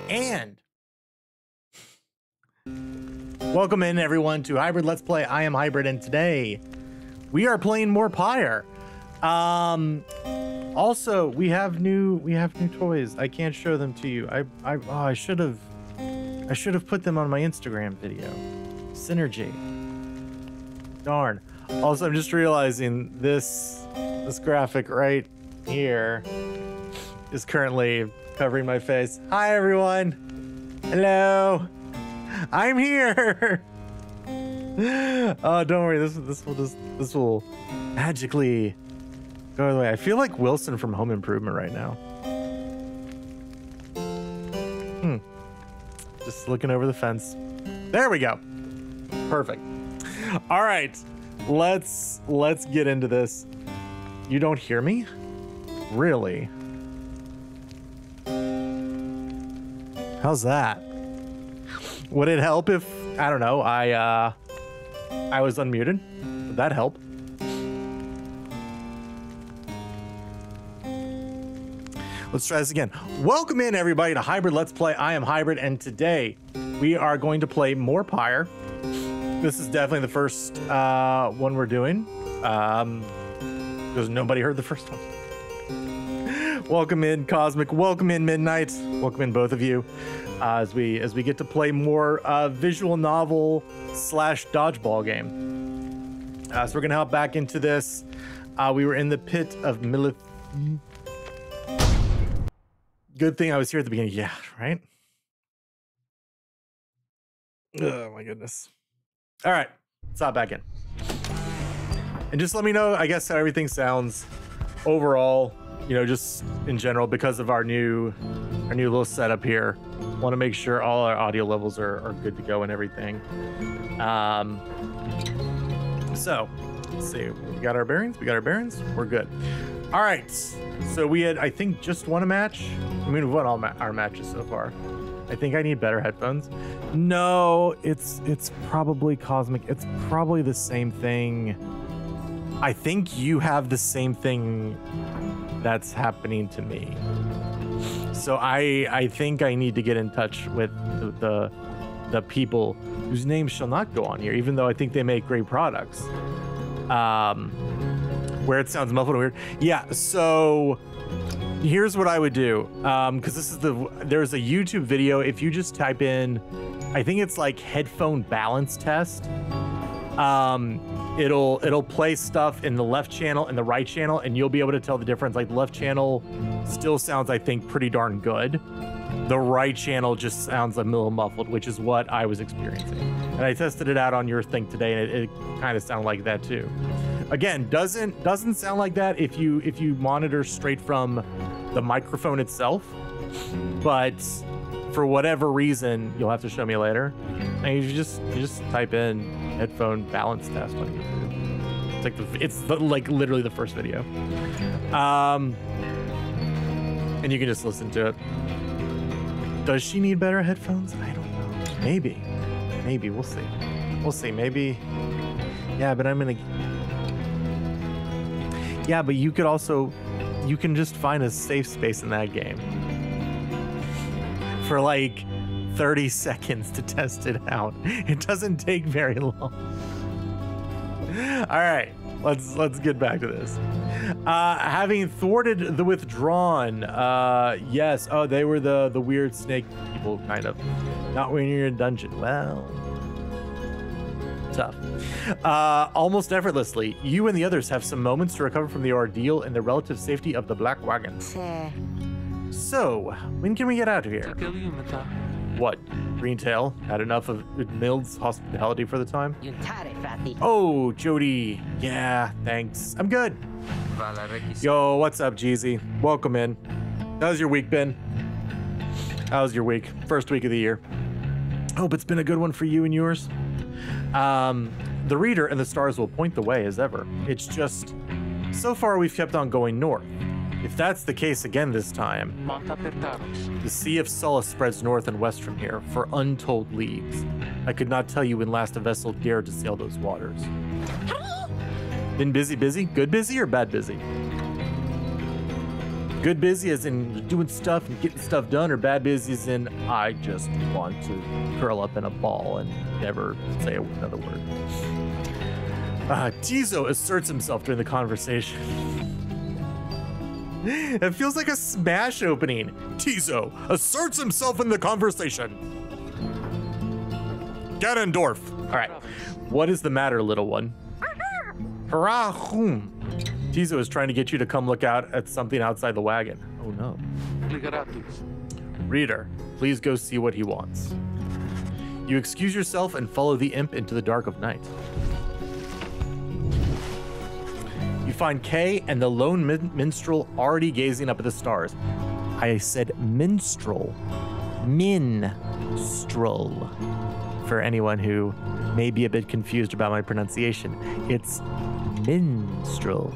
And welcome in everyone to Hybrid Let's Play. I am Hybrid, and today we are playing more Pyre. Also, we have new toys. I can't show them to you. I should have put them on my Instagram video. Synergy. Darn. Also, I'm just realizing this graphic right here is currently covering my face. Hi everyone. Hello. I'm here. Oh, don't worry. This will magically go away. I feel like Wilson from Home Improvement right now. Just looking over the fence. There we go. Perfect. All right. Let's get into this. You don't hear me? Really? How's that? Would it help if, I don't know, I was unmuted? Would that help? Let's try this again. Welcome in everybody to Hybrid Let's Play. I am Hybrid, and today we are going to play more Pyre. This is definitely the first one we're doing, because nobody heard the first one. Welcome in Cosmic, welcome in Midnight, welcome in both of you, as we get to play more visual novel / dodgeball game. So we're gonna hop back into this. We were in the pit of Milith. Good thing I was here at the beginning. Yeah, right? Oh my goodness. All right, let's hop back in. And just let me know, I guess, how everything sounds overall, you know, just in general, because of our new little setup here. Want to make sure all our audio levels are good to go and everything. So let's see, we got our bearings, we're good. All right, so we had, I think, just won a match. I mean, we've won all our matches so far. I think I need better headphones. No, it's probably Cosmic. It's probably the same thing. I think you have the same thing that's happening to me. So I think I need to get in touch with the people whose names shall not go on here, even though I think they make great products. Where it sounds muffled and weird. Yeah, so here's what I would do, because there's a YouTube video. If you just type in, I think it's like headphone balance test, it'll play stuff in the left channel and the right channel, and you'll be able to tell the difference. Like, the left channel still sounds, I think, pretty darn good. The right channel just sounds a little muffled, which is what I was experiencing. And I tested it out on your thing today, and it kind of sounded like that too. Again, doesn't sound like that if you monitor straight from the microphone itself, but for whatever reason, you'll have to show me later. And you just type in headphone balance test on YouTube. It's like literally the first video, and you can just listen to it. Does she need better headphones? I don't know. Maybe we'll see. Maybe. Yeah, but yeah, but you can just find a safe space in that game for like 30 seconds to test it out. It doesn't take very long. All right, let's get back to this. Having thwarted the withdrawn, yes. Oh, they were the weird snake people, kind of. Not when you're in a dungeon. Well, tough. Almost effortlessly, you and the others have some moments to recover from the ordeal in the relative safety of the Black Wagon. So, when can we get out of here? What? Greentail had enough of Mild's hospitality for the time? Oh, Jody. Yeah, thanks. I'm good. Yo, what's up, Jeezy? Welcome in. How's your week been? How's your week? First week of the year. Hope it's been a good one for you and yours. The reader and the stars will point the way as ever. It's just, so far we've kept on going north. If that's the case again this time, the Sea of Solace spreads north and west from here for untold leagues. I could not tell you when last a vessel dared to sail those waters. Been busy? Good busy or bad busy? Good busy as in doing stuff and getting stuff done, or bad busy as in I just want to curl up in a ball and never say another word. Tizo asserts himself during the conversation. It feels like a Smash opening. Tizo asserts himself in the conversation. Ganondorf. All right. What is the matter, little one? Parahum. Tizo is trying to get you to come look out at something outside the wagon. Oh no. Reader, please go see what he wants. You excuse yourself and follow the imp into the dark of night. You find Kay and the lone minstrel already gazing up at the stars. I said minstrel. Minstrel. For anyone who may be a bit confused about my pronunciation, it's minstrel.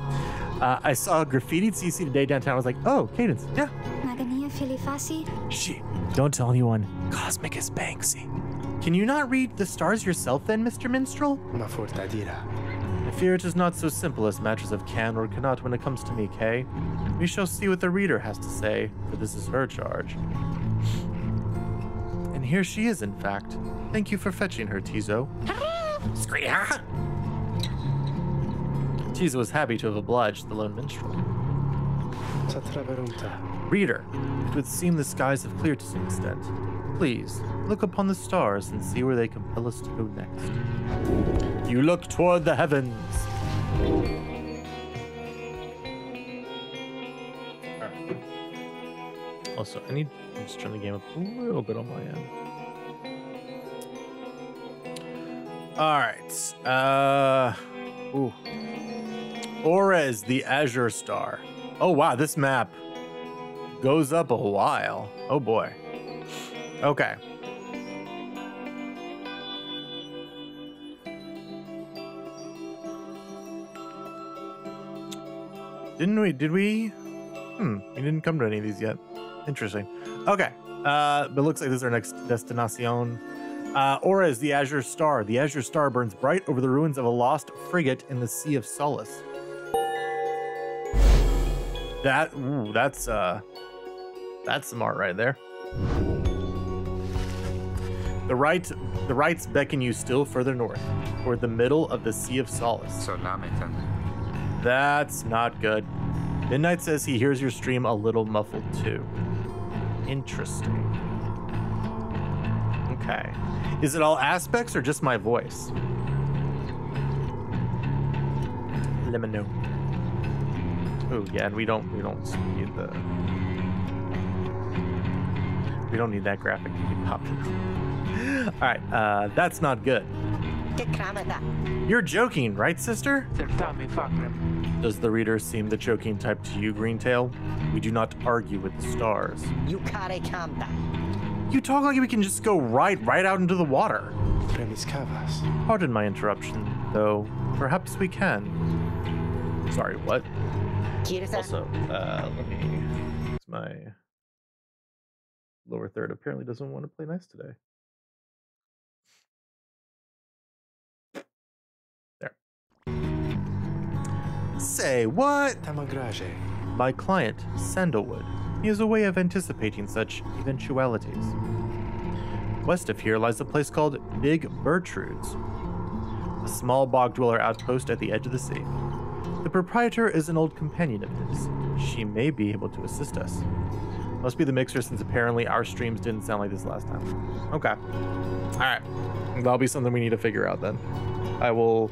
I saw a graffitied CC today downtown. I was like, oh, Cadence. Yeah. Shh. Don't tell anyone. Cosmic is Banksy. Can you not read the stars yourself then, Mr. Minstrel? I fear it is not so simple as matters of can or cannot when it comes to me, Kay. We shall see what the reader has to say, for this is her charge. And here she is, in fact. Thank you for fetching her, Tizo. Tizo was happy to have obliged the lone minstrel. Reader, it would seem the skies have cleared to some extent. Please, look upon the stars and see where they compel us to go next. You look toward the heavens. Right. Also, I'm just turn the game up a little bit on my end. All right. Ooh. Orez, the Azure Star. Oh, wow. This map goes up a while. Oh, boy. Okay. Did we? We didn't come to any of these yet. Interesting. Okay. But it looks like this is our next destination. Orez, the Azure Star. The Azure Star burns bright over the ruins of a lost frigate in the Sea of Solace. That's smart right there. The rights beckon you still further north, toward the middle of the Sea of Solace. That's not good. Midnight says he hears your stream a little muffled too. Interesting. Okay. Is it all aspects or just my voice? Let me know. Oh yeah, and we don't need the. We don't need that graphic to be popped in. All right, that's not good. You're joking, right, sister? Does the reader seem the joking type to you, Greentail? We do not argue with the stars. You talk like we can just go right out into the water. Pardon my interruption, though. Perhaps we can. Sorry, what? Also, let me. My lower third apparently doesn't want to play nice today. There. Say what? My client, Sandalwood. He has a way of anticipating such eventualities. West of here lies a place called Big Bertrude's, a small bog-dweller outpost at the edge of the sea. The proprietor is an old companion of his. She may be able to assist us. Must be the mixer, since apparently our streams didn't sound like this last time. Okay. Alright. That'll be something we need to figure out then. I will,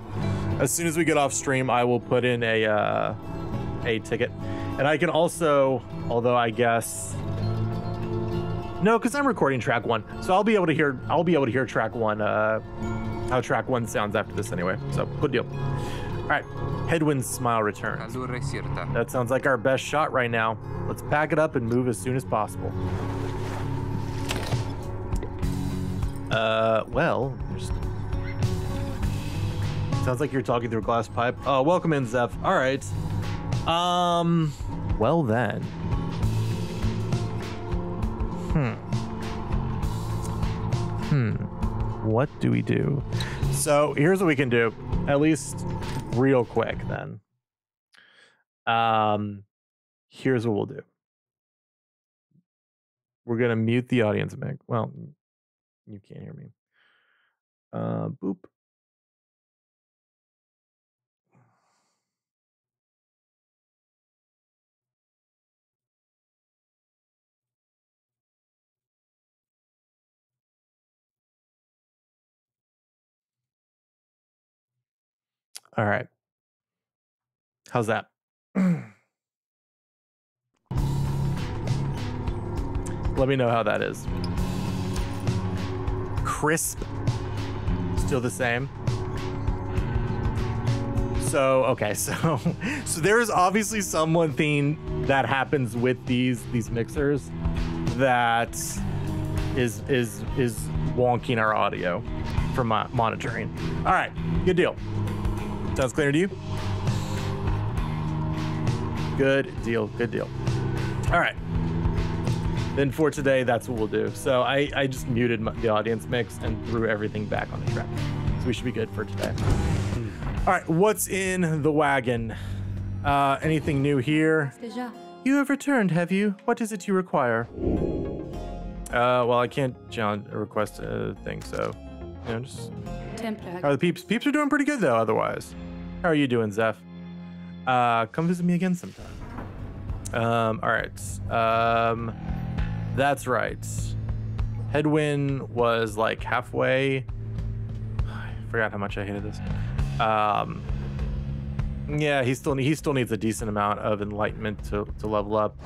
as soon as we get off stream, I will put in a ticket. And I can also, although I guess... No, because I'm recording track 1. So I'll be able to hear track 1, how track 1 sounds after this anyway. So, good deal. Alright. Headwind's smile returns. That sounds like our best shot right now. Let's pack it up and move as soon as possible. Well, just... Sounds like you're talking through a glass pipe. Oh, welcome in, Zeph. Alright. Well then. What do we do? So here's what we can do, at least real quick then. Here's what we'll do. We're gonna mute the audience mic. Well, you can't hear me. Boop. All right. How's that? Let me know how that is. Crisp. Still the same. So, okay, so there's obviously one thing that happens with these mixers that is wonking our audio for monitoring. All right, good deal. Sounds clear to you? Good deal, good deal. All right. Then for today, that's what we'll do. So I just muted the audience mix and threw everything back on the track. So we should be good for today. All right, what's in the wagon? Anything new here? You have returned, have you? What is it you require? Well, I can't request a thing, so, you know, just... How are the peeps? Peeps are doing pretty good, though, otherwise. How are you doing, Zeph? Come visit me again sometime. All right. That's right. Headwind was like halfway. I forgot how much I hated this. Yeah, he still needs a decent amount of enlightenment to level up.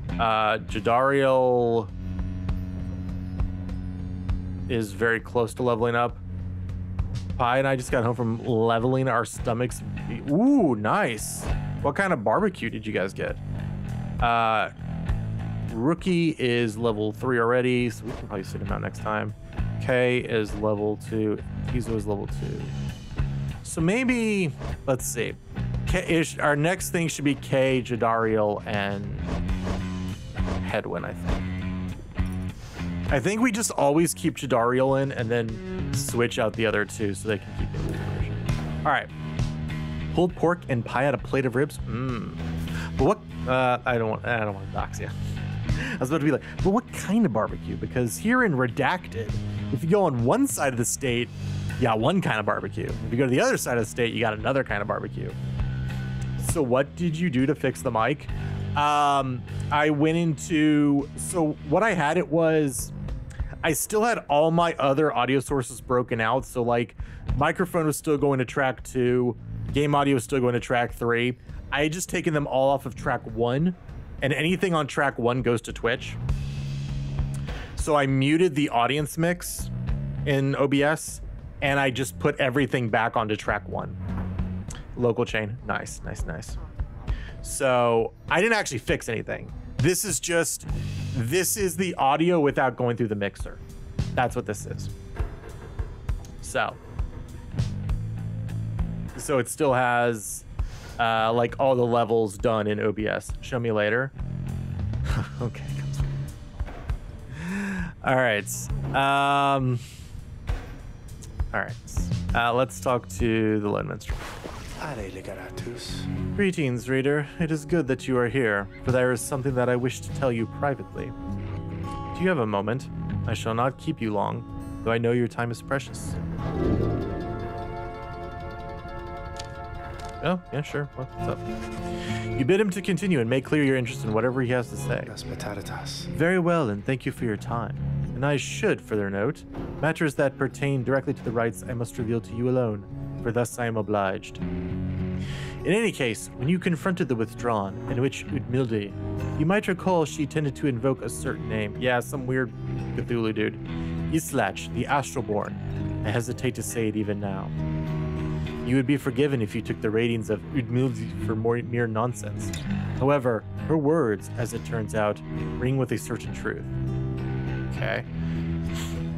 Jadariel is very close to leveling up. Pi and I just got home from leveling our stomachs. Ooh, nice. What kind of barbecue did you guys get? Rookie is level 3 already, so we can probably sit him out next time. K is level 2. Kizo is level 2. So maybe, let's see. Our next thing should be K, Jadariel, and Headwind, I think. I think we just always keep Jadariel in and then switch out the other two so they can keep it. All right. Pulled pork and pie out a plate of ribs. But what? I don't want to dox you. I was about to be like, but what kind of barbecue? Because here in Redacted, if you go on one side of the state, you got one kind of barbecue. If you go to the other side of the state, you got another kind of barbecue. So what did you do to fix the mic? I went into, so what I had, it was, I still had all my other audio sources broken out. So like microphone was still going to track 2, game audio was still going to track 3. I had just taken them all off of track 1, and anything on track 1 goes to Twitch. So I muted the audience mix in OBS, and I just put everything back onto track 1. Local chain, nice, nice, nice. So I didn't actually fix anything. This is the audio without going through the mixer. That's what this is. So it still has like all the levels done in OBS. Show me later. Okay. All right. All right. Let's talk to the Lone Minstrel. Greetings, reader. It is good that you are here, for there is something that I wish to tell you privately. Do you have a moment? I shall not keep you long, though I know your time is precious. Oh, yeah, sure. What's up? You bid him to continue and make clear your interest in whatever he has to say. Very well, and thank you for your time. And I should further note, matters that pertain directly to the rights I must reveal to you alone, for thus I am obliged. In any case, when you confronted the Withdrawn, in which Udmilde, you might recall she tended to invoke a certain name. Yeah, some weird Cthulhu dude. Islach, the Astralborn. I hesitate to say it even now. You would be forgiven if you took the ratings of Udmilde for mere nonsense. However, her words, as it turns out, ring with a certain truth. Okay.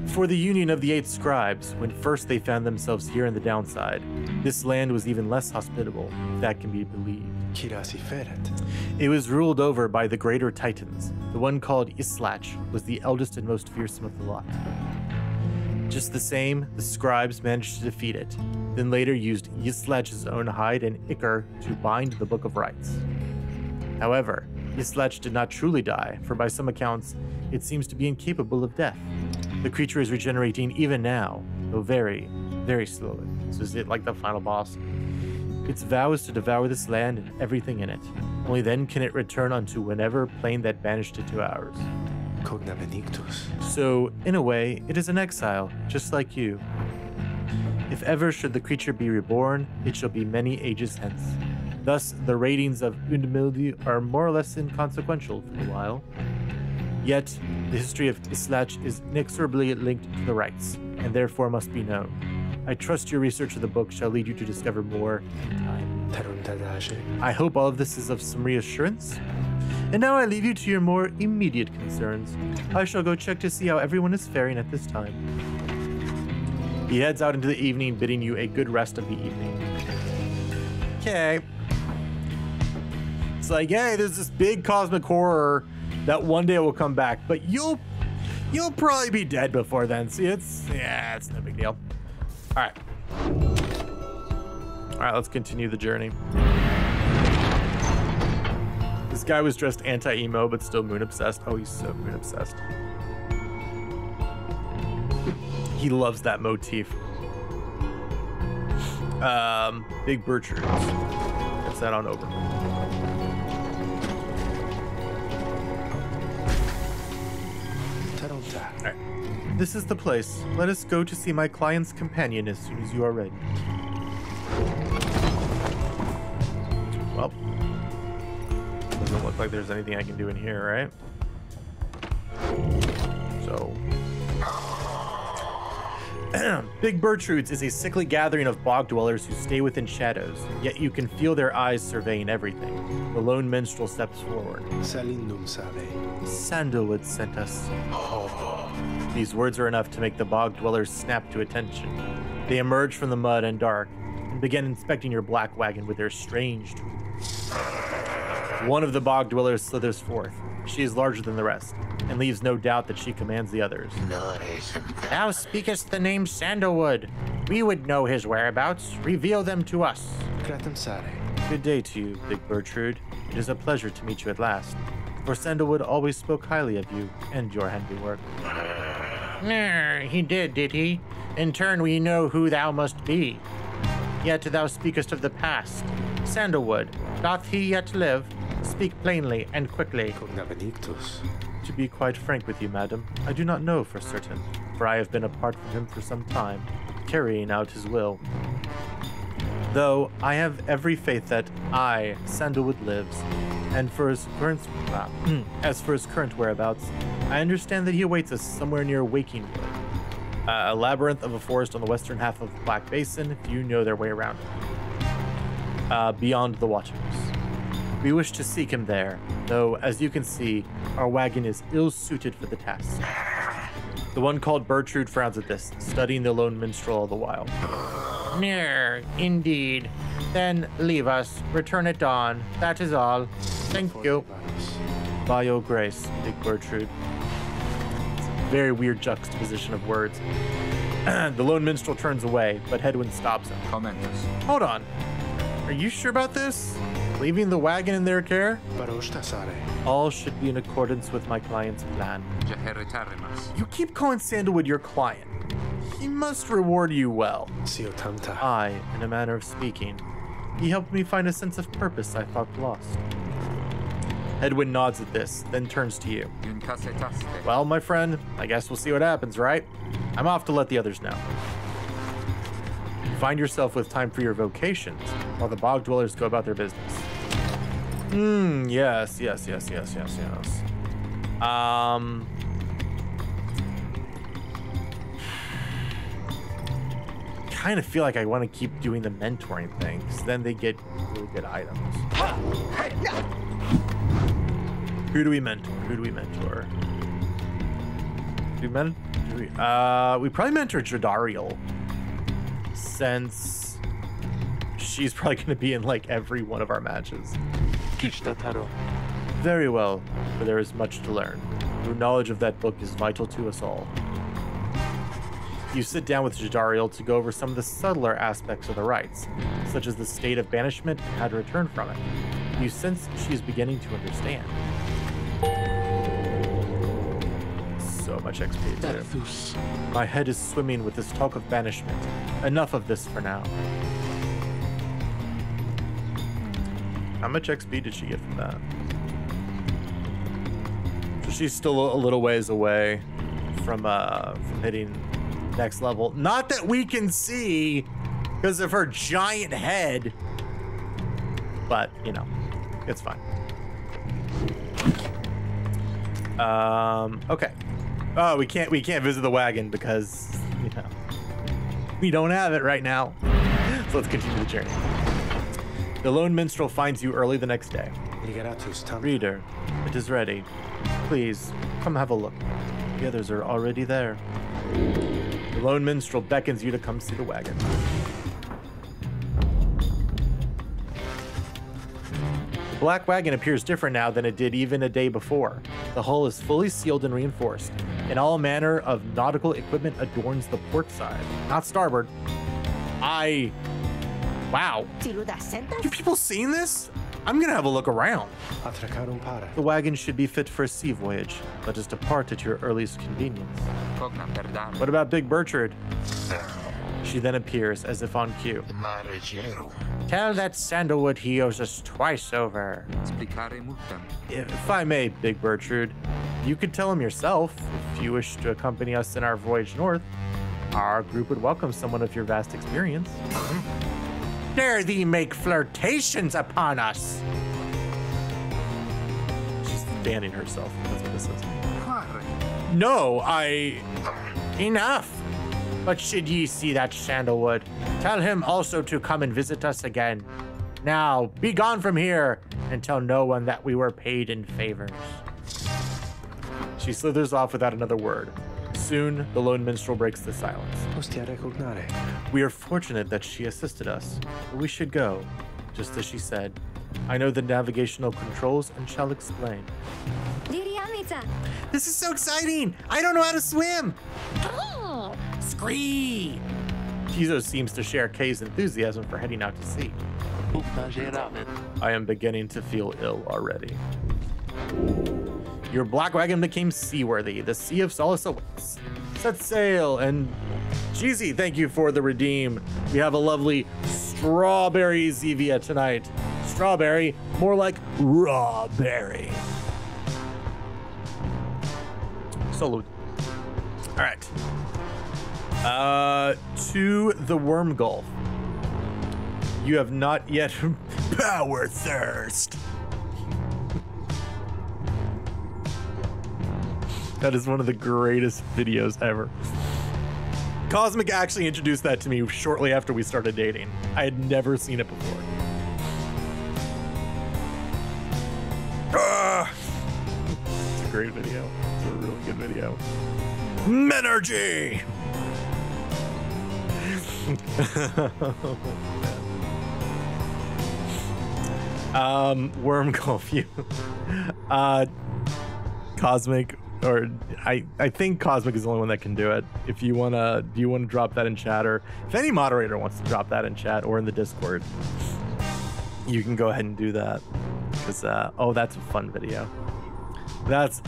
For the union of the 8 scribes, when first they found themselves here in the downside, this land was even less hospitable, if that can be believed. It was ruled over by the greater titans. The one called Islach was the eldest and most fearsome of the lot. Just the same, the scribes managed to defeat it, then later used Islach's own hide and ichor to bind the Book of Rights. However, Islach did not truly die, for by some accounts, it seems to be incapable of death. The creature is regenerating even now, though very, very slowly. So is it like the final boss? Its vow is to devour this land and everything in it. Only then can it return unto whenever plane that banished it to ours. So, in a way, it is an exile, just like you. If ever should the creature be reborn, it shall be many ages hence. Thus, the ratings of Undmildi are more or less inconsequential for a while. Yet, the history of Islach is inexorably linked to the rites, and therefore must be known. I trust your research of the book shall lead you to discover more in time. I hope all of this is of some reassurance. And now I leave you to your more immediate concerns. I shall go check to see how everyone is faring at this time. He heads out into the evening, bidding you a good rest of the evening. Okay. It's like, hey, there's this big cosmic horror that one day will come back, but you'll probably be dead before then. See, it's no big deal. All right, let's continue the journey. This guy was dressed anti-emo, but still moon obsessed. Oh, he's so moon obsessed. He loves that motif. Big Bertrudes. Let's head on over. All right. This is the place. Let us go to see my client's companion as soon as you are ready. Well, doesn't look like there's anything I can do in here, right? So, Big Bertrudes is a sickly gathering of bog dwellers who stay within shadows, yet you can feel their eyes surveying everything. The lone minstrel steps forward. Sandalwood sent us. These words are enough to make the bog dwellers snap to attention. They emerge from the mud and dark and begin inspecting your black wagon with their strange tools. One of the bog dwellers slithers forth. She is larger than the rest, and leaves no doubt that she commands the others. Thou speakest the name Sandalwood. We would know his whereabouts. Reveal them to us. Good day to you, Big Bertrude. It is a pleasure to meet you at last, for Sandalwood always spoke highly of you and your handiwork. He did he? In turn we know who thou must be. Yet thou speakest of the past. Sandalwood, doth he yet live? Speak plainly and quickly. To be quite frank with you, madam, I do not know for certain, for I have been apart from him for some time, carrying out his will. Though I have every faith that Sandalwood lives, and for his current, as for his current whereabouts, I understand that he awaits us somewhere near Wakingwood, a labyrinth of a forest on the western half of the Black Basin, if you know their way around it, beyond the waters. We wish to seek him there, though, as you can see, our wagon is ill-suited for the task. The one called Bertrude frowns at this, studying the lone minstrel all the while. Indeed. Then leave us. Return at dawn. That is all. Thank you. By your grace, Big Bertrude. It's a very weird juxtaposition of words. The lone minstrel turns away, but Hedwyn stops him. Hold on. Are you sure about this? Leaving the wagon in their care? All should be in accordance with my client's plan. You keep calling Sandalwood your client. He must reward you well. I, in a manner of speaking. He helped me find a sense of purpose I thought lost. Hedwyn nods at this, then turns to you. Well, my friend, I guess we'll see what happens, right? I'm off to let the others know. You find yourself with time for your vocations, while the bog dwellers go about their business. Yes. Kind of feel like I want to keep doing the mentoring thing, because then they get really good items. Who do we mentor? We probably mentor Jadariel, since she's probably going to be in like every one of our matches. Very well, for there is much to learn. Your knowledge of that book is vital to us all. You sit down with Jadariel to go over some of the subtler aspects of the rites, such as the state of banishment and how to return from it. You sense she is beginning to understand. So much XP too. My head is swimming with this talk of banishment. Enough of this for now. How much XP did she get from that? So she's still a little ways away from hitting next level. Not that we can see because of her giant head, but you know, it's fine. Okay. Oh, we can't visit the wagon because, you know, we don't have it right now. So let's continue the journey. The lone minstrel finds you early the next day. Reader, it is ready. Please, come have a look. The others are already there. The lone minstrel beckons you to come see the wagon. The black wagon appears different now than it did even a day before. The hull is fully sealed and reinforced, and all manner of nautical equipment adorns the port side. Not starboard. Wow. You people seen this? I'm gonna have a look around. The wagon should be fit for a sea voyage. Let us depart at your earliest convenience. What about Big Bertrand? She then appears as if on cue. Tell that Sandalwood he owes us twice over. If I may, Big Bertrand, you could tell him yourself if you wish to accompany us in our voyage north. Our group would welcome someone of your vast experience. Dare thee make flirtations upon us? She's fanning herself. That's what this is. No, Enough. But should ye see that Sandalwood, tell him also to come and visit us again. Now, be gone from here and tell no one that we were paid in favors. She slithers off without another word. Soon, the lone minstrel breaks the silence. We are fortunate that she assisted us, but we should go, just as she said. I know the navigational controls and shall explain. This is so exciting! I don't know how to swim! Oh, scream! Kizo seems to share Kei's enthusiasm for heading out to sea. I am beginning to feel ill already. Your black wagon became seaworthy. The Sea of Solace awaits. Set sail, and Jeezy, thank you for the redeem. We have a lovely strawberry Zevia tonight. Strawberry, more like raw berry. Salute. All right. To the Worm Gulf. You have not yet power thirst. That is one of the greatest videos ever. Cosmic actually introduced that to me shortly after we started dating. I had never seen it before. It's a great video. It's a really good video. Menergy! Worm Gulf, you. Cosmic, or I think Cosmic is the only one that can do it. If you wanna, do you want to drop that in chat, or if any moderator wants to drop that in chat or in the Discord, you can go ahead and do that. Because oh, that's a fun video. That's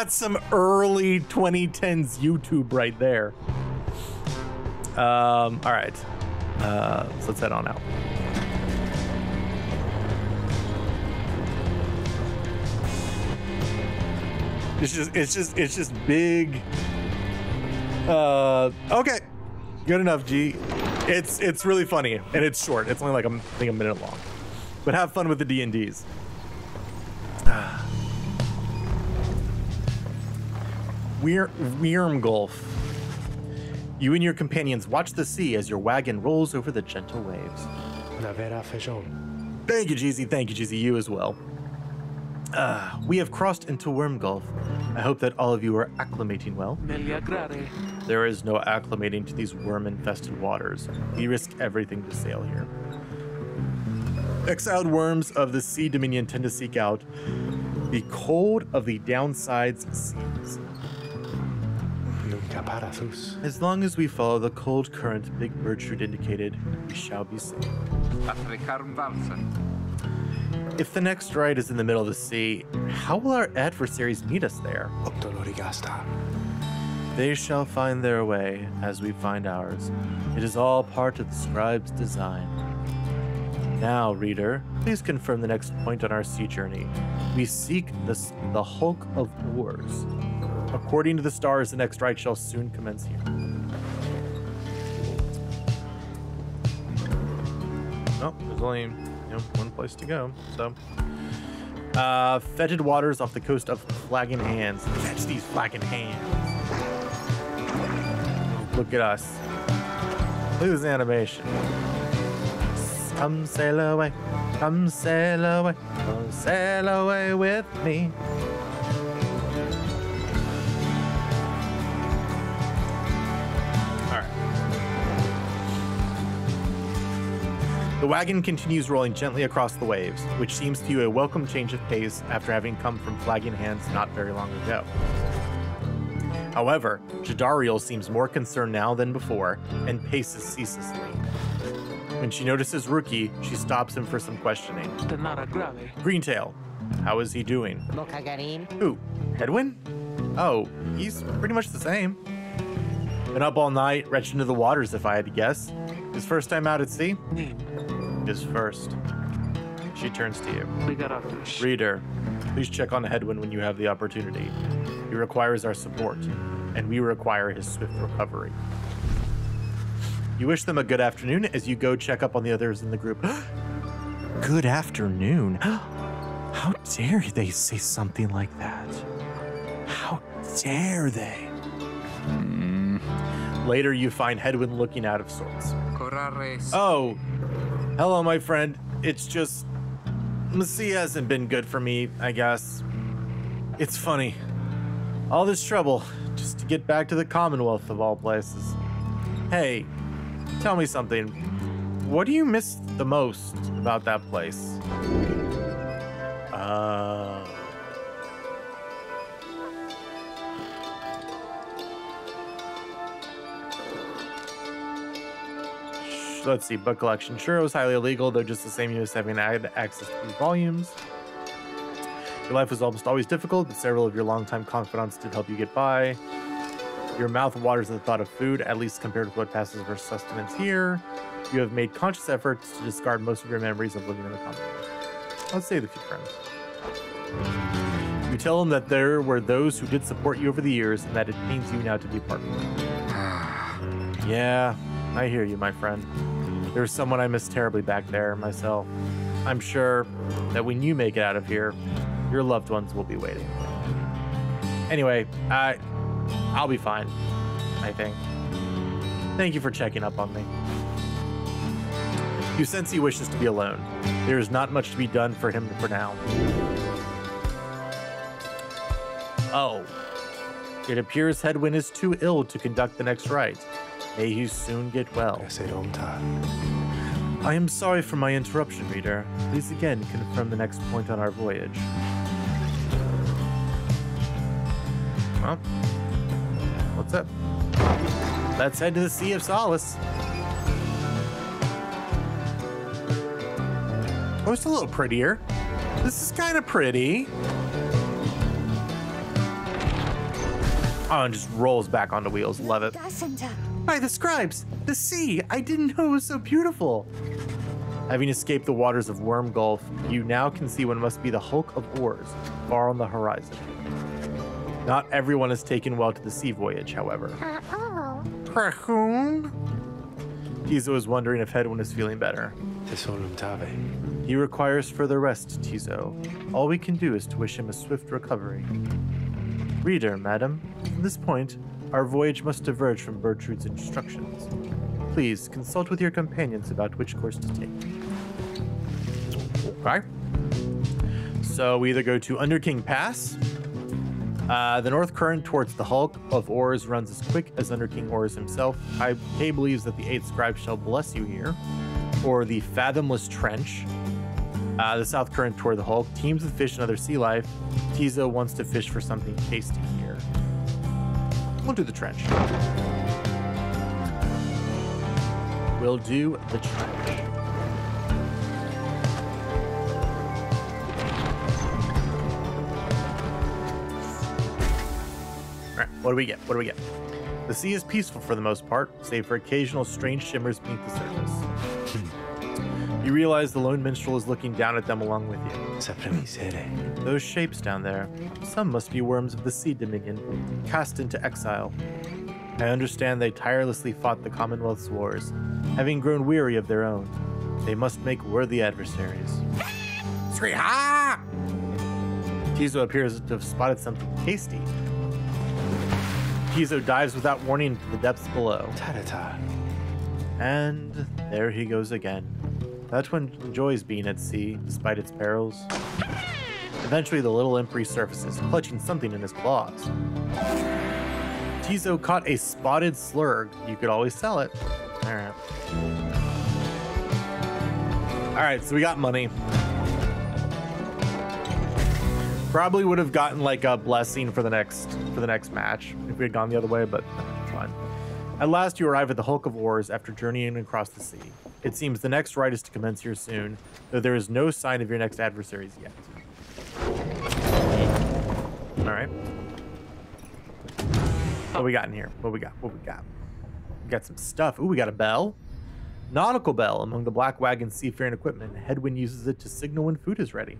some early 2010s YouTube right there. All right, so let's head on out. It's just big. Okay, good enough, G. It's really funny and it's short. It's only like I think a minute long, but have fun with the D&Ds. Worm Gulf. You and your companions watch the sea as your wagon rolls over the gentle waves. Thank you, Jeezy. Thank you, Jeezy. You as well. We have crossed into Worm Gulf. I hope that all of you are acclimating well. There is no acclimating to these worm-infested waters. We risk everything to sail here. Exiled worms of the Sea Dominion tend to seek out the cold of the downsides seas. As long as we follow the cold current Big Bertrand indicated, we shall be safe. If the next ride is in the middle of the sea, how will our adversaries meet us there? They shall find their way as we find ours. It is all part of the scribe's design. Now, reader, please confirm the next point on our sea journey. We seek the hulk of oars. According to the stars, the next ride shall soon commence here. Oh, there's only one place to go. So, fetid waters off the coast of Flagon Hands. Catch these Flagon Hands. Look at us. Look at this animation. Come sail away, come sail away, come sail away with me. All right. The wagon continues rolling gently across the waves, which seems to you a welcome change of pace after having come from Flagon Hands not very long ago. However, Jadariel seems more concerned now than before and paces ceaselessly. When she notices Rookie, she stops him for some questioning. Greentail, how is he doing? Who? Hedwin? Oh, he's pretty much the same. Been up all night, wretched into the waters if I had to guess. His first time out at sea? His first. She turns to you. Reader, please check on Hedwin when you have the opportunity. He requires our support, and we require his swift recovery. You wish them a good afternoon as you go check up on the others in the group. Good afternoon. How dare they say something like that? How dare they? Later, you find Hedwin looking out of sorts. Oh, hello, my friend. It's just, the sea hasn't been good for me, I guess. It's funny. All this trouble just to get back to the Commonwealth of all places. Hey, tell me something. What do you miss the most about that place? Let's see, book collection. Sure, it was highly illegal, though just the same you as having access to these volumes. Your life was almost always difficult, but several of your longtime confidants did help you get by. Your mouth waters at the thought of food, at least compared with what passes for sustenance here. You have made conscious efforts to discard most of your memories of living in the Commonwealth. Let's say the few friends. You tell them that there were those who did support you over the years, and that it pains you now to be part of them. Yeah, I hear you, my friend. There's someone I miss terribly back there, myself. I'm sure that when you make it out of here, your loved ones will be waiting. Anyway, I'll be fine, I think. Thank you for checking up on me. You sense he wishes to be alone. There is not much to be done for him for now. Oh. It appears Hedwin is too ill to conduct the next rite. May he soon get well. I am sorry for my interruption, reader. Please again confirm the next point on our voyage. Well, what's up? Let's head to the Sea of Solace. Oh, it's a little prettier. This is kind of pretty. Oh, and just rolls back onto wheels. Love it. By the scribes, the sea. I didn't know it was so beautiful. Having escaped the waters of Worm Gulf, you now can see what must be the hulk of oars far on the horizon. Not everyone has taken well to the sea voyage, however. Tizo is wondering if Hedwin is feeling better. He requires further rest, Tizo. All we can do is to wish him a swift recovery. Reader, madam, from this point, our voyage must diverge from Bertrude's instructions. Please consult with your companions about which course to take. Okay. So we either go to Underking Pass. The north current towards the hulk of oars runs as quick as Underking Oars himself. Kay believes that the 8th scribe shall bless you here. Or the Fathomless Trench. The south current toward the hulk teems with fish and other sea life. Tizo wants to fish for something tasty here. We'll do the trench. We'll do the trench. All right, what do we get? What do we get? The sea is peaceful for the most part, save for occasional strange shimmers beneath the surface. You realize the lone minstrel is looking down at them along with you. Those shapes down there, some must be worms of the sea dominion, cast into exile. I understand they tirelessly fought the Commonwealth's wars, having grown weary of their own. They must make worthy adversaries. Sriha! Tizo appears to have spotted something tasty. Tizo dives without warning into the depths below. Ta-ta-ta. And there he goes again. That one enjoys being at sea, despite its perils. Eventually, the little imp resurfaces, clutching something in his claws. Tizo caught a spotted slurg. You could always sell it. Alright, so we got money. Probably would have gotten like a blessing for the next match if we had gone the other way, but it's fine. At last, you arrive at the hulk of oars after journeying across the sea. It seems the next rite is to commence here soon, though there is no sign of your next adversaries yet. All right. What we got in here? What we got? What we got? We got some stuff. Ooh, we got a bell. Nautical bell among the Black Wagon seafaring equipment. Headwind uses it to signal when food is ready.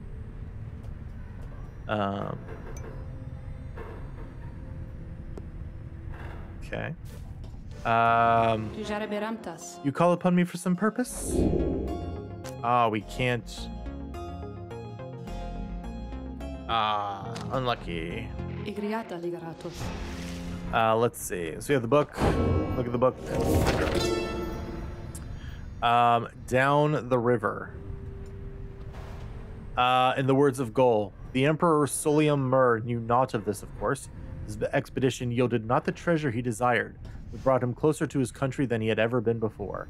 Okay. You call upon me for some purpose? Oh, we can't. Unlucky. Let's see. So we have the book. Look at the book. Down the river. In the words of Gol, the Emperor Solium Mur knew naught of this, of course. His expedition yielded not the treasure he desired, but brought him closer to his country than he had ever been before.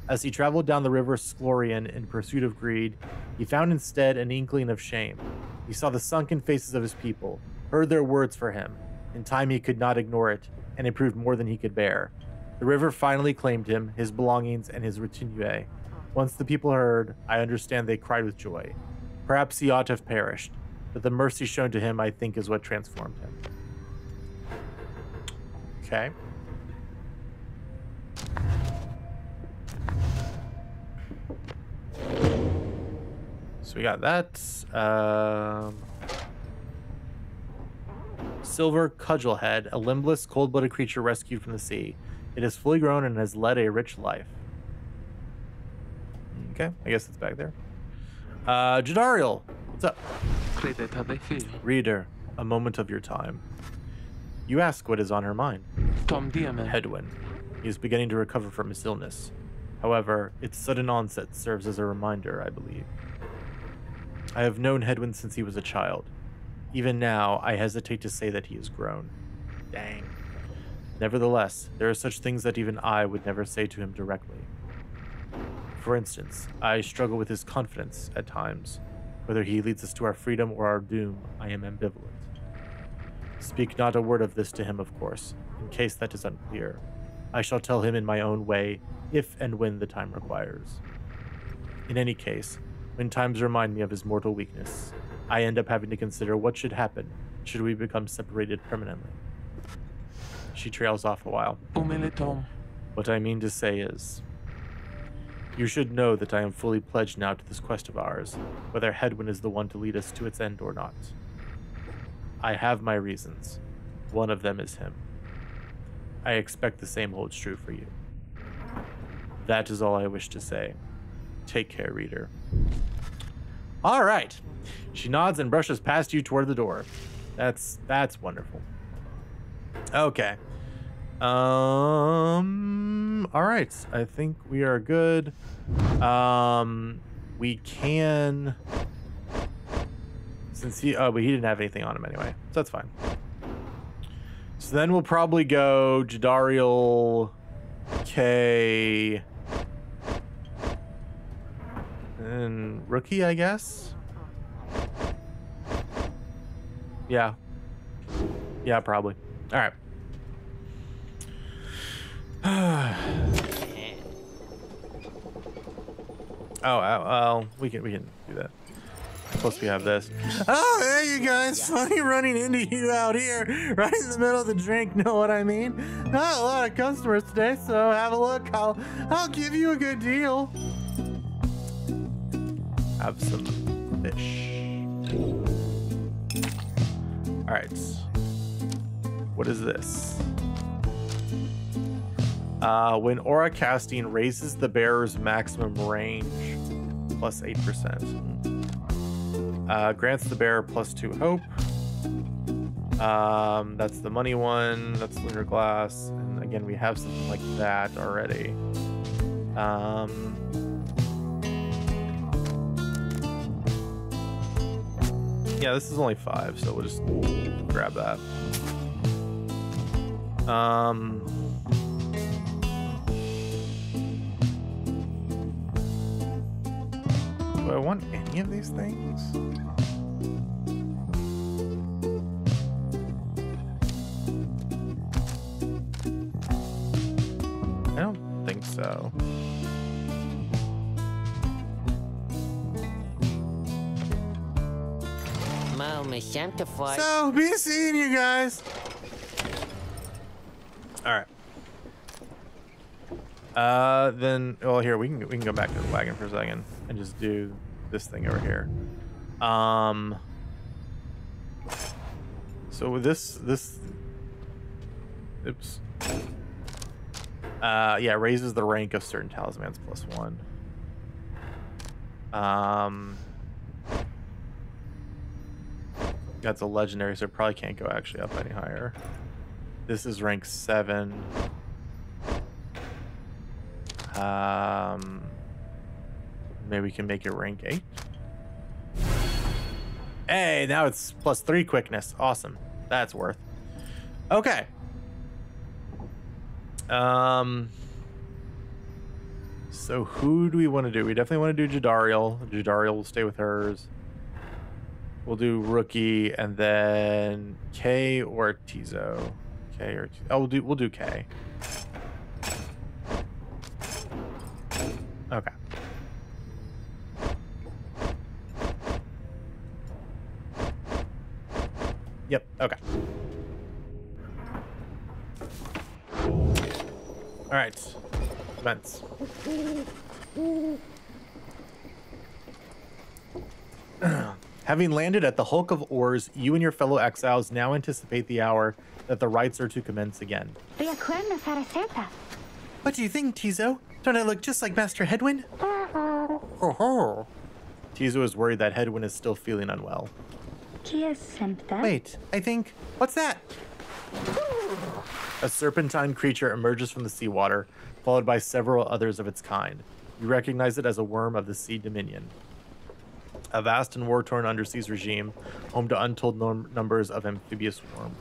As he traveled down the river Sklorian in pursuit of greed, he found instead an inkling of shame. He saw the sunken faces of his people, heard their words for him. In time he could not ignore it, and it proved more than he could bear. The river finally claimed him, his belongings, and his retinue. Once the people heard, I understand they cried with joy. Perhaps he ought to have perished, but the mercy shown to him, I think, is what transformed him. Okay. So we got that. Silver cudgelhead, a limbless, cold-blooded creature rescued from the sea. It is fully grown and has led a rich life. Okay, I guess it's back there. Jadariel, what's up? Reader, a moment of your time. You ask what is on her mind. Hedwyn. He is beginning to recover from his illness. However, its sudden onset serves as a reminder, I believe. I have known Hedwyn since he was a child. Even now, I hesitate to say that he has grown. Dang. Nevertheless, there are such things that even I would never say to him directly. For instance, I struggle with his confidence at times. Whether he leads us to our freedom or our doom, I am ambivalent. Speak not a word of this to him, of course, in case that is unclear. I shall tell him in my own way, if and when the time requires. In any case, when times remind me of his mortal weakness, I end up having to consider what should happen should we become separated permanently. She trails off a while. What I mean to say is, you should know that I am fully pledged now to this quest of ours, whether Hedwyn is the one to lead us to its end or not. I have my reasons. One of them is him. I expect the same holds true for you. That is all I wish to say. Take care, reader. All right. She nods and brushes past you toward the door. That's wonderful. Okay. All right. I think we are good. We can, since but he didn't have anything on him anyway, so that's fine. So then we'll probably go Jadariel, K, and Rookie, I guess. Yeah. Yeah, probably. All right. Oh, we can do that. Plus we have this. Oh, hey you guys, funny running into you out here, right in the middle of the drink, know what I mean? Not a lot of customers today, so have a look. I'll give you a good deal. Have some fish. All right. What is this? When aura casting raises the bearer's maximum range, plus 8%. Grants the bearer plus 2 hope. That's the money one. That's lunar glass. And again, we have something like that already. Yeah, this is only 5, so we'll just grab that. Do I want any of these things? I don't think so. So, be seeing you guys. All right. Then, well, here we can go back to the wagon for a second and just do this thing over here. So with this, oops. Yeah, raises the rank of certain talismans plus 1. That's a legendary, so it probably can't go actually up any higher. This is rank 7. Maybe we can make it rank 8. Hey, now it's plus 3 quickness. Awesome. That's worth. Okay. So who do we want to do? We definitely want to do Jadariel. Jadariel will stay with hers. We'll do Rookie and then K or Tizo. K or Tizo. Oh, we'll do K. Okay. Yep, okay. All right. Events. Having landed at the Hulk of Oars, you and your fellow exiles now anticipate the hour that the rites are to commence again. What do you think, Tizo? Don't I look just like Master Headwind? Tizo is worried that Headwind is still feeling unwell. Wait, I think... What's that? A serpentine creature emerges from the seawater, followed by several others of its kind. You recognize it as a worm of the Sea Dominion. A vast and war-torn underseas regime, home to untold numbers of amphibious worms.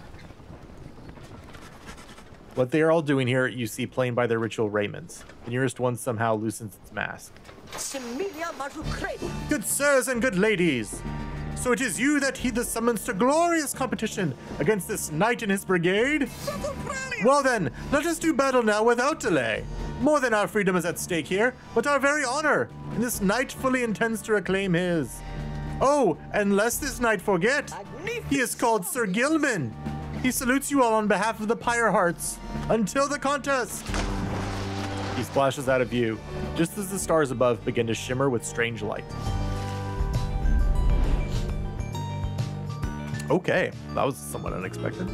What they are all doing here, you see plain by their ritual raiments. The nearest one somehow loosens its mask. Good sirs and good ladies! So it is you that heed the summons to glorious competition against this knight and his brigade? Well then, let us do battle now without delay. More than our freedom is at stake here, but our very honor, and this knight fully intends to reclaim his. Oh, and lest this knight forget, he is called Sir Gilman. He salutes you all on behalf of the Pyre Hearts. Until the contest! He splashes out of view, just as the stars above begin to shimmer with strange light. Okay, that was somewhat unexpected.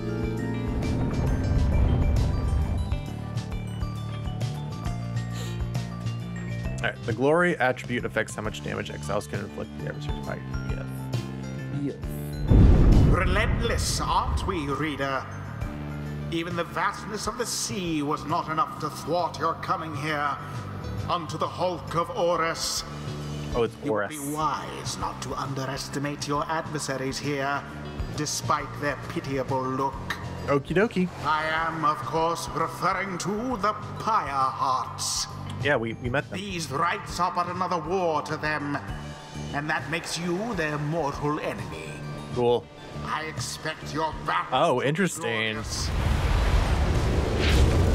Alright, the glory attribute affects how much damage exiles can inflict the adversary's fight. Yes. Relentless, aren't we, reader? Even the vastness of the sea was not enough to thwart your coming here unto the Hulk of Orus. Oh, it's Orus. It would be wise not to underestimate your adversaries here, despite their pitiable look. Okie dokie. I am, of course, referring to the Pyre Hearts. Yeah, we met them. These rites are but another war to them, and that makes you their mortal enemy. Cool. I expect your battle. Oh, interesting.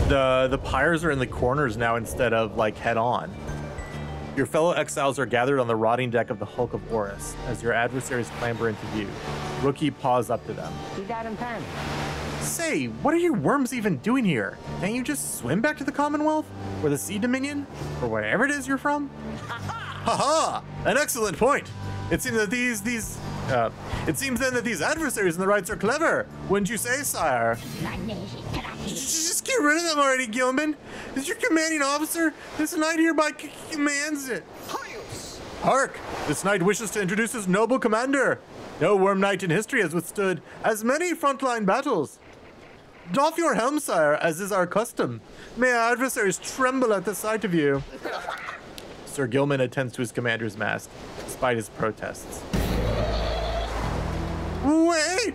The pyres are in the corners now instead of like head on. Your fellow exiles are gathered on the rotting deck of the Hulk of Horus as your adversaries clamber into view. Rookie paws up to them. Say, what are you worms even doing here? Can't you just swim back to the Commonwealth? Or the Sea Dominion? Or wherever it is you're from? Haha! An excellent point! It seems that it seems then that these adversaries in the rights are clever. Wouldn't you say, sire? Just get rid of them already, Gilman. Is your commanding officer? This knight hereby commands it. Hark! This knight wishes to introduce his noble commander. No worm knight in history has withstood as many frontline battles. Doff your helm, sire, as is our custom. May our adversaries tremble at the sight of you. Sir Gilman attends to his commander's mast, despite his protests. Wait!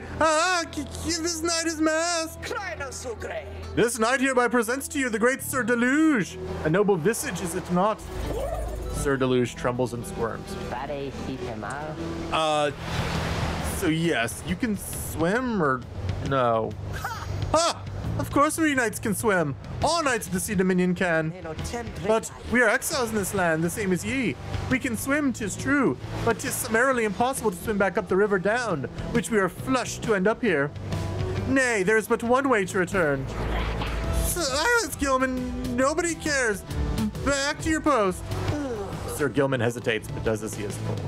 Give this knight his mask! This knight hereby presents to you the great Sir Deluge. A noble visage, is it not? Sir Deluge trembles and squirms. So yes, you can swim or no? Ha! Of course we knights can swim. All knights of the Sea Dominion can. But we are exiles in this land, the same as ye. We can swim, 'tis true, but 'tis summarily impossible to swim back up the river down, which we are flushed to end up here. Nay, there is but one way to return. Silence, Gilman. Nobody cares. Back to your post. Sir Gilman hesitates, but does as he is told.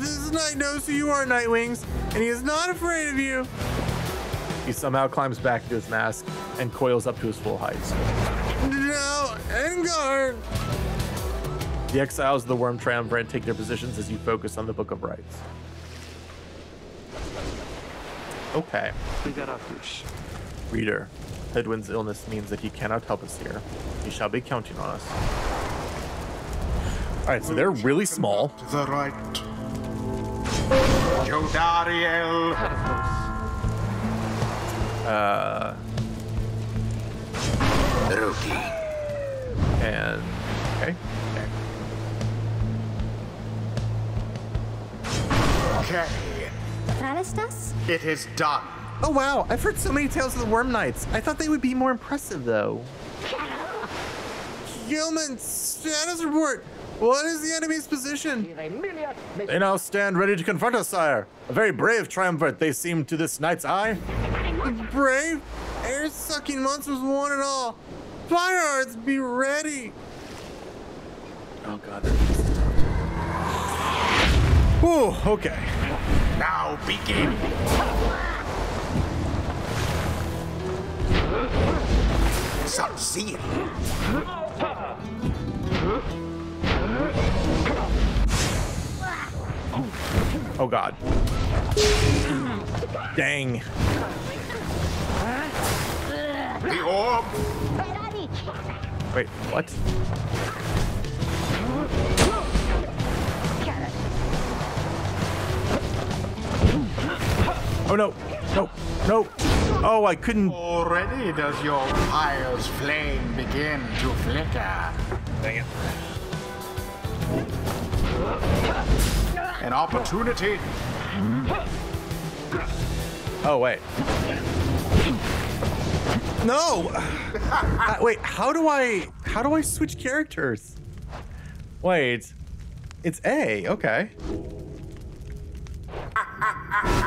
This knight knows who you are, Nightwings, and he is not afraid of you. He somehow climbs back to his mask and coils up to his full height. No, and guard. The exiles of the Worm Triumvirate take their positions as you focus on the Book of Rites. Okay. Reader, Hedwin's illness means that he cannot help us here. He shall be counting on us. All right, so they're really small. To the right. Jodariel. Rookie. And okay. Okay. It is done. Oh wow, I've heard so many tales of the Worm Knights. I thought they would be more impressive though. Gilman, status report. What is the enemy's position? They now stand ready to confront us, sire. A very brave triumvirate they seem to this knight's eye. Brave? Air-sucking monsters one and all. Firehearts, be ready. Oh god. Ooh, okay. Now begin. Sub-Zero. Oh god. Dang. The orb. Wait, what? Oh no, no, no. Oh, I couldn't. Already does your fire's flame begin to flicker. Dang it. An opportunity. Oh, wait. No! Wait, how do I switch characters? Wait. It's A, okay.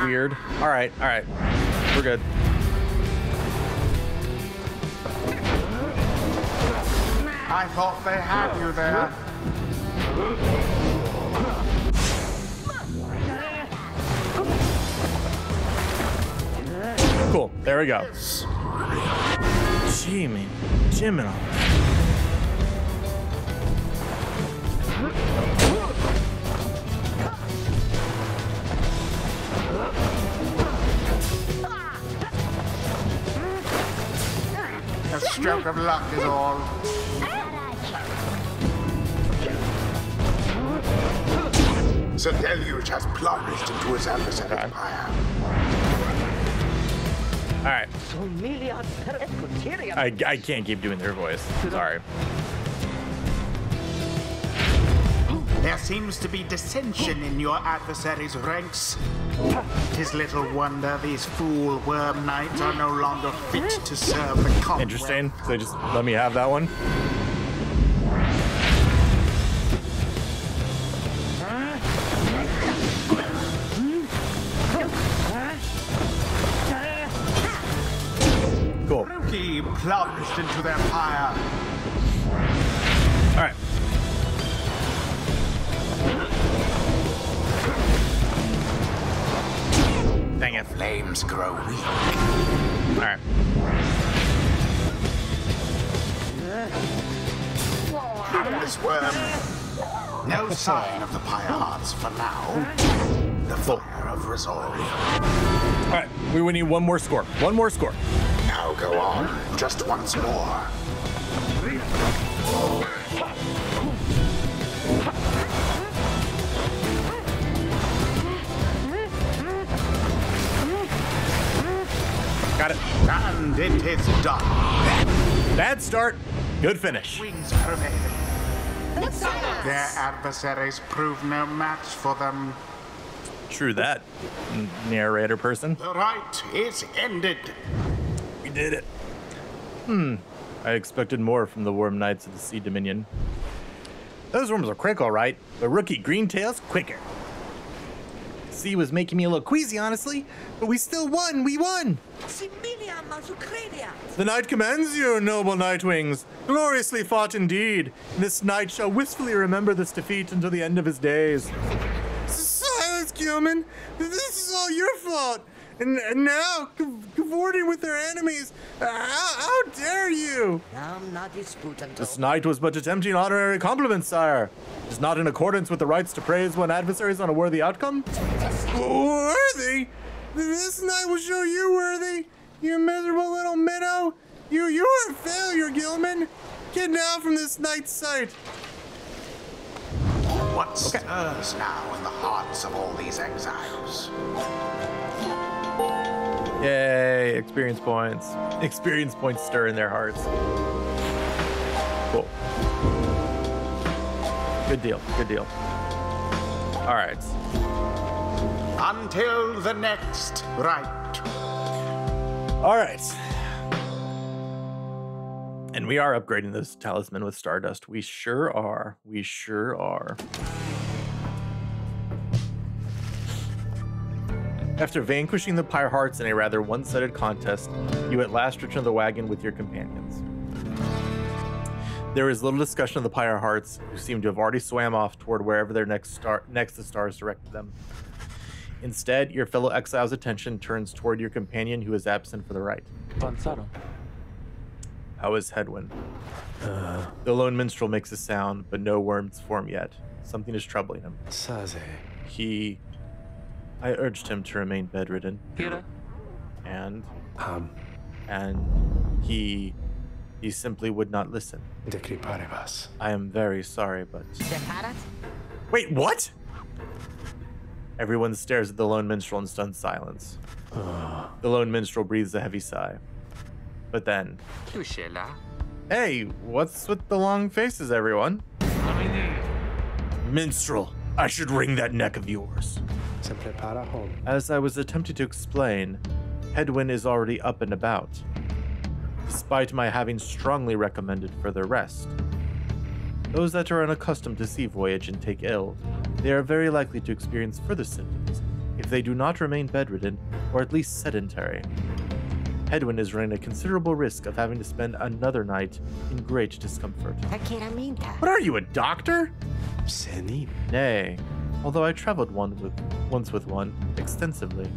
Weird. All right. We're good. I thought they had you there. Cool. There we go. Jimmy. A stroke of luck is all. The deluge has plunged into his adversary's pyre. All right. I can't keep doing their voice. Sorry. There seems to be dissension in your adversary's ranks. 'Tis little wonder these fool worm knights are no longer fit to serve the Commonwealth. Interesting. So they just let me have that one. be plunged into their pyre. All right. Dang it. Flames grow weak. All right. This worm. No sign of the pyre hearts for now. The fire of resolve. All right. We need one more score. One more score. Now go on, just once more. Got it. And it is done. Bad start. Good finish. Wings prevail. Their adversaries prove no match for them. True that, narrator person. The rite is ended. We did it. I expected more from the Worm Knights of the Sea Dominion. Those worms are quick, all right, but rookie Greentail's quicker. Sea was making me a little queasy, honestly, but we still won. We won. The knight commands you, noble Nightwings. Gloriously fought indeed. This knight shall wistfully remember this defeat until the end of his days. Silence, Gilman. This is all your fault. And now, cavorting with their enemies. How dare you? This knight was but attempting honorary compliments, sire. It is not in accordance with the rights to praise one adversaries on a worthy outcome. Worthy? This knight will show you worthy. You miserable little minnow. You are a failure, Gilman. Get now from this knight's sight. What stirs now in the hearts of all these exiles? Yay, experience points. Experience points stir in their hearts. Cool. Good deal, good deal. All right. Until the next rite. All right. And we are upgrading this talisman with Stardust. We sure are. We sure are. After vanquishing the Pyre Hearts in a rather one-sided contest, you at last return to the wagon with your companions. There is little discussion of the Pyre Hearts, who seem to have already swam off toward wherever their next the stars directed them. Instead, your fellow exile's attention turns toward your companion who is absent for the rite. How is Hedwyn? The lone minstrel makes a sound, but no worms form yet. Something is troubling him. I urged him to remain bedridden. Pyre? And he simply would not listen. I am very sorry, but... Wait, what? Everyone stares at the lone minstrel in stunned silence. The lone minstrel breathes a heavy sigh. But then... Hey, what's with the long faces, everyone? Minstrel, I should wring that neck of yours. As I was attempting to explain, Hedwyn is already up and about, despite my having strongly recommended further rest. Those that are unaccustomed to sea voyage and take ill, they are very likely to experience further symptoms if they do not remain bedridden or at least sedentary. Hedwyn is running a considerable risk of having to spend another night in great discomfort. What are you, a doctor? Nay, although I traveled once with one extensively.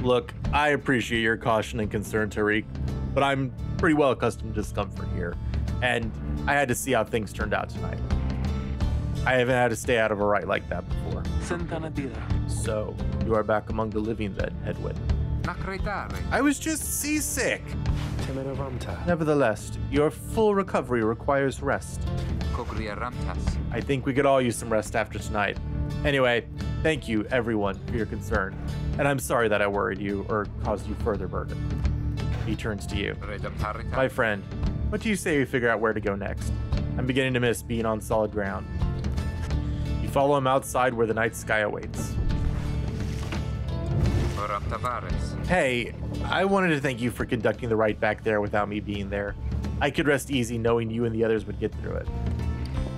Look, I appreciate your caution and concern, Tariq, but I'm pretty well accustomed to discomfort here, and I had to see how things turned out tonight. I haven't had to stay out of a rite like that before. So, you are back among the living then, Hedwyn. I was just seasick. Nevertheless, your full recovery requires rest. I think we could all use some rest after tonight. Anyway, thank you, everyone, for your concern. And I'm sorry that I worried you or caused you further burden. He turns to you. My friend, what do you say we figure out where to go next? I'm beginning to miss being on solid ground. You follow him outside where the night sky awaits. Hey, I wanted to thank you for conducting the rite back there without me being there. I could rest easy knowing you and the others would get through it.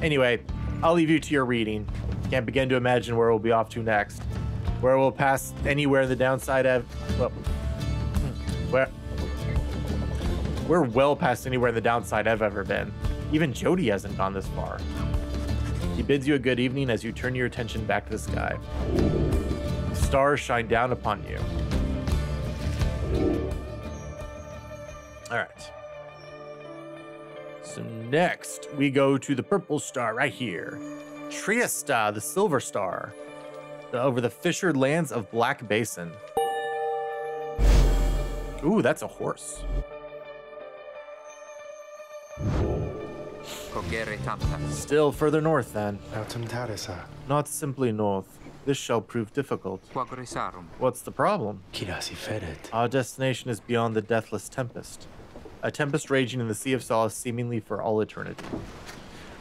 Anyway, I'll leave you to your reading. Can't begin to imagine where we'll be off to next. Where we'll pass anywhere in the downside of... Well, We're well past anywhere in the downside I've ever been. Even Jody hasn't gone this far. He bids you a good evening as you turn your attention back to the sky. The stars shine down upon you. All right. So next, we go to the purple star right here. Triesta, the silver star, over the fissured lands of Black Basin. Ooh, that's a horse. Still further north, then. Not simply north. This shall prove difficult. What's the problem? Our destination is beyond the deathless tempest. A tempest raging in the Sea of Solace seemingly for all eternity.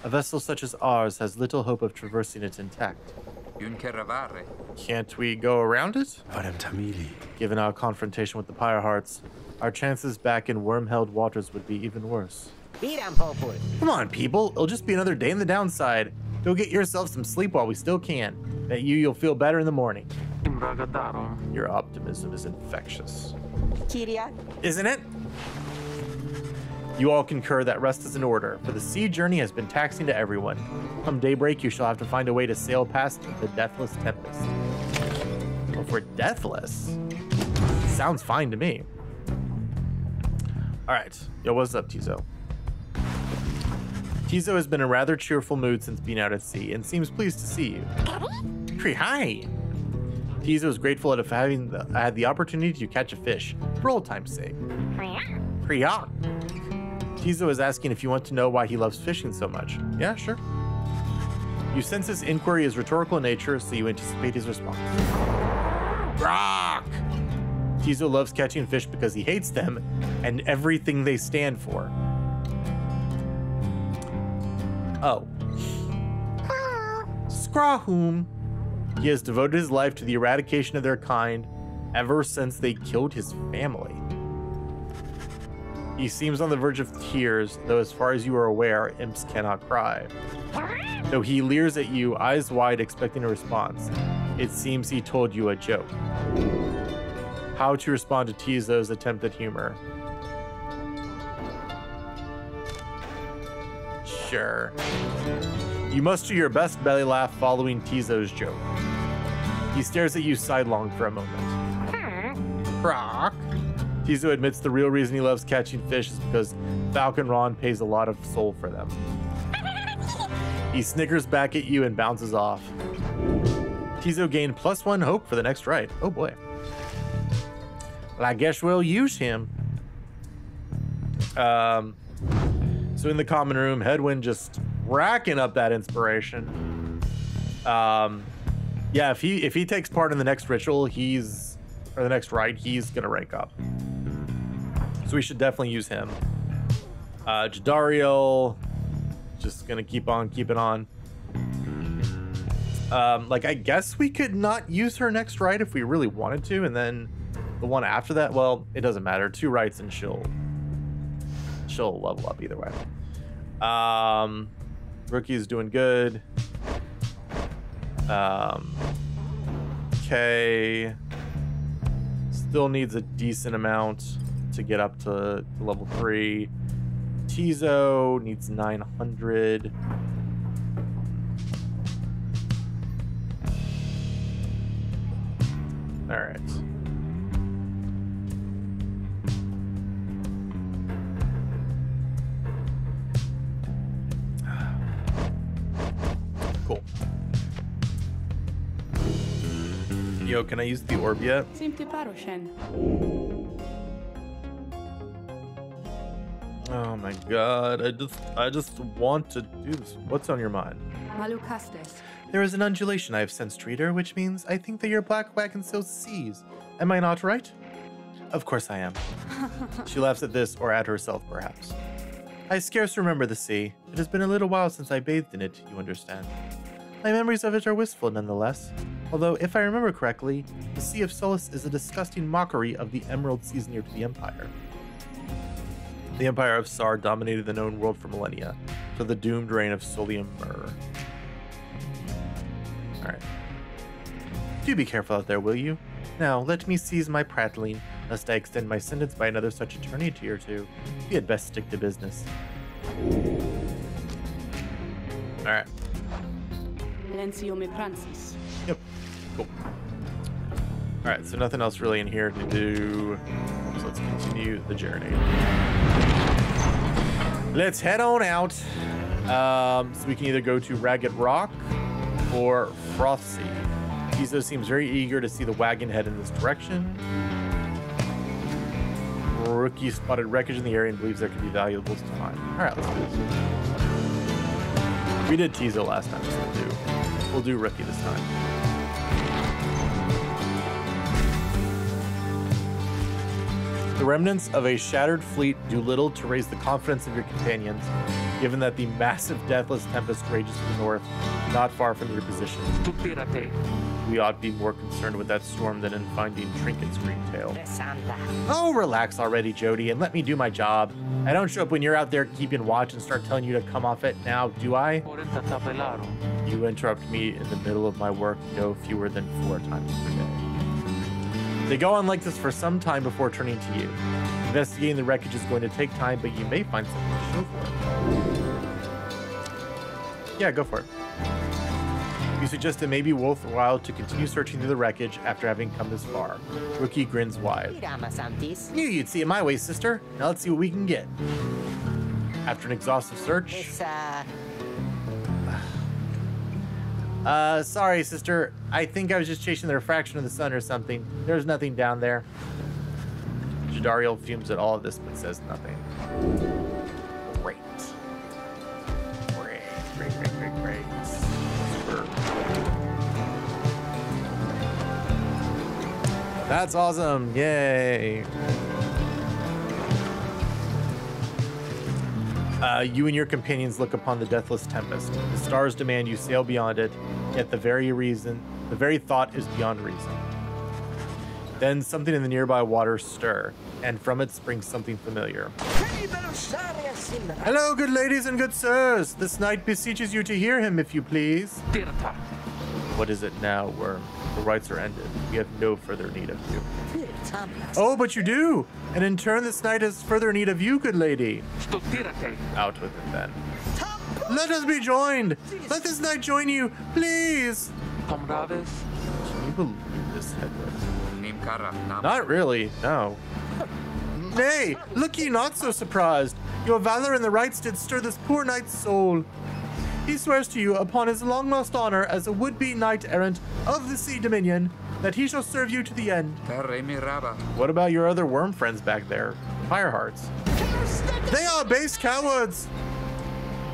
A vessel such as ours has little hope of traversing it intact. Can't we go around it? Given our confrontation with the Pyre Hearts, our chances back in worm-held waters would be even worse. Come on, people. It'll just be another day in the downside. Go get yourself some sleep while we still can. Bet you'll feel better in the morning. Your optimism is infectious. Isn't it? You all concur that rest is in order, for the sea journey has been taxing to everyone. Come daybreak, you shall have to find a way to sail past the deathless tempest. Well, if we're deathless, sounds fine to me. All right. Yo, what's up, Tizo? Tizo has been in a rather cheerful mood since being out at sea and seems pleased to see you. Hi. Tizo is grateful at having had the opportunity to catch a fish, for old time's sake. Priya. Tizo is asking if you want to know why he loves fishing so much. Yeah, sure. You sense his inquiry is rhetorical in nature, so you anticipate his response. Rock! Tizo loves catching fish because he hates them and everything they stand for. Oh. Scrahum. He has devoted his life to the eradication of their kind ever since they killed his family. He seems on the verge of tears, though as far as you are aware, imps cannot cry. Though he leers at you, eyes wide, expecting a response. It seems he told you a joke. How to respond to Tizo's attempt at humor? Sure. You must do your best belly laugh following Tizo's joke. He stares at you sidelong for a moment. Croc. Tizo admits the real reason he loves catching fish is because Falcon Ron pays a lot of soul for them. He snickers back at you and bounces off. Tizo gained +1 hope for the next ride. Oh boy. Well, I guess we'll use him. So in the common room, Headwind just racking up that inspiration. Yeah, if he takes part in the next ritual, or the next ride, he's gonna rank up. So we should definitely use him. Jadariel, just gonna keep on keeping on. Like, I guess we could not use her next ride if we really wanted to, and then the one after that, well, it doesn't matter. 2 rides and she'll level up either way. Rookie's doing good. Okay. Still needs a decent amount to get up to level 3. Tizo needs 900. All right. Cool. Yo, can I use the orb yet? Oh my god, I just want to do this. What's on your mind? There is an undulation I have sensed, reader, which means I think that your black wagon sails seas. Am I not right? Of course I am. She laughs at this, or at herself, perhaps. I scarce remember the sea. It has been a little while since I bathed in it, you understand. My memories of it are wistful, nonetheless. Although, if I remember correctly, the Sea of Solace is a disgusting mockery of the Emerald Seas near to the Empire. The Empire of Sar dominated the known world for millennia, till the doomed reign of Solium Mur. Alright. Do be careful out there, will you? Now, let me cease my prattling. Lest I extend my sentence by another such eternity or two, we had best stick to business. Alright. Yep. Cool. Alright, so nothing else really in here to do. So let's continue the journey. Let's head on out. So we can either go to Ragged Rock or Frostsea. Tizo seems very eager to see the wagon head in this direction. Rookie spotted wreckage in the area and believes there could be valuables to find. Alright, let's do this. We did Tizo last time, so we'll do Rookie this time. The remnants of a shattered fleet do little to raise the confidence of your companions, given that the massive deathless tempest rages to the north, not far from your position. We ought to be more concerned with that storm than in finding Trinket's Greentail. Oh, relax already, Jody, and let me do my job. I don't show up when you're out there keeping watch and start telling you to come off it now, do I? You interrupt me in the middle of my work no fewer than 4 times per day. They go on like this for some time before turning to you. Investigating the wreckage is going to take time, but you may find something to show for it. Yeah, go for it. You suggest it may be worthwhile to continue searching through the wreckage after having come this far. Rookie grins wide. Knew you'd see it my way, sister. Now let's see what we can get. After an exhaustive search... sorry, sister. I think I was just chasing the refraction of the sun or something. There's nothing down there. Jadariel fumes at all of this, but says nothing. Great. Super. That's awesome. Yay. You and your companions look upon the deathless tempest. The stars demand you sail beyond it, yet the very thought is beyond reason. Then something in the nearby waters stir, and from it springs something familiar. Hello, good ladies and good sirs. This knight beseeches you to hear him, if you please. What is it now, Worm? The rites are ended. We have no further need of you. Oh, but you do! And in turn, this knight has further need of you, good lady. Out with it, then. Let us be joined! Let this knight join you, please! Can you believe this, Hedwig? Not really, no. Nay, look ye not so surprised. Your valor in the rites did stir this poor knight's soul. He swears to you upon his long-lost honor as a would-be knight-errant of the Sea Dominion that he shall serve you to the end. What about your other worm friends back there? Firehearts. They are base cowards!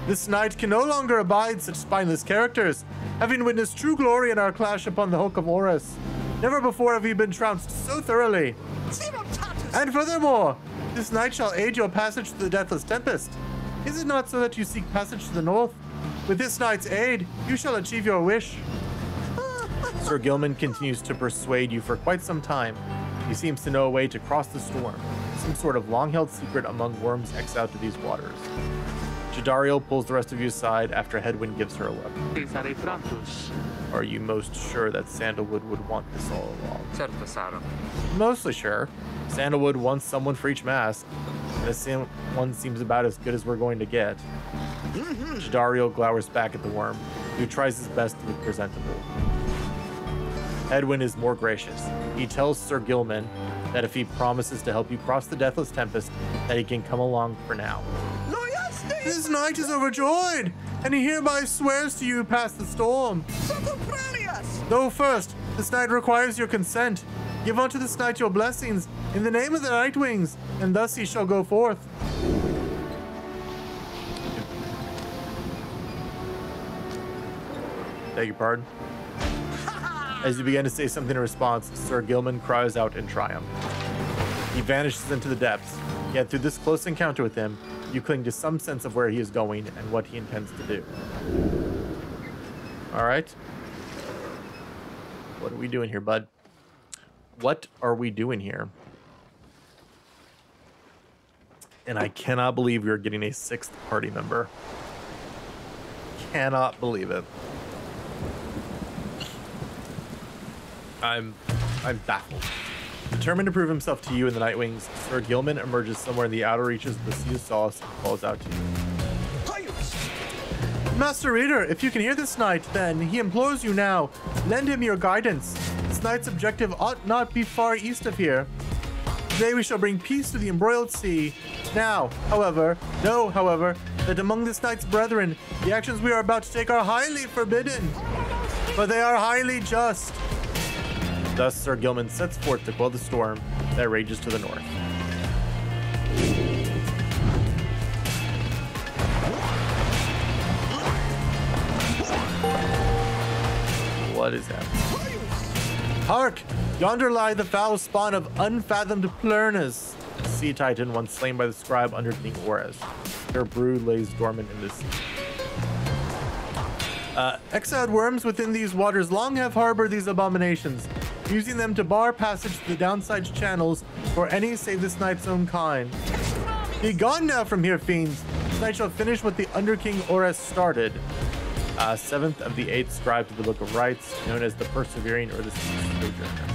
This knight can no longer abide such spineless characters, having witnessed true glory in our clash upon the Hulk of Horus. Never before have we been trounced so thoroughly. And furthermore, this knight shall aid your passage through the deathless tempest. Is it not so that you seek passage to the north? With this knight's aid, you shall achieve your wish. Sir Gilman continues to persuade you for quite some time. He seems to know a way to cross the storm, some sort of long-held secret among worms exiled to these waters. Jadariel pulls the rest of you aside after Hedwyn gives her a look. Are you most sure that Sandalwood would want this all along? Mostly sure. Sandalwood wants someone for each mask. This one seems about as good as we're going to get. Jadariel glowers back at the worm, who tries his best to look presentable. Hedwyn is more gracious. He tells Sir Gilman that if he promises to help you cross the deathless tempest, that he can come along for now. This knight is overjoyed, and he hereby swears to you past the storm. Though first, this knight requires your consent. Give unto this knight your blessings in the name of the Nightwings, and thus he shall go forth. Beg your pardon? As you begin to say something in response, Sir Gilman cries out in triumph. He vanishes into the depths, yet through this close encounter with him, you cling to some sense of where he is going and what he intends to do. All right. What are we doing here, bud? What are we doing here? And I cannot believe we are getting a 6th party member. Cannot believe it. I'm baffled. Determined to prove himself to you in the Nightwings, Sir Gilman emerges somewhere in the outer reaches of the Sea of Solace and calls out to you. Master Reader, if you can hear this knight, then he implores you now. Lend him your guidance. This knight's objective ought not be far east of here. Today we shall bring peace to the embroiled sea. Now, however, know, that among this knight's brethren, the actions we are about to take are highly forbidden, but they are highly just. Thus, Sir Gilman sets forth to quell the storm that rages to the north. What is happening? Hark! Yonder lie the foul spawn of unfathomed Plurnas, sea titan once slain by the scribe under King Ores. Their brood lays dormant in the sea. Exiled worms within these waters long have harbored these abominations, using them to bar passage to the downside channels for any save this knight's own kind. Be gone now from here, fiends. This night shall finish what the Under King Ores started. 7th of the 8th scribe to the Book of Rites, known as the Persevering or the Sojourner.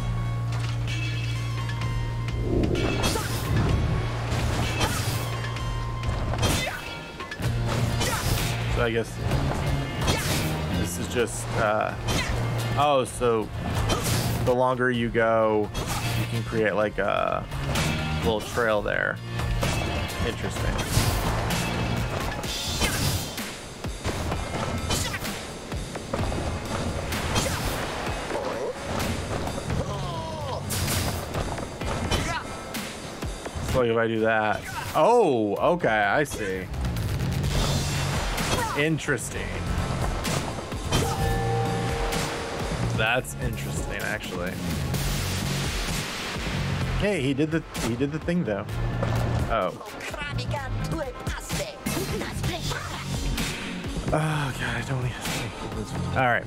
So I guess this is just, oh, so the longer you go, you can create like a little trail there. Interesting. So if I do that, oh, okay, I see. Interesting. That's interesting, actually. Hey, he did the thing though. Oh. Oh god, I don't even. All right.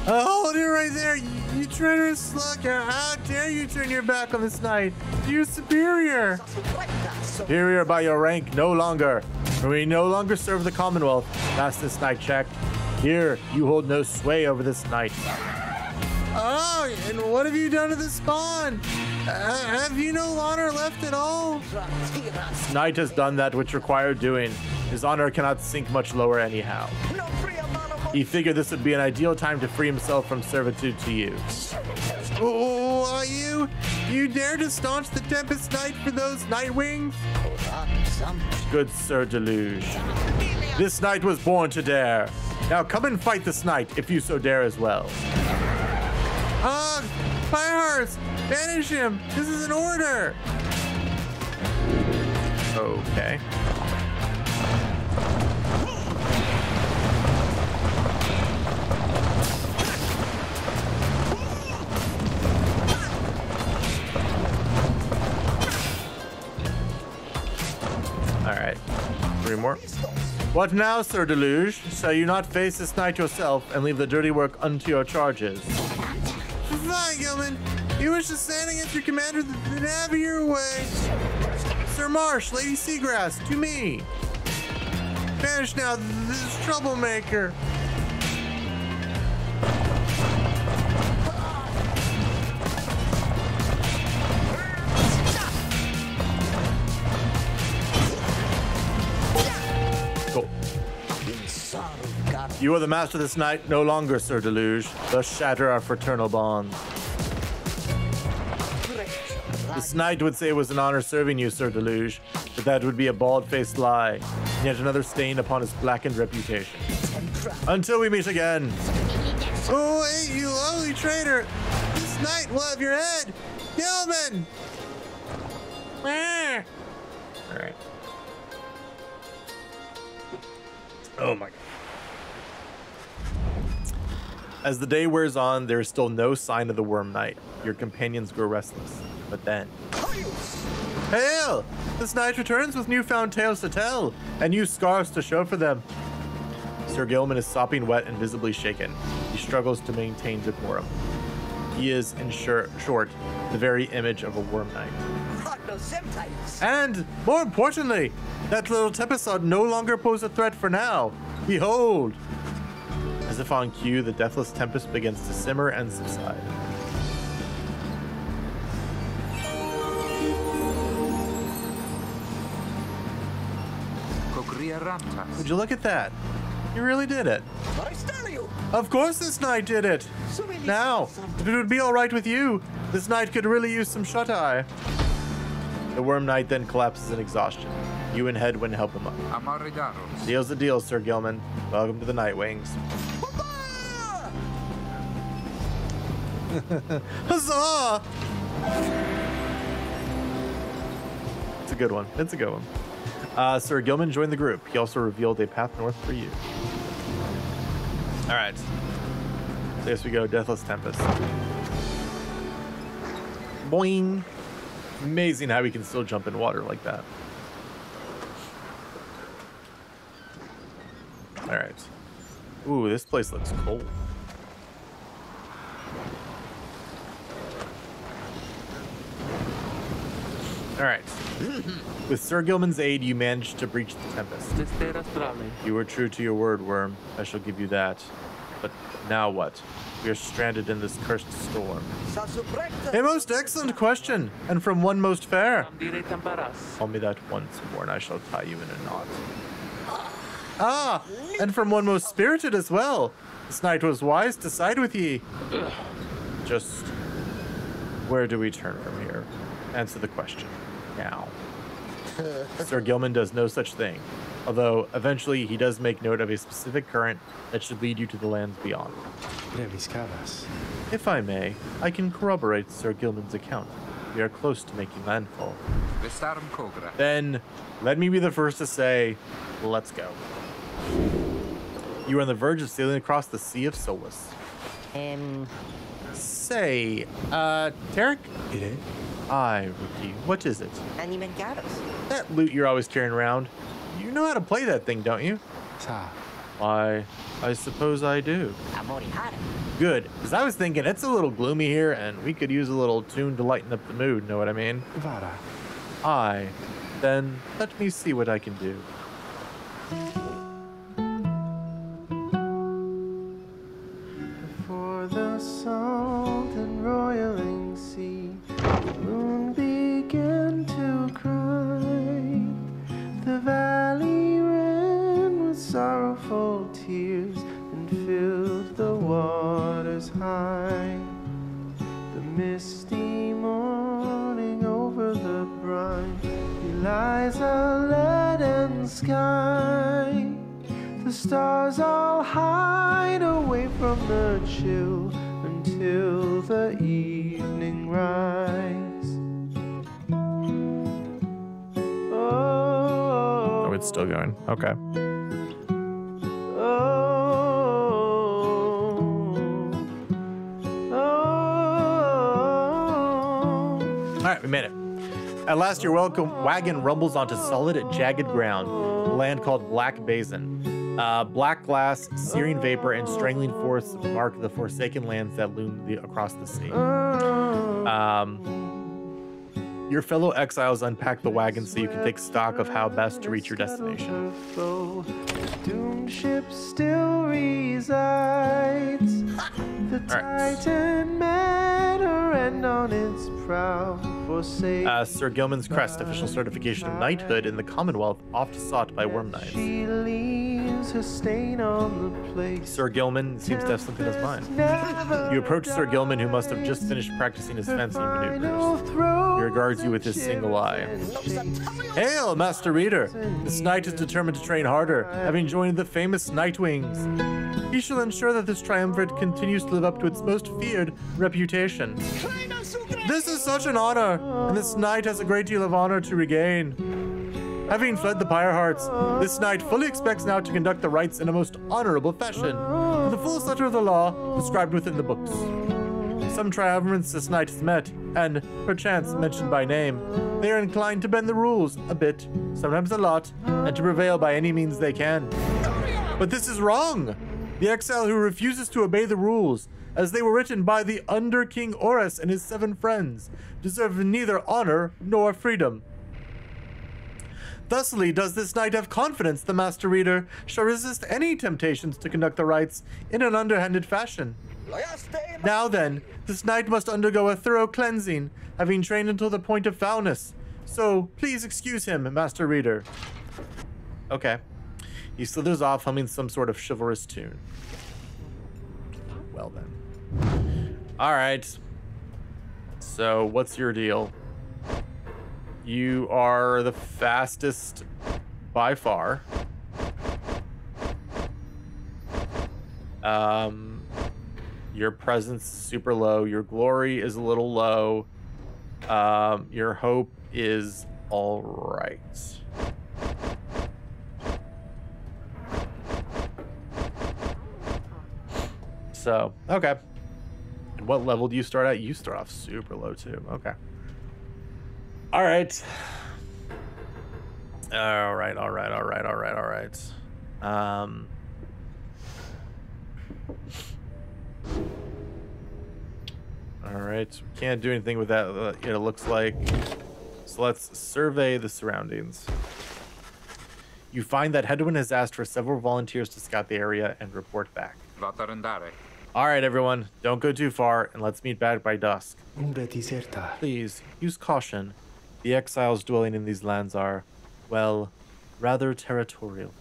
Oh, hold it right there, you traitorous slug! How dare you turn your back on this knight? You're superior. Superior by your rank, no longer. For we no longer serve the Commonwealth. That's this knight checked. Here, you hold no sway over this knight. Oh, and what have you done to the spawn? Have you no honor left at all? This knight has done that which required doing. His honor cannot sink much lower anyhow. He figured this would be an ideal time to free himself from servitude to you. Oh, you dare to staunch the Tempest Knight for those Nightwings? Good Sir Deluge. This knight was born to dare. Now come and fight this knight if you so dare as well. Pyre, banish him. This is an order. Okay. All right, 3 more. What now, Sir Deluge? Shall you not face this knight yourself and leave the dirty work unto your charges? Fine, Gilman. You wish to stand against your commander, then have your way. Sir Marsh, Lady Seagrass, to me. Banish now this troublemaker. Go. You are the master of this night, no longer, Sir Deluge. Thus shatter our fraternal bonds. This knight would say it was an honor serving you, Sir Deluge, but that would be a bald-faced lie, and yet another stain upon his blackened reputation. Until we meet again. Oh, hey, you lowly traitor! This knight will have your head! Gilman! Alright. Oh my god. As the day wears on, there is still no sign of the Worm Knight. Your companions grow restless. But then... Hail! This knight returns with newfound tales to tell, and new scars to show for them. Sir Gilman is sopping wet and visibly shaken. He struggles to maintain decorum. He is, in short, the very image of a Worm Knight. And, more importantly, that little Tempest no longer pose a threat for now. Behold! As if on cue, the deathless Tempest begins to simmer and subside. Would you look at that? You really did it. Of course this knight did it. Now, if it would be all right with you, this knight could really use some shut-eye. The Worm Knight then collapses in exhaustion. You and Hedwyn help him up. Deal's the deal, Sir Gilman. Welcome to the Night Wings. Huzzah! It's a good one. It's a good one. Sir Gilman joined the group. He also revealed a path north for you. All right. So yes, we go. Deathless Tempest. Boing. Amazing how we can still jump in water like that. All right. Ooh, this place looks cold. All right. With Sir Gilman's aid, you managed to breach the Tempest. You were true to your word, Worm. I shall give you that. But now what? We are stranded in this cursed storm. A most excellent question, and from one most fair. Call me that once more, and I shall tie you in a knot. Ah, and from one most spirited as well. This knight was wise to side with ye. Just where do we turn from here? Answer the question now. Sir Gilman does no such thing, although eventually he does make note of a specific current that should lead you to the lands beyond. If I may, I can corroborate Sir Gilman's account. We are close to making landfall. Then, let me be the first to say, let's go. You are on the verge of sailing across the Sea of Solace. Say, Tarek? Aye, Rookie. What is it? That loot you're always carrying around. You know how to play that thing, don't you? Why, I suppose I do. Good, because I was thinking it's a little gloomy here, and we could use a little tune to lighten up the mood, know what I mean? Aye. Then, let me see what I can do. For the salt and roiling sea, the moon began to cry. The valley ran with sorrowful tears and filled the waters high. The misty morning over the brine belies a leaden sky. The stars all hide away from the chill until the evening rise. Oh, it's still going. Okay. All right, we made it. At last, your welcome wagon rumbles onto solid, jagged ground, a land called Black Basin. Black glass, searing vapor, and strangling forests mark the forsaken lands that loom across the sea. Your fellow exiles unpack the wagon so you can take stock of how best to reach your destination. Doomed ship still resides. The Titan met her end on its prow. Sir Gilman's crest, official certification of knighthood in the Commonwealth, oft sought by worm knights. She leaves her stain on the place. Sir Gilman seems to have something in his mind. You approach Sir Gilman, who must have just finished practicing his fencing maneuvers. He regards you with his single eye. Hail, Master Reader! This knight is determined to train harder, having joined the famous Night Wings. He shall ensure that this triumvirate continues to live up to its most feared reputation. This is such an honor, and this knight has a great deal of honor to regain. Having fled the Pyre Hearts, this knight fully expects now to conduct the rites in a most honorable fashion, to the full letter of the law prescribed within the books. Some triumvirates this knight has met, and, perchance mentioned by name, they are inclined to bend the rules a bit, sometimes a lot, and to prevail by any means they can. But this is wrong! The exile who refuses to obey the rules, as they were written by the Under King Horus and his 7 friends, deserve neither honor nor freedom. Thusly does this knight have confidence the Master Reader shall resist any temptations to conduct the rites in an underhanded fashion. Now then, this knight must undergo a thorough cleansing, having trained until the point of foulness. So, please excuse him, Master Reader. Okay. He slithers off, humming some sort of chivalrous tune. Well then. All right. So what's your deal? You are the fastest by far. Your presence is super low. Your glory is a little low. Your hope is all right. So, okay. And what level do you start at? You start off super low too. Okay. All right. All right. All right. Can't do anything with that, it looks like. So let's survey the surroundings. You find that Hedwin has asked for several volunteers to scout the area and report back. All right, everyone. Don't go too far, and let's meet back by dusk. Please, use caution. The exiles dwelling in these lands are, well, rather territorial.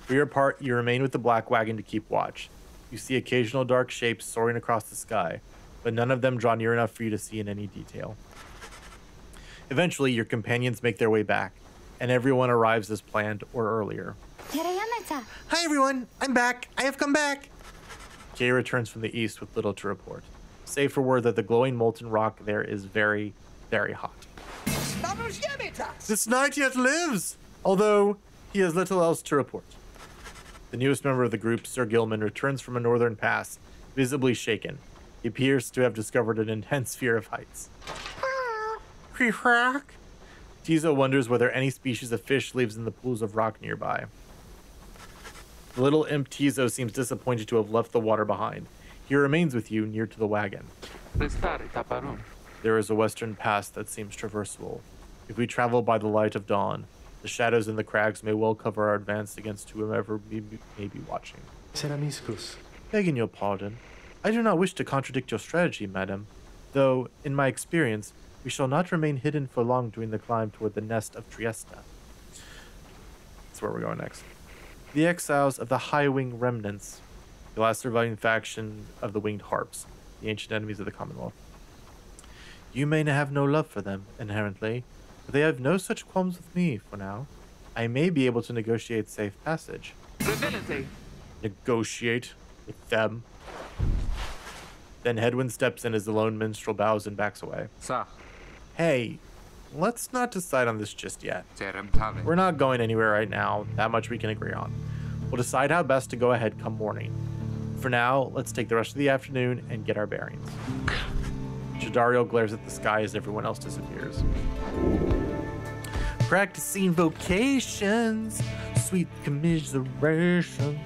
For your part, you remain with the Black Wagon to keep watch. You see occasional dark shapes soaring across the sky, but none of them draw near enough for you to see in any detail. Eventually, your companions make their way back, and everyone arrives as planned or earlier. Hi, everyone. I'm back. I have come back. Kay returns from the east with little to report, save for word that the glowing molten rock there is very, very hot. This knight yet lives, although he has little else to report. The newest member of the group, Sir Gilman, returns from a northern pass, visibly shaken. He appears to have discovered an intense fear of heights. Tizo wonders whether any species of fish lives in the pools of rock nearby. The little imp Tizo seems disappointed to have left the water behind. He remains with you near to the wagon. There is a western pass that seems traversable. If we travel by the light of dawn, the shadows in the crags may well cover our advance against whomever may be watching. Begging your pardon, I do not wish to contradict your strategy, madam, though, in my experience, we shall not remain hidden for long during the climb toward the nest of Trieste. That's where we're going next. The exiles of the High-Wing Remnants, the last surviving faction of the Winged Harps, the ancient enemies of the Commonwealth. You may have no love for them, inherently, but they have no such qualms with me for now. I may be able to negotiate safe passage. Negotiate with them? Then Hedwin steps in as the lone minstrel bows and backs away. Hey, let's not decide on this just yet. We're not going anywhere right now. That much we can agree on. We'll decide how best to go ahead come morning. For now, let's take the rest of the afternoon and get our bearings. Jadario glares at the sky as everyone else disappears. Practicing vocations, sweet commiserations.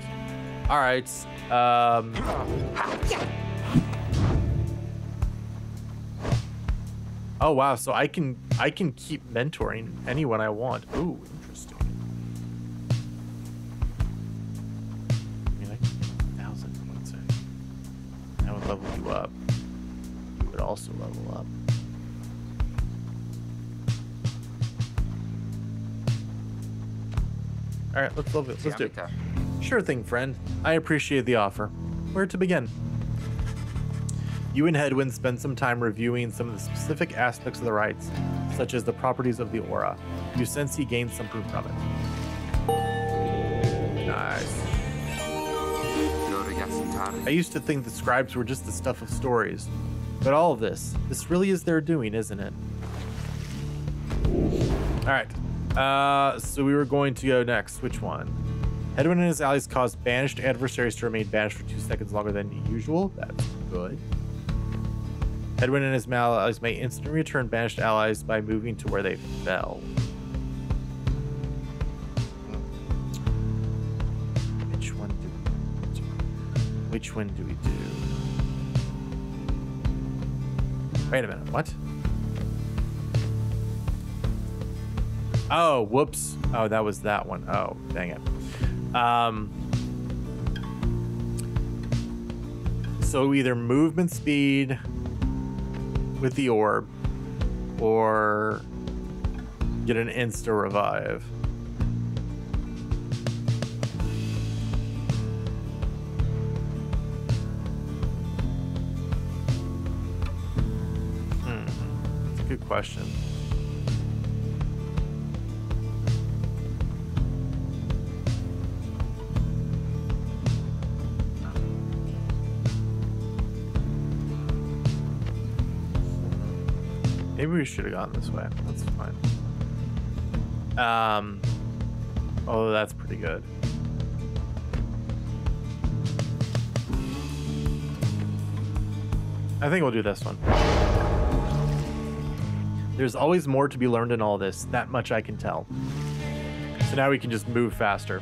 All right. Oh wow, so I can keep mentoring anyone I want. Ooh, interesting. I mean, 1,000 points. That would level you up. You would also level up. All right, let's level it. Let's do it. Sure thing, friend. I appreciate the offer. Where to begin? You and Hedwin spend some time reviewing some of the specific aspects of the rites, such as the properties of the aura. You sense he gains something from it. Nice. I used to think the scribes were just the stuff of stories, but all of this really is their doing, isn't it? All right. So we were going to go next. Which one? Hedwin and his allies cause banished adversaries to remain banished for 2 seconds longer than usual. That's good. Hedwin and his allies may instantly return banished allies by moving to where they fell. Which one do we do? Wait a minute, what? Oh, whoops. Oh, that was that one. Oh, dang it. So either movement speed with the orb or get an insta revive. question. Maybe we should have gone this way. That's fine. Oh, that's pretty good. I think we'll do this one. There's always more to be learned in all this. That much I can tell. So now we can just move faster.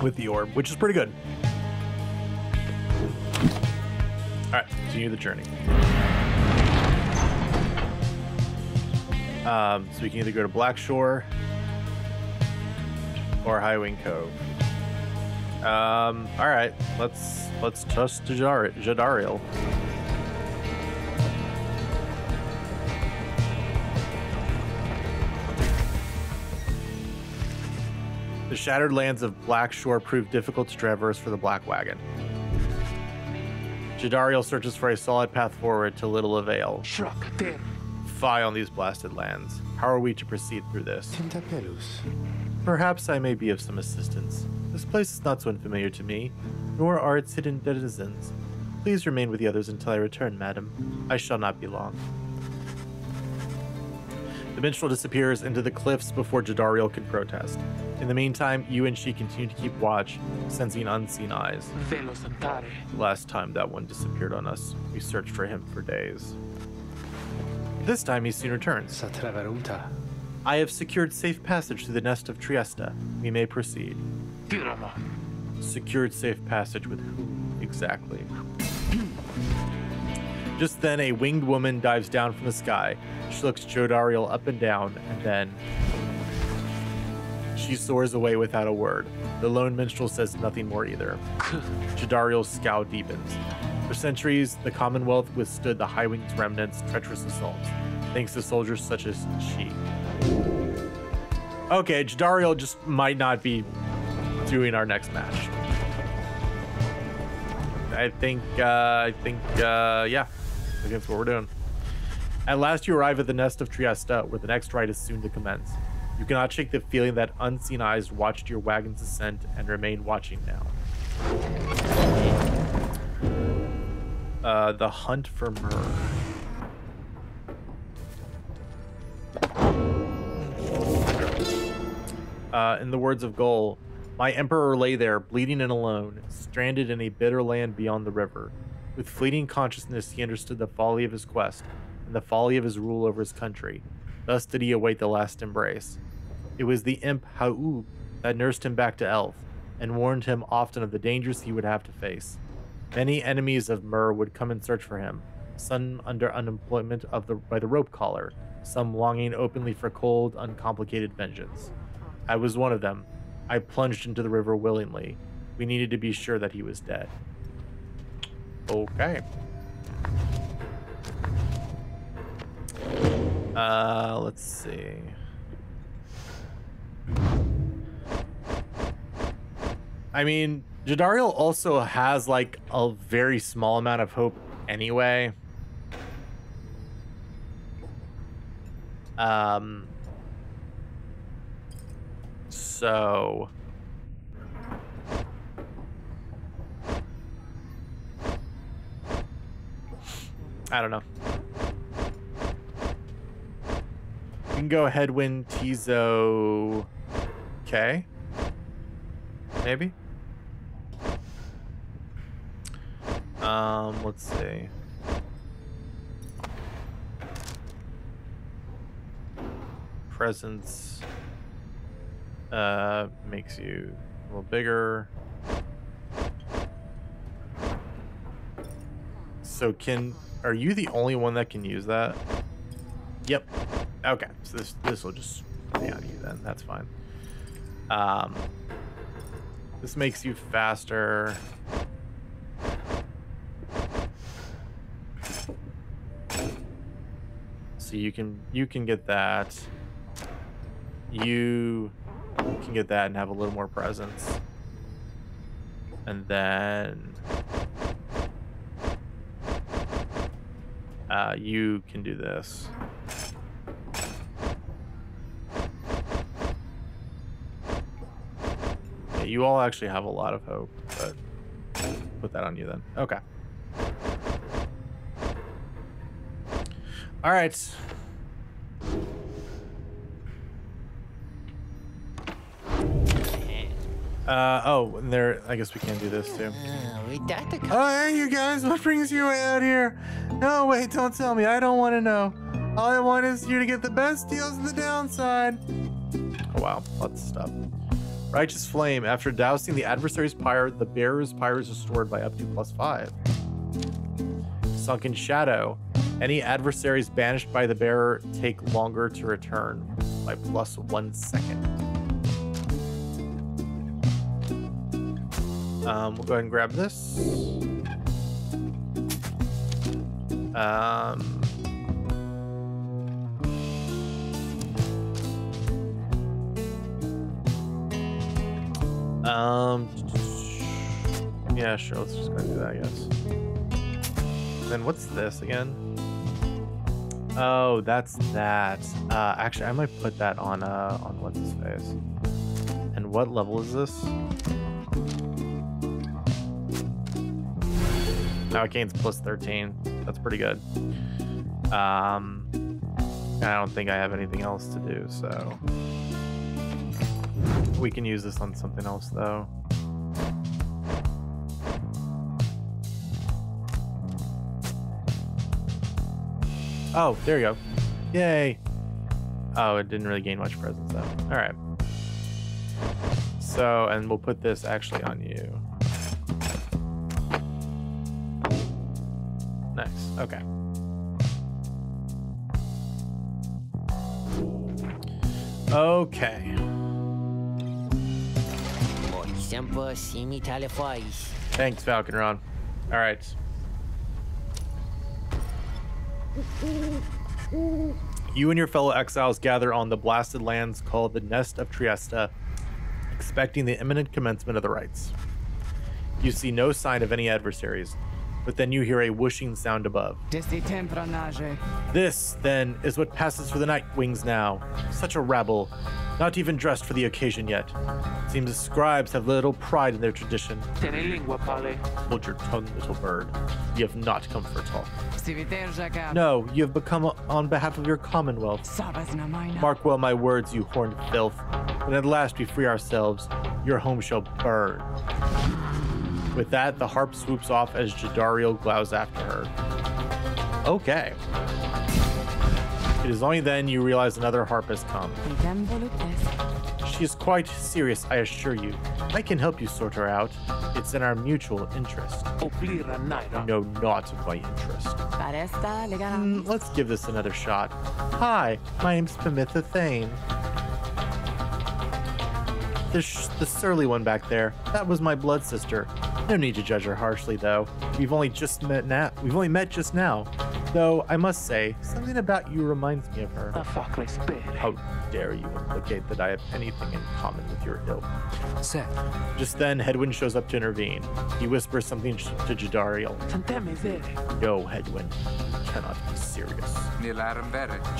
With the orb, which is pretty good. Alright, continue the journey. So we can either go to Blackshore or Highwing Cove. Alright, let's trust Jadariel. The shattered lands of Blackshore proved difficult to traverse for the Black Wagon. Jadariel searches for a solid path forward to little avail. Fie on these blasted lands. How are we to proceed through this? Perhaps I may be of some assistance. This place is not so unfamiliar to me, nor are its hidden denizens. Please remain with the others until I return, madam. I shall not be long. The minstrel disappears into the cliffs before Jadariel can protest. In the meantime, you and she continue to keep watch, sensing unseen eyes. Last time that one disappeared on us, we searched for him for days. This time he soon returns. I have secured safe passage through the nest of Trieste. We may proceed. Secured safe passage with whom exactly? Just then, a winged woman dives down from the sky. She looks Jadariel up and down, and then she soars away without a word. The lone minstrel says nothing more either. Jadariel's scowl deepens. For centuries, the Commonwealth withstood the Highwing's remnants' treacherous assaults, thanks to soldiers such as she. Okay, Jadariel just might not be doing our next match. I think, yeah, that's what we're doing. At last you arrive at the nest of Trieste, where the next rite is soon to commence. You cannot shake the feeling that unseen eyes watched your wagon's ascent and remain watching now. The hunt for myrrh. In the words of Goal, my emperor lay there, bleeding and alone, stranded in a bitter land beyond the river. With fleeting consciousness, he understood the folly of his quest and the folly of his rule over his country. Thus did he await the last embrace. It was the imp Haub that nursed him back to Elf and warned him often of the dangers he would have to face. Many enemies of Myr would come and search for him, some under unemployment by the rope collar, some longing openly for cold, uncomplicated vengeance. I was one of them. I plunged into the river willingly. We needed to be sure that he was dead. Okay. Let's see. I mean, Jadariel also has like a very small amount of hope anyway. So I don't know. We can go headwind Tizo. Okay. Maybe. Let's see. Presence makes you a little bigger. So are you the only one that can use that? Yep. Okay. So this will just stay on you then. That's fine. This makes you faster. So you can get that. You can get that and have a little more presence. And then You can do this. Yeah, you all actually have a lot of hope, but put that on you then. Okay. All right. Oh, and there. I guess we can do this too. Oh, hey, you guys! What brings you out here? No, wait! Don't tell me. I don't want to know. All I want is you to get the best deals on the downside. Oh wow, lots of stuff. Righteous Flame. After dousing the adversary's pyre, the bearer's pyre is restored by up to +5. Sunken Shadow. Any adversaries banished by the bearer take longer to return by +1 second. We'll go ahead and grab this. Yeah, sure. Let's just go and do that, I guess. Then what's this again? Oh, that's that. Actually, I might put that on what's his face. And what level is this? Now it gains +13. That's pretty good. I don't think I have anything else to do, so we can use this on something else though. Oh, there you go. Yay. Oh, it didn't really gain much presence though. All right. So, and we'll put this actually on you. Nice. Okay. Okay. Thanks, Falcon Ron. All right. You and your fellow exiles gather on the blasted lands called the Nest of Trieste, expecting the imminent commencement of the rites. You see no sign of any adversaries, but then you hear a whooshing sound above. This, then, is what passes for the Night Wings now. Such a rabble, not even dressed for the occasion yet. Seems the scribes have little pride in their tradition. Hold your tongue, little bird. You have not come for talk. No, you have become on behalf of your commonwealth. Mark well my words, you horned filth. When at last we free ourselves, your home shall burn. With that, the harp swoops off as Jadariel glows after her. Okay. It is only then you realize another harp has come. She is quite serious, I assure you. I can help you sort her out. It's in our mutual interest. You know not of my interest. Let's give this another shot. Hi, my name's Pymitha Thane. The surly one back there, that was my blood sister. No need to judge her harshly, though. We've only met just now. Though, I must say, something about you reminds me of her. How dare you implicate that I have anything in common with your ilk? Just then, Hedwyn shows up to intervene. He whispers something to Jadariel. No, Hedwyn. You cannot be serious.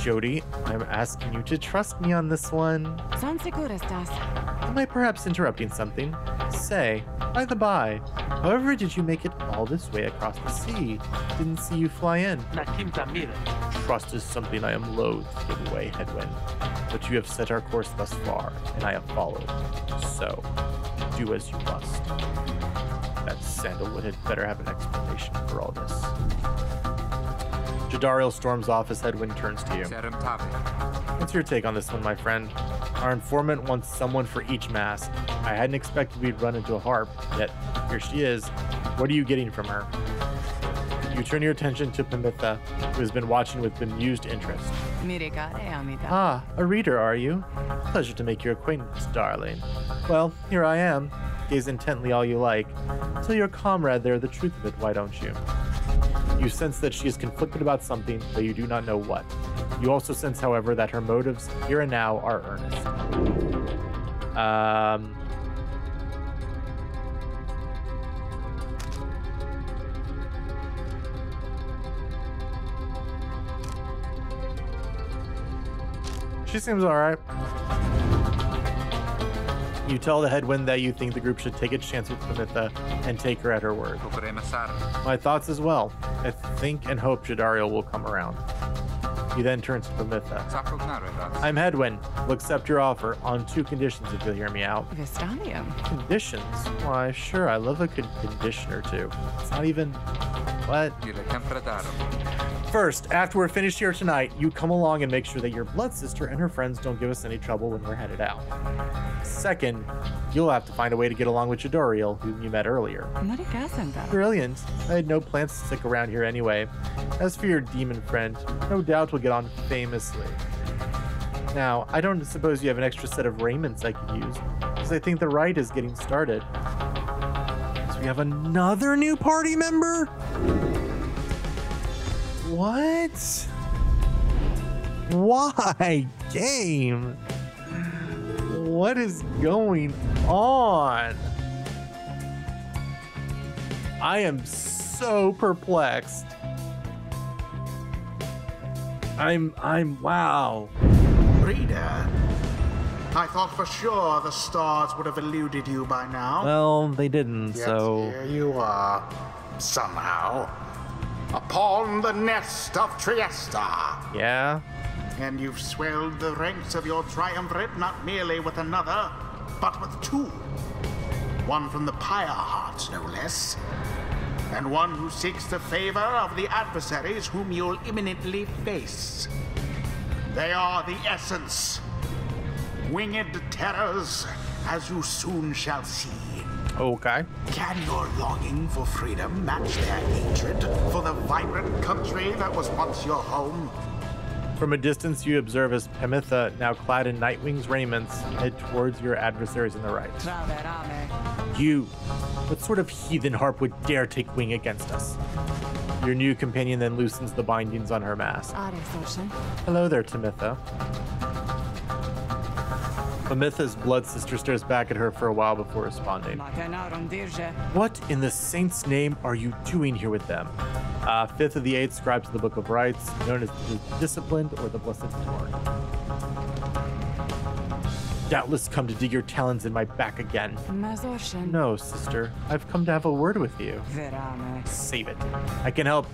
Jody, I'm asking you to trust me on this one. Am I perhaps interrupting something? Say, by the by, however did you make it all this way across the sea? Didn't see you fly in. Trust is something I am loath to give away, Hedwyn. But you have set our course thus far, and I have followed. So, do as you must. That Sandalwood had better have an explanation for all this. Jadariel storms off as Hedwyn turns to you. What's your take on this one, my friend? Our informant wants someone for each mask. I hadn't expected we'd run into a harp, yet here she is. What are you getting from her? You turn your attention to Pymitha, who has been watching with bemused interest. Ah, a reader, are you? Pleasure to make your acquaintance, darling. Well, here I am. Gaze intently all you like. Tell your comrade there the truth of it, why don't you? You sense that she is conflicted about something, though you do not know what. You also sense, however, that her motives here and now are earnest. She seems all right. You tell the headwind that you think the group should take its chance with Pamitha and take her at her word. My thoughts as well. I think and hope Jadariel will come around. He then turns to Pamitha. I'm Headwind. Will accept your offer on 2 conditions if you'll hear me out. Conditions? Why, sure, I love a good condition or two. It's not even... What? First, after we're finished here tonight, you come along and make sure that your blood sister and her friends don't give us any trouble when we're headed out. Second, you'll have to find a way to get along with Jadariel, whom you met earlier. Brilliant. I had no plans to stick around here anyway. As for your demon friend, no doubt we'll get on famously. Now, I don't suppose you have an extra set of raiments I could use, because I think the rite is getting started. So we have another new party member? What? Why, game? What is going on? I am so perplexed. Wow. Reader, I thought for sure the stars would have eluded you by now. Well, they didn't, Yet so... here you are, somehow, upon the nest of Trieste. Yeah? And you've swelled the ranks of your triumvirate not merely with another, but with 2. One from the Pyre hearts, no less. And one who seeks the favor of the adversaries whom you'll imminently face. They are the essence. Winged terrors, as you soon shall see. Okay. Can your longing for freedom match their hatred for the vibrant country that was once your home? From a distance, you observe as Pamitha, now clad in Nightwing's raiments, head towards your adversaries on the right. You! What sort of heathen harp would dare take wing against us? Your new companion then loosens the bindings on her mask. Hello there, Pamitha. Pamitha's blood sister stares back at her for a while before responding. What in the saint's name are you doing here with them? 5th of the 8th scribes of the Book of Rites, known as the Disciplined or the Blessed Torn. Doubtless come to dig your talons in my back again. No, sister. I've come to have a word with you. Save it. I can help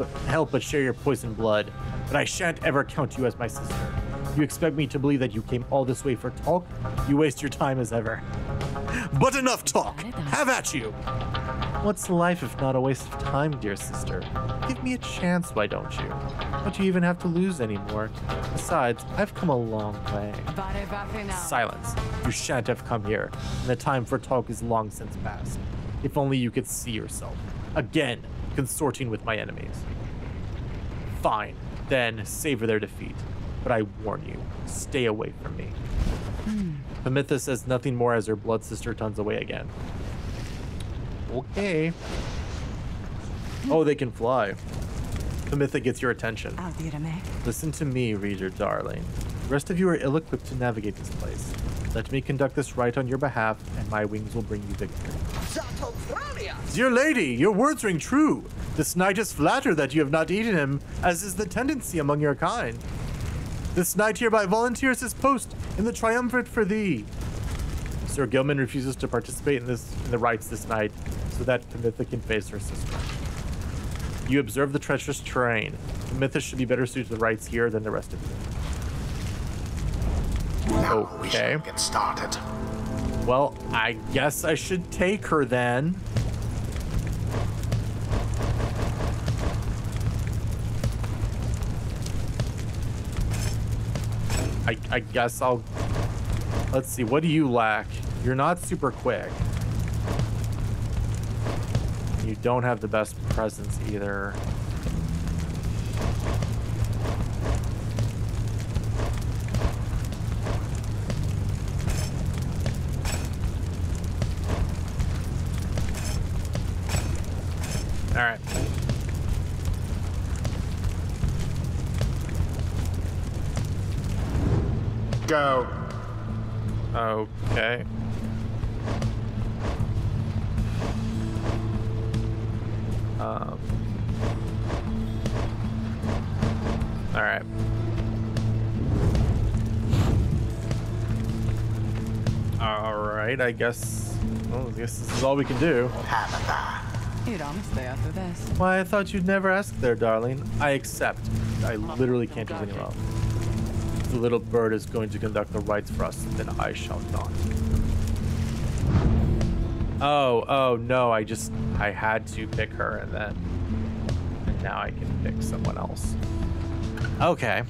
but share your poisoned blood, but I shan't ever count you as my sister. You expect me to believe that you came all this way for talk? You waste your time as ever. But enough talk! Have at you! What's life if not a waste of time, dear sister? Give me a chance, why don't you? Don't you even have to lose anymore? Besides, I've come a long way. Silence. You shan't have come here, and the time for talk is long since past. If only you could see yourself. Again, consorting with my enemies. Fine, then savor their defeat. But I warn you, stay away from me. Pamitha says nothing more as her blood sister turns away again. Okay. Oh, they can fly. Pamitha gets your attention. Listen to me, reader darling. The rest of you are ill-equipped to navigate this place. Let me conduct this rite on your behalf, and my wings will bring you victory. Dear lady, your words ring true. This knight is flattered that you have not eaten him, as is the tendency among your kind. This knight hereby volunteers his post in the triumvirate for thee. Sir Gilman refuses to participate in the rites this night, so that Pamitha can face her sister. You observe the treacherous terrain. Pamitha should be better suited to the rites here than the rest of you. Now we shall get started. Well, I guess I should take her then. I guess I'll... Let's see, what do you lack? You're not super quick. You don't have the best presence either. All right. Go. Okay. All right. right, I guess. Well, I guess this is all we can do. Tabitha. Why, I thought you'd never ask there, darling. I accept. I literally can't use any love. If the little bird is going to conduct the rites for us, then I shall not. Oh no, I had to pick her and now I can pick someone else. Okay.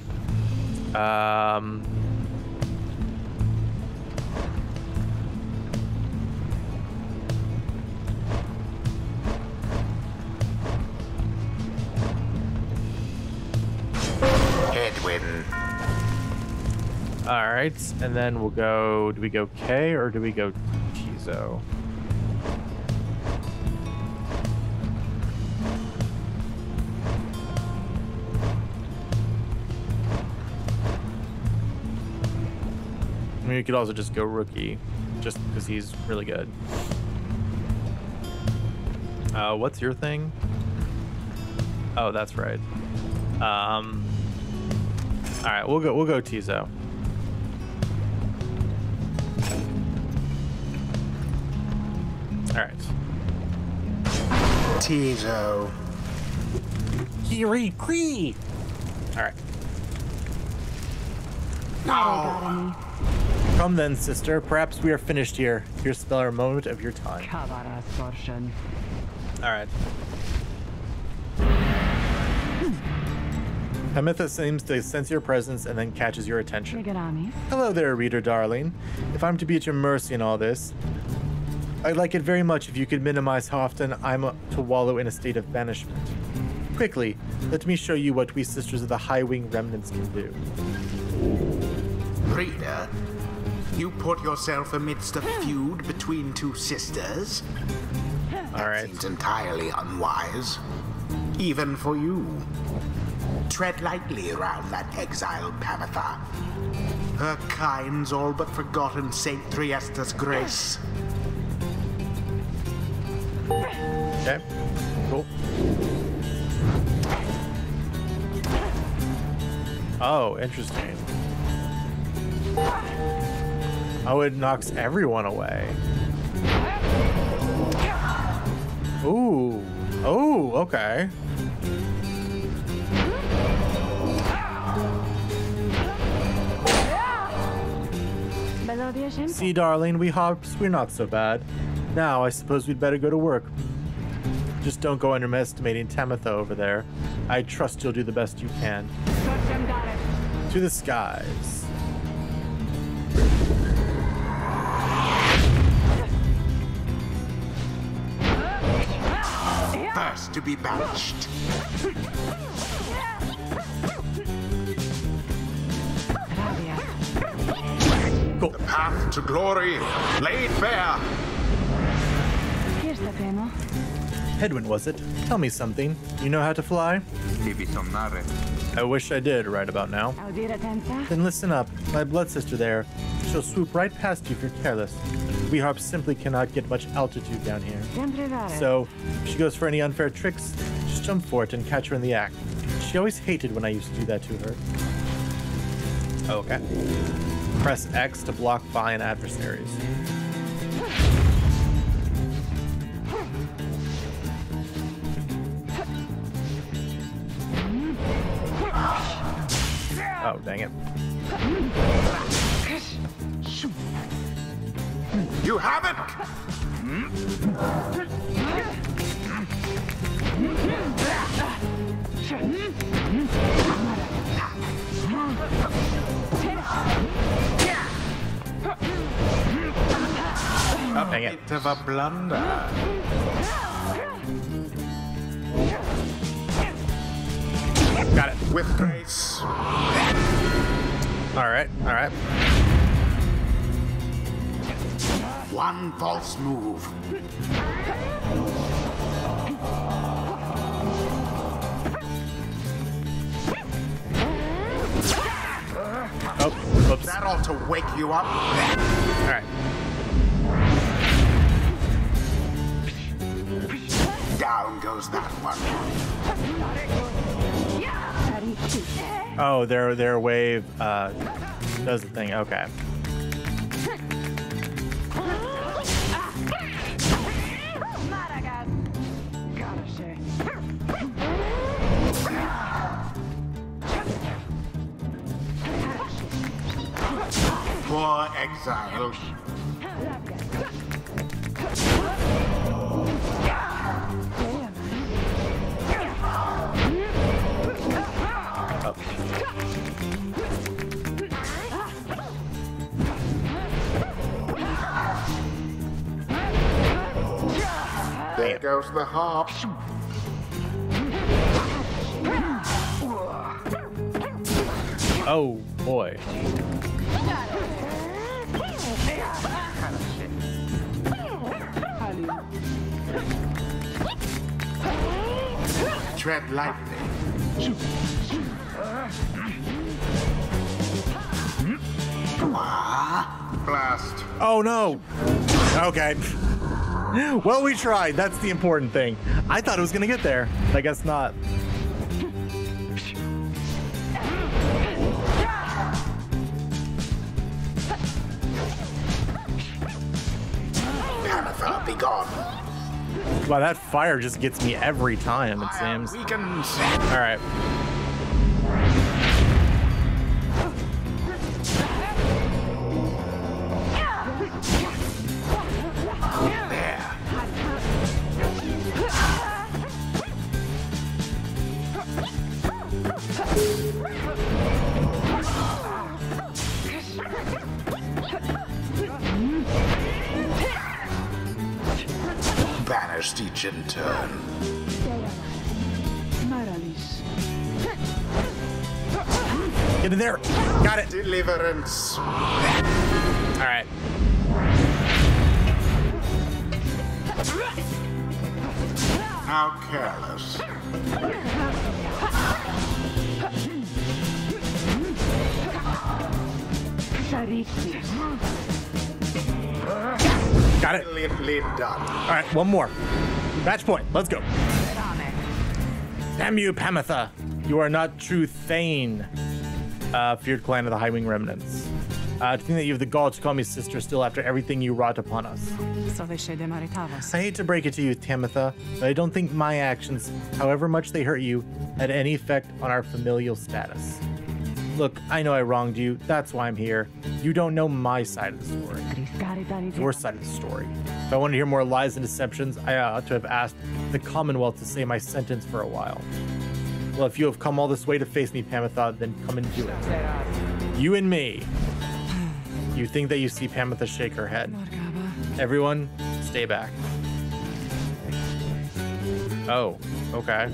Edwin. All right, and then we'll go. Do we go K or do we go Tizo? I mean, we could also just go rookie, just because he's really good. What's your thing? Oh, that's right. All right, we'll go Tizo. All right. Tizo. Kiri Cree. All right. No. Come then, sister. Perhaps we are finished here. Here's spell our moment of your time. All right. Tamitha seems to sense your presence and then catches your attention. Hello there, reader darling. If I'm to be at your mercy in all this, I'd like it very much if you could minimize how often I'm to wallow in a state of banishment. Quickly, let me show you what we sisters of the High Wing remnants can do. Reader, you put yourself amidst a feud between two sisters? All right. Seems entirely unwise. Even for you. Tread lightly around that exiled Tamitha. Her kind's all but forgotten Saint Triesta's grace. Okay, cool. Oh, interesting. Oh, it knocks everyone away. Ooh. Oh, okay. See, darling, we're not so bad. Now, I suppose we'd better go to work. Just don't go underestimating Tamitha over there. I trust you'll do the best you can. To the skies. First to be banished. Cool. The path to glory laid bare. Edwin, was it? Tell me something. You know how to fly? I wish I did right about now. Then listen up. My blood sister there. She'll swoop right past you if you're careless. We harps simply cannot get much altitude down here. So, if she goes for any unfair tricks, just jump for it and catch her in the act. She always hated when I used to do that to her. Okay. Press X to block flying adversaries. Oh, dang it. You have it! Oh, dang it. Bit of a blunder. Got it. With grace. All right, all right. One false move. Oh, whoops. That ought to wake you up. All right. Down goes that one. Oh, their wave does the thing. Okay. Poor exile. There goes the harp. Oh boy. Tread lightly. Blast. Oh no. Okay. Well, we tried. That's the important thing. I thought it was gonna get there. I guess not. Panatha, be gone. Wow, that fire just gets me every time, it seems. Weakens. All right. Banished each in turn. Get in there. Got it. Deliverance. All right. How careless. Got it. Brilliantly done. All right, one more. Match point. Let's go. Damn you, Pamitha. You are not true Thane. Feared clan of the High Wing Remnants. To think that you have the gall to call me sister still after everything you wrought upon us. I hate to break it to you, Tamitha, but I don't think my actions, however much they hurt you, had any effect on our familial status. Look, I know I wronged you. That's why I'm here. You don't know my side of the story. Your side of the story. If I wanted to hear more lies and deceptions, I ought to have asked the Commonwealth to say my sentence for a while. Well, if you have come all this way to face me, Pamitha, then come and do it. You and me. You think that you see Pamitha shake her head. Everyone, stay back. Oh, okay.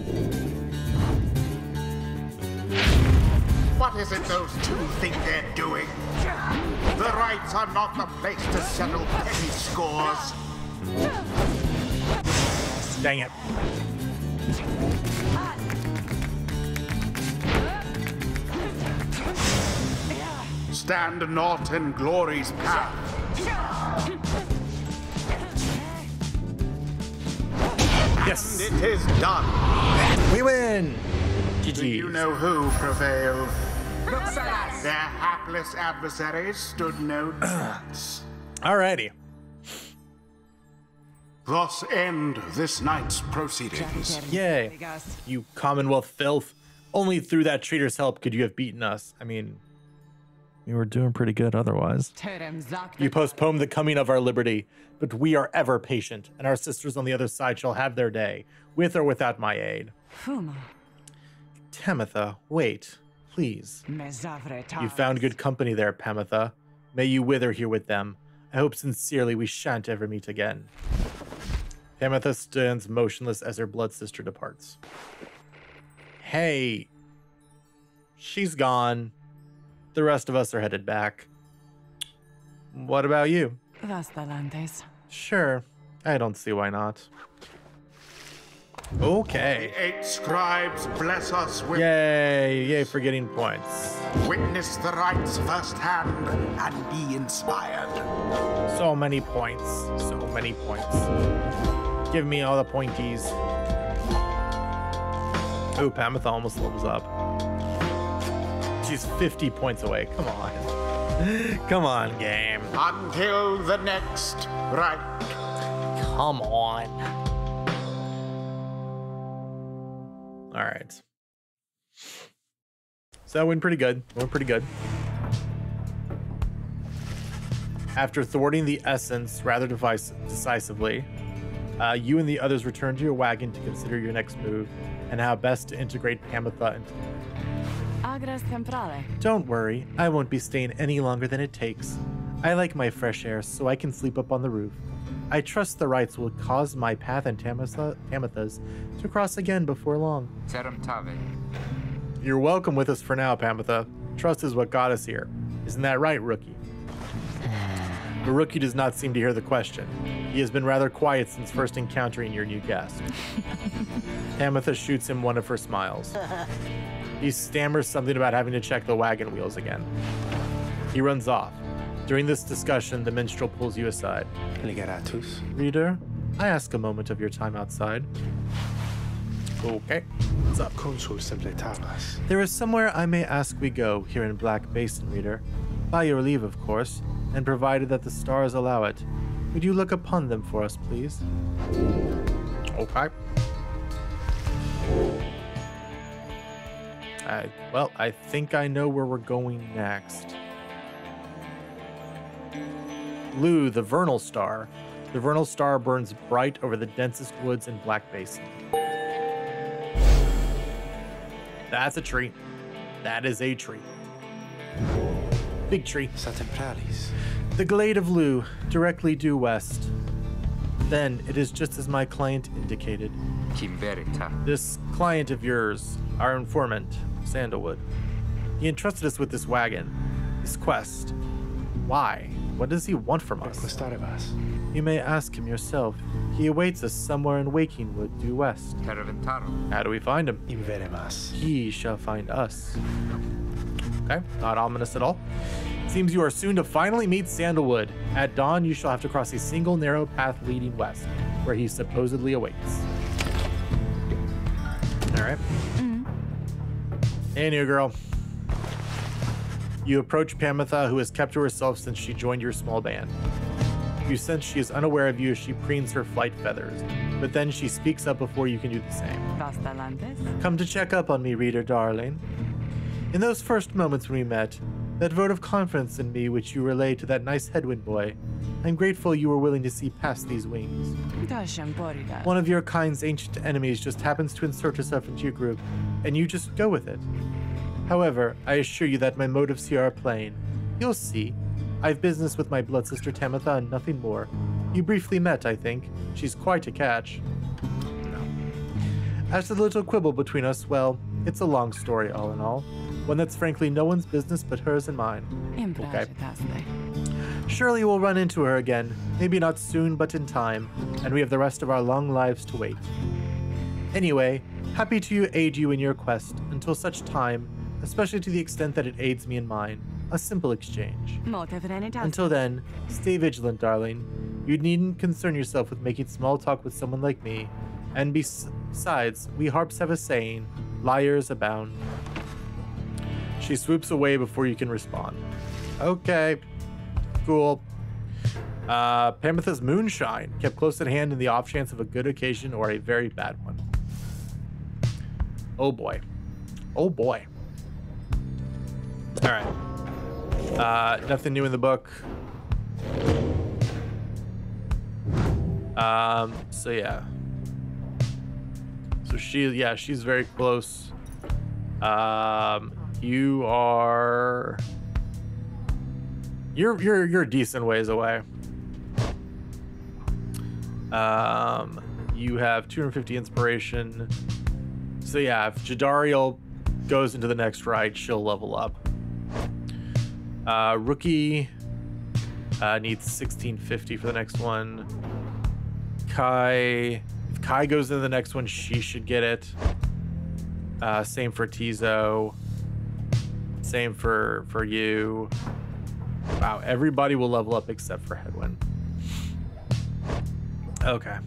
What is it those two think they're doing? The rights are not the place to settle petty scores. Dang it. Stand not in glory's path. Yes. It is done. We win. Do GG. you know who prevailed? Their hapless adversaries stood no chance. Alrighty. Thus end this night's proceedings. Yay. You Commonwealth filth. Only through that traitor's help could you have beaten us. I mean, you were doing pretty good otherwise. You postponed the coming of our liberty, but we are ever patient, and our sisters on the other side shall have their day, with or without my aid. Tamitha, wait, please. You found good company there, Pamitha. May you wither here with them. I hope sincerely we shan't ever meet again. Pamitha stands motionless as her blood sister departs. Hey, she's gone. The rest of us are headed back. What about you? Sure, I don't see why not. Okay. The 8 scribes bless us with Yay for getting points. witness the rites firsthand and be inspired. So many points. So many points. Give me all the pointies. Oh, Pamitha almost levels up. She's 50 points away. Come on. Come on, game. Until the next rite. Come on. All right. So that went pretty good. Went pretty good. After thwarting the essence rather decisively, you and the others return to your wagon to consider your next move and how best to integrate Pamitha into Agras temporale. Don't worry, I won't be staying any longer than it takes. I like my fresh air, so I can sleep up on the roof. I trust the rites will cause my path and Pamitha's to cross again before long. You're welcome with us for now, Pamitha. Trust is what got us here. Isn't that right, Rookie? The Rookie does not seem to hear the question. He has been rather quiet since first encountering your new guest. Pamitha shoots him one of her smiles. He stammers something about having to check the wagon wheels again. He runs off. During this discussion, the minstrel pulls you aside. Reader, I ask a moment of your time outside. Okay, what's up? There is somewhere I may ask we go here in Black Basin, Reader. By your leave, of course, and provided that the stars allow it. Would you look upon them for us, please? Okay. Well, I think I know where we're going next. Lu, the vernal star. The vernal star burns bright over the densest woods in Black Basin. That's a tree. That is a tree. Big tree. The glade of Lu, directly due west. Then it is just as my client indicated. This client of yours, our informant, Sandalwood. He entrusted us with this wagon, this quest. Why? What does he want from us? You may ask him yourself. He awaits us somewhere in Wakingwood, due west. How do we find him? He shall find us. Okay, not ominous at all. Seems you are soon to finally meet Sandalwood. At dawn, you shall have to cross a single narrow path leading west, where he supposedly awaits. All right. Hey, new girl. You approach Pamitha, who has kept to herself since she joined your small band. You sense she is unaware of you as she preens her flight feathers, but then she speaks up before you can do the same. Come to check up on me, reader darling. In those first moments when we met, that vote of confidence in me which you relayed to that nice headwind boy, I'm grateful you were willing to see past these wings. One of your kind's ancient enemies just happens to insert herself into your group, and you just go with it. However, I assure you that my motives here are plain. You'll see. I've business with my blood sister Tamitha and nothing more. You briefly met, I think. She's quite a catch. No. As to the little quibble between us, well, it's a long story all in all. One that's frankly no one's business but hers and mine. Okay. Surely we'll run into her again. Maybe not soon, but in time. And we have the rest of our long lives to wait. Anyway, happy to aid you in your quest until such time, especially to the extent that it aids me in mine. A simple exchange. Until then, stay vigilant, darling. You needn't concern yourself with making small talk with someone like me. And besides, we harps have a saying, liars abound. She swoops away before you can respond. Okay. Cool. Pamitha's moonshine, kept close at hand in the off chance of a good occasion or a very bad one. Oh boy. Oh boy. All right. Nothing new in the book. So yeah. So she's very close. You're a decent ways away. You have 250 inspiration. So yeah, if Jadariel goes into the next ride, she'll level up. Rookie needs 1650 for the next one. If Kai goes into the next one, she should get it. Same for Tizo. Same for you. Wow, everybody will level up except for Headwind. Okay.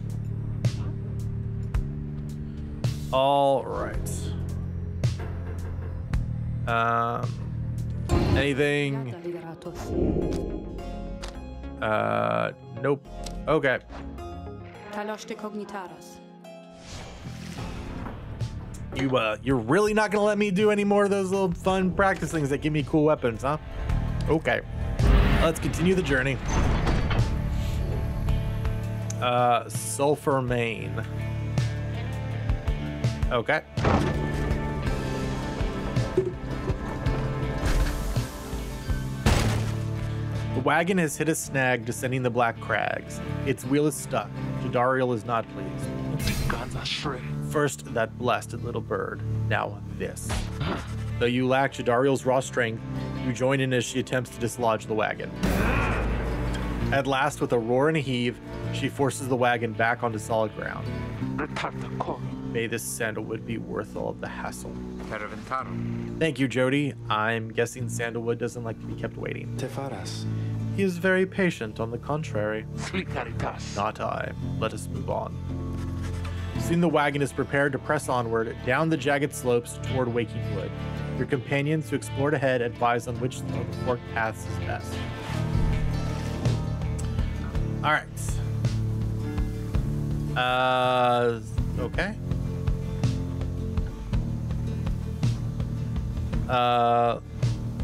All right. Anything? Nope. Okay. You're really not gonna let me do any more of those little fun practice things that give me cool weapons, huh? Okay. Let's continue the journey. Sulphur Main. Okay. The wagon has hit a snag descending the Black Crags. Its wheel is stuck. Jadariel is not pleased. First, that blasted little bird. Now, this. Though you lack Jadariel's raw strength, you join in as she attempts to dislodge the wagon. At last, with a roar and a heave, she forces the wagon back onto solid ground. May this sandalwood be worth all of the hassle. Thank you, Jody. I'm guessing sandalwood doesn't like to be kept waiting. He is very patient, on the contrary. Not I. Let us move on. Soon the wagon is prepared to press onward, down the jagged slopes toward Waking Wood. Your companions who explored ahead advise on which of the forked paths is best. Alright. Okay.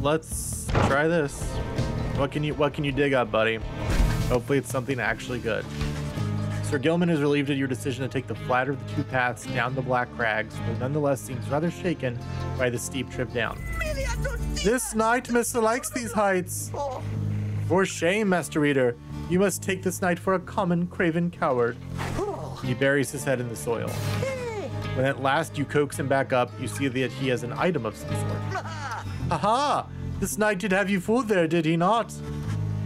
Let's try this. What can you dig up, buddy? Hopefully it's something actually good. Sir Gilman is relieved at your decision to take the flatter of the two paths down the Black Crags, but nonetheless seems rather shaken by the steep trip down. This knight mislikes these heights. For shame, Master Reader. You must take this knight for a common craven coward. He buries his head in the soil. When at last you coax him back up, you see that he has an item of some sort. Aha! This knight did have you fooled there, did he not?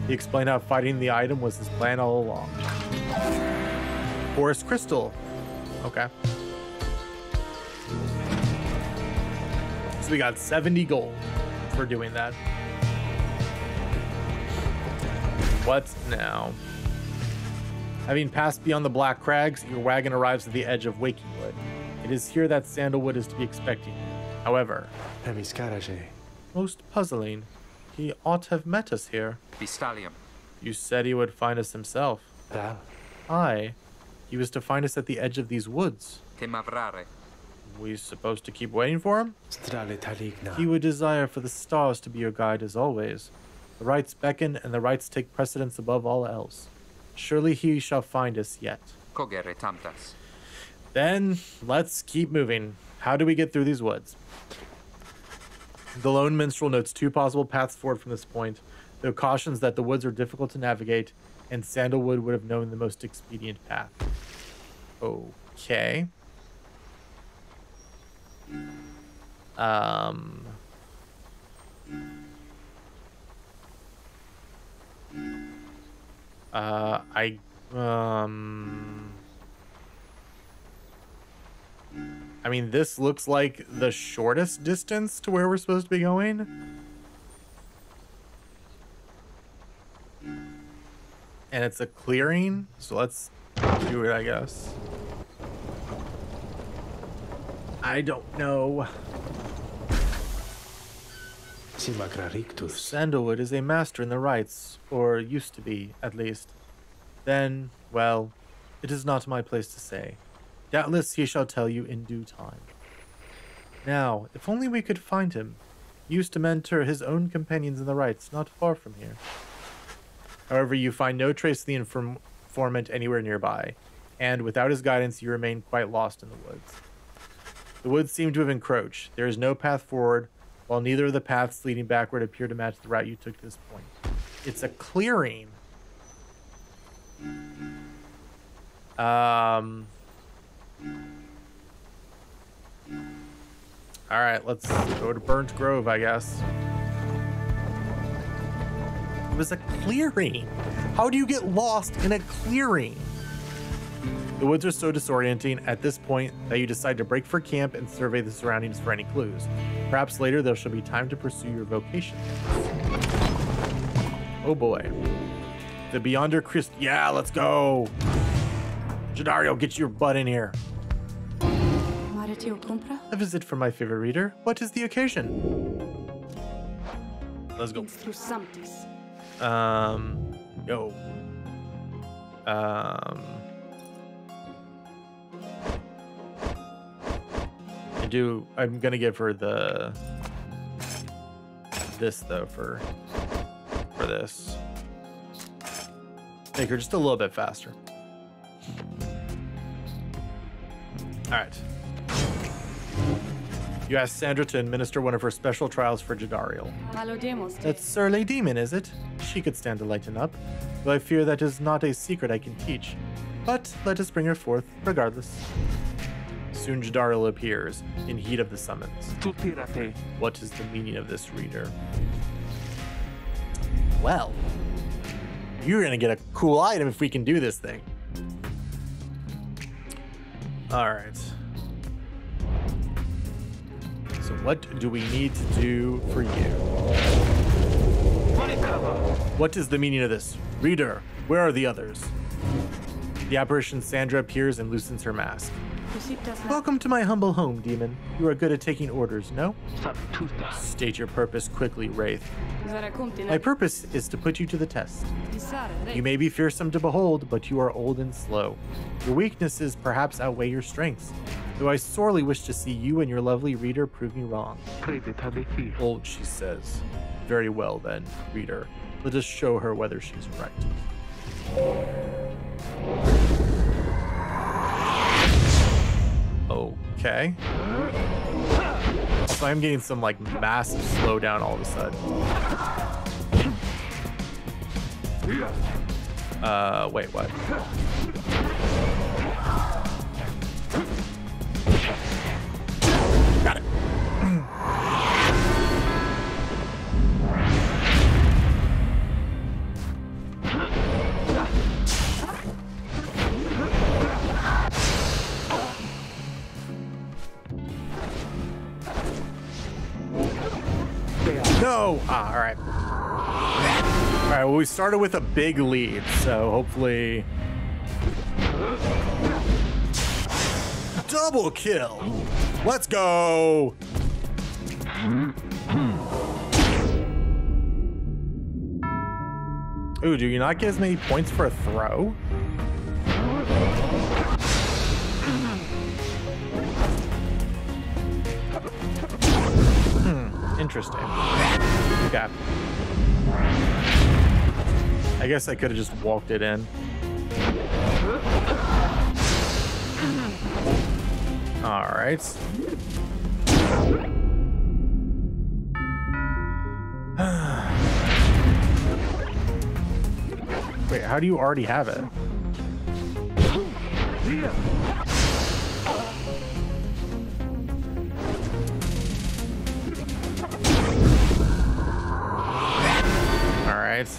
He explained how fighting the item was his plan all along. Forest Crystal. Okay. So we got 70 gold for doing that. What now? Having passed beyond the Black Crags, your wagon arrives at the edge of Waking Wood. It is here that Sandalwood is to be expecting. However, most puzzling, he ought to have met us here. You said he would find us himself. Aye. He was to find us at the edge of these woods. We supposed to keep waiting for him? He would desire for the stars to be your guide as always. The rights beckon and the rights take precedence above all else. Surely he shall find us yet. Then let's keep moving. How do we get through these woods? The lone minstrel notes two possible paths forward from this point, though cautions that the woods are difficult to navigate and Sandalwood would have known the most expedient path. Okay. I mean, this looks like the shortest distance to where we're supposed to be going. And it's a clearing, so let's do it, I guess. I don't know. Sandalwood is a master in the rites, or used to be, at least. Then, well, it is not my place to say. Doubtless he shall tell you in due time. Now, if only we could find him. He used to mentor his own companions in the rites, not far from here. However, you find no trace of the informant anywhere nearby, and without his guidance, you remain quite lost in the woods. The woods seem to have encroached. There is no path forward, while neither of the paths leading backward appear to match the route you took to this point. It's a clearing. Alright, let's go to Burnt Grove, I guess. It was a clearing. How do you get lost in a clearing? The woods are so disorienting at this point that you decide to break for camp and survey the surroundings for any clues. Perhaps later there shall be time to pursue your vocation. Oh boy. The Beyonder Christ. Yeah, let's go. Jadario, get your butt in here. A visit from my favorite reader. What is the occasion? Let's go. Yo. I'm gonna give her this though for for this. Make her just a little bit faster. Alright. You asked Sandra to administer one of her special trials for Jadariel. That's Surly Demon, is it? She could stand to lighten up, though I fear that is not a secret I can teach. But let us bring her forth, regardless. Soon Jadariel appears, in heat of the summons. What is the meaning of this, reader? Well, you're gonna get a cool item if we can do this thing. Alright. So what do we need to do for you? What is the meaning of this? Reader, where are the others? The apparition Sandra appears and loosens her mask. Welcome to my humble home, demon. You are good at taking orders, no? State your purpose quickly, Wraith. My purpose is to put you to the test. You may be fearsome to behold, but you are old and slow. Your weaknesses perhaps outweigh your strengths, though I sorely wish to see you and your lovely reader prove me wrong. Old, she says. Very well then, reader. Let us show her whether she's right. Okay. So I'm getting some like massive slowdown all of a sudden. Wait, what? Got it. No! Ah, alright. Alright, well, we started with a big lead, so hopefully... Double kill! Let's go! Ooh, do you not get as many points for a throw? Interesting. Okay. I guess I could have just walked it in. All right. Wait, how do you already have it? Alright.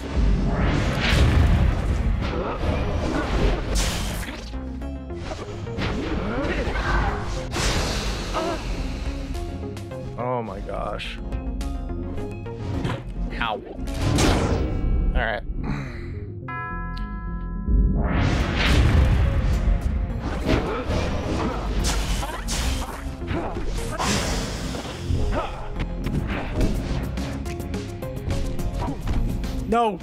Oh my gosh. Ow. Alright. No.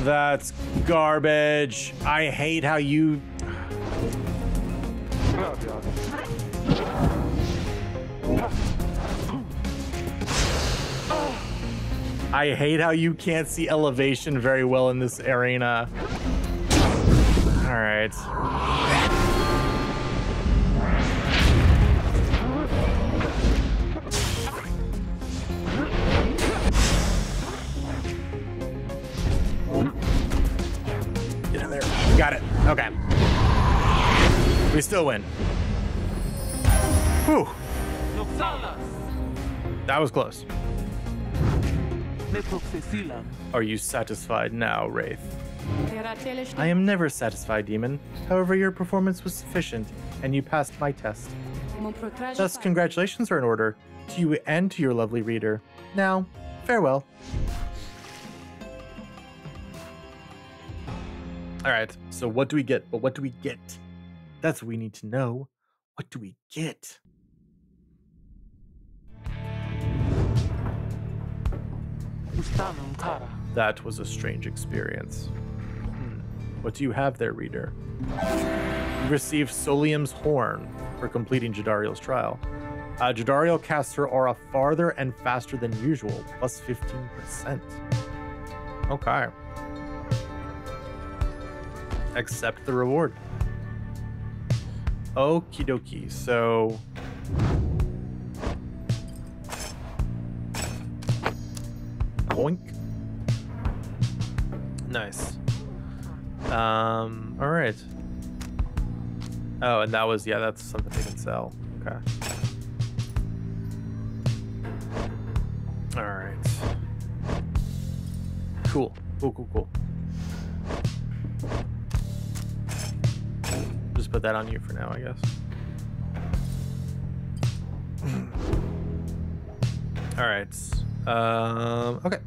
That's garbage. I hate how you... I hate how you can't see elevation very well in this arena. All right. Get in there. Got it. Okay. We still win. Whew. That was close. Are you satisfied now, Wraith? I am never satisfied, demon. However, your performance was sufficient, and you passed my test. Thus, congratulations are in order, to you and to your lovely reader. Now, farewell. Alright, so what do we get? But what do we get? That's what we need to know. What do we get? That was a strange experience. What do you have there, reader? You received Solium's horn for completing Jadariel's trial. Jadariel casts her aura farther and faster than usual, plus 15%. Okay. Accept the reward. Okie dokie. So boink. Nice. All right. Oh, and that was, yeah, that's something they can sell. Okay. All right. Cool. Cool. Just put that on you for now, I guess. All right. Okay.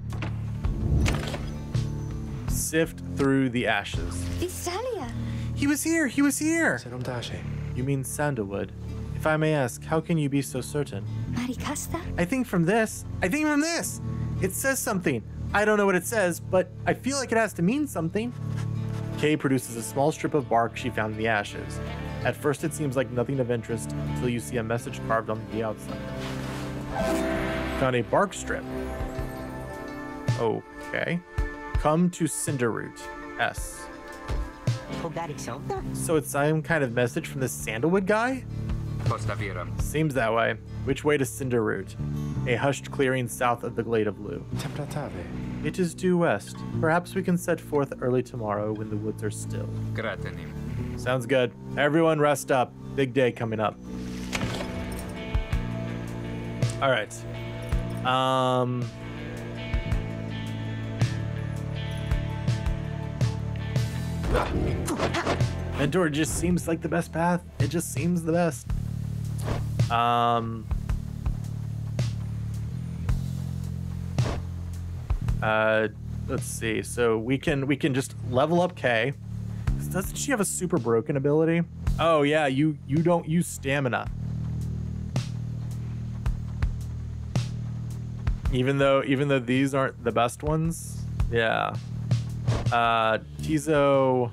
Sift through the ashes. Visalia. He was here. You mean sandalwood? If I may ask, how can you be so certain? Maricasta? I think from this. It says something. I don't know what it says, but I feel like it has to mean something. Kay produces a small strip of bark she found in the ashes. At first, it seems like nothing of interest until you see a message carved on the outside. Found a bark strip. Okay. Come to Cinderroot. S. So it's some kind of message from this sandalwood guy? Seems that way. Which way to Cinderroot? A hushed clearing south of the Glade of Blue. It is due west. Perhaps we can set forth early tomorrow when the woods are still. Sounds good. Everyone rest up. Big day coming up. All right. Mentor just seems like the best path. It just seems the best. Let's see. So we can just level up Kay. Doesn't she have a super broken ability? Oh yeah, you don't use stamina. Even though these aren't the best ones. Yeah. Tizo.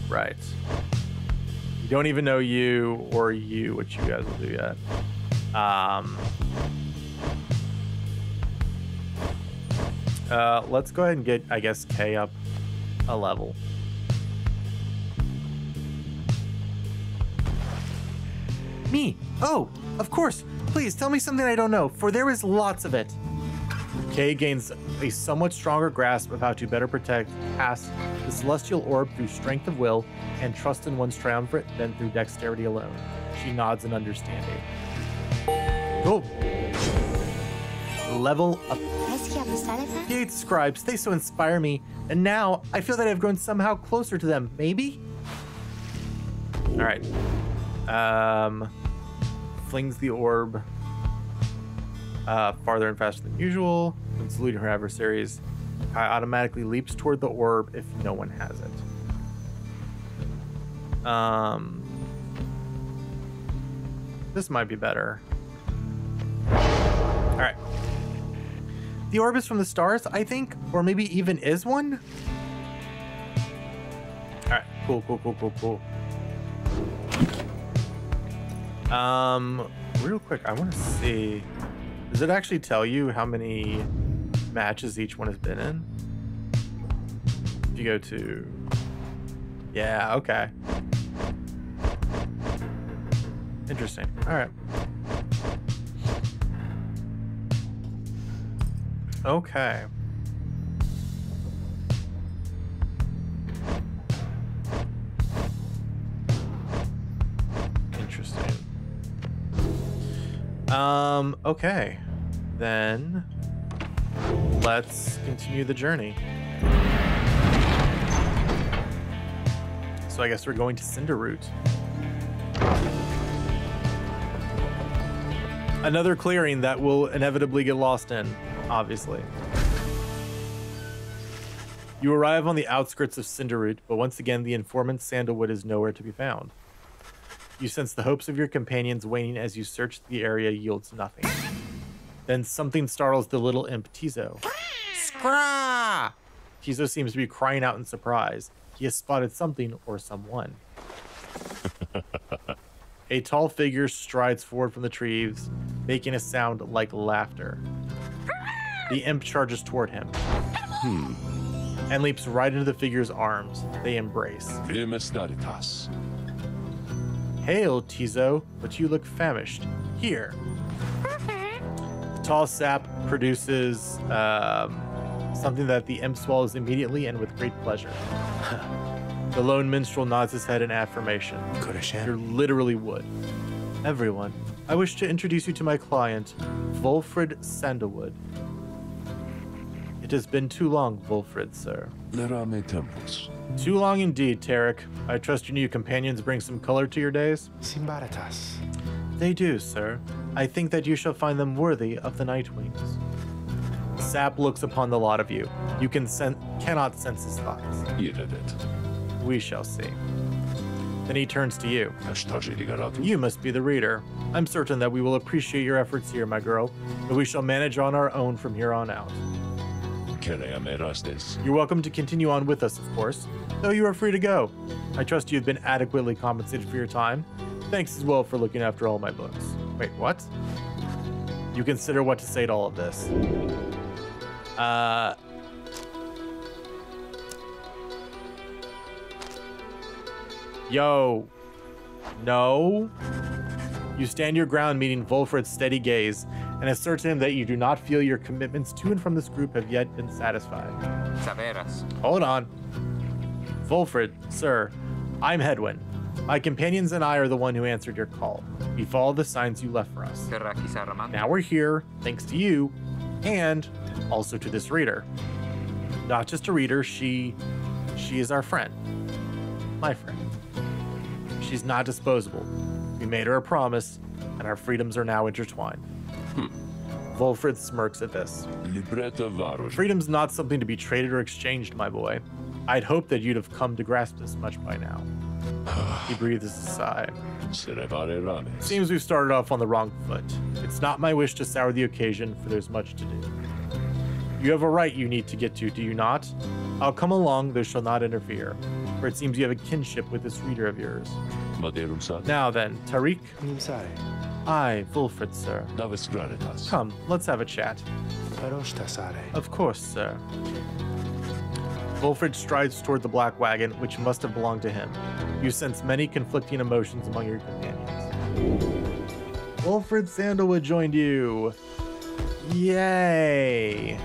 Right. You don't even know you or you, what you guys will do yet. Let's go ahead and get, I guess, Kay up a level. Me? Oh, of course. Please tell me something I don't know, for there is lots of it. Kay gains a somewhat stronger grasp of how to better pass the celestial orb through strength of will and trust in one's triumvirate than through dexterity alone. She nods in understanding. Go. Level up. Gates scribes, they so inspire me, and now I feel that I've grown somehow closer to them. Maybe? All right. Flings the orb farther and faster than usual. When saluting her adversaries, Kai automatically leaps toward the orb if no one has it. This might be better. All right. The orb is from the stars, I think, or maybe even is one. All right. Cool. Real quick, I want to see. Does it actually tell you how many matches each one has been in? If you go to, yeah, okay. Interesting. All right. Okay. Interesting. Okay. Then let's continue the journey. So I guess we're going to Cinderroot. Another clearing that will inevitably get lost in, obviously. You arrive on the outskirts of Cinderroot, but once again the informant Sandalwood is nowhere to be found. You sense the hopes of your companions waning as you search the area yields nothing. Then something startles the little imp Tizo. Scrah! Tizo seems to be crying out in surprise. He has spotted something or someone. A tall figure strides forward from the trees, making a sound like laughter. The imp charges toward him and leaps right into the figure's arms. They embrace. Hail, Tizo, but you look famished. Here. The tall sap produces something that the imp swallows immediately and with great pleasure. The lone minstrel nods his head in affirmation. You're literally wood. Everyone, I wish to introduce you to my client, Wolfred Sandalwood. It has been too long, Wolfred, sir. Too long indeed, Tarek. I trust your new companions bring some color to your days? Simbaratas. They do, sir. I think that you shall find them worthy of the Nightwings. Sap looks upon the lot of you. You cannot sense his thoughts. We shall see. Then he turns to you. You must be the reader. I'm certain that we will appreciate your efforts here, my girl, but we shall manage on our own from here on out. You're welcome to continue on with us, of course, though you are free to go. I trust you've been adequately compensated for your time. Thanks as well for looking after all my books. Wait, what? You consider what to say to all of this. Yo. No. You stand your ground, meeting Wolfred's steady gaze, and assert to him that you do not feel your commitments to and from this group have yet been satisfied. Hold on. Wolfred, sir, I'm Hedwin. My companions and I are the one who answered your call. We follow the signs you left for us. Now we're here, thanks to you, and also to this reader. Not just a reader, she is our friend. My friend. She's not disposable. We made her a promise, and our freedoms are now intertwined. Wolfred smirks at this. Freedom's not something to be traded or exchanged, my boy. I'd hoped that you'd have come to grasp this much by now. He breathes a sigh. Seems we've started off on the wrong foot. It's not my wish to sour the occasion, for there's much to do. You have a right you need to get to, do you not? I'll come along, though shall not interfere, for it seems you have a kinship with this reader of yours. Now then, Tariq? Aye, Wolfred, sir. Come, let's have a chat. Of course, sir. Wolfred strides toward the black wagon, which must have belonged to him. You sense many conflicting emotions among your companions. Wolfred Sandalwood joined you. Yay.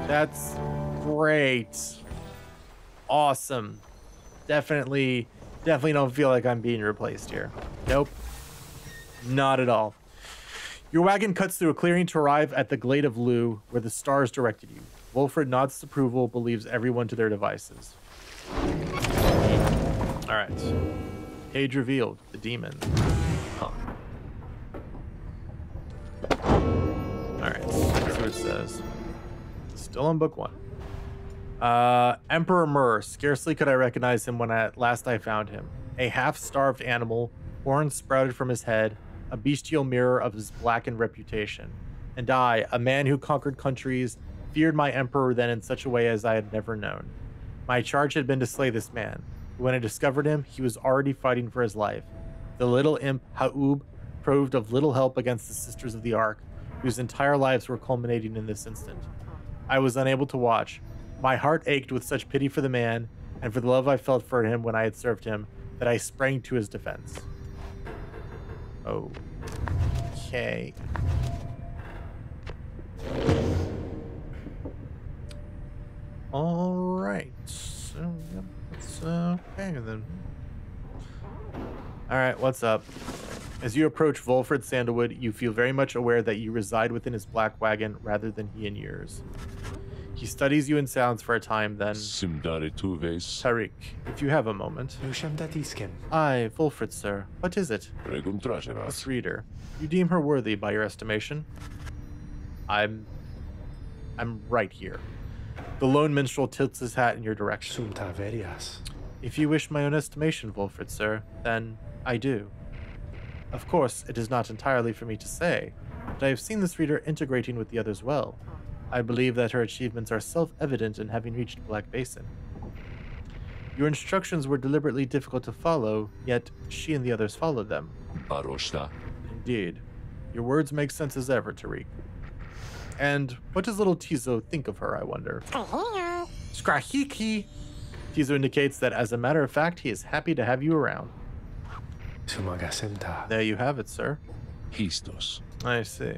That's great. Awesome. Definitely don't feel like I'm being replaced here. Nope. Not at all. Your wagon cuts through a clearing to arrive at the Glade of Lu, where the stars directed you. Wolfred nods approval, but leaves everyone to their devices. Alright. Page revealed. The demon. Huh. Alright. Let's see what it says. Still on book 1. Emperor Mur. Scarcely could I recognize him when at last I found him. A half-starved animal, horns sprouted from his head, a bestial mirror of his blackened reputation. And I, a man who conquered countries, feared my emperor then in such a way as I had never known. My charge had been to slay this man. But when I discovered him, he was already fighting for his life. The little imp, Ha'ub, proved of little help against the Sisters of the Ark, whose entire lives were culminating in this instant. I was unable to watch. My heart ached with such pity for the man, and for the love I felt for him when I had served him, that I sprang to his defense. Okay. Alright. So, yep, it's okay then. Alright, what's up? As you approach Wolfred Sandalwood, you feel very much aware that you reside within his black wagon rather than he in yours. He studies you in silence for a time, then... Tariq, if you have a moment. Aye, Wolfred, sir. What is it? This reader. You deem her worthy by your estimation? I'm right here. The lone minstrel tilts his hat in your direction. If you wish my own estimation, Wolfred, sir, then I do. Of course, it is not entirely for me to say, but I have seen this reader integrating with the others well. I believe that her achievements are self-evident in having reached Black Basin. Your instructions were deliberately difficult to follow, yet she and the others followed them. Baroshta. Indeed. Your words make sense as ever, Tariq. And what does little Tizo think of her, I wonder? Skrahiki! Tizo indicates that, as a matter of fact, he is happy to have you around. There you have it, sir. Histos. I see.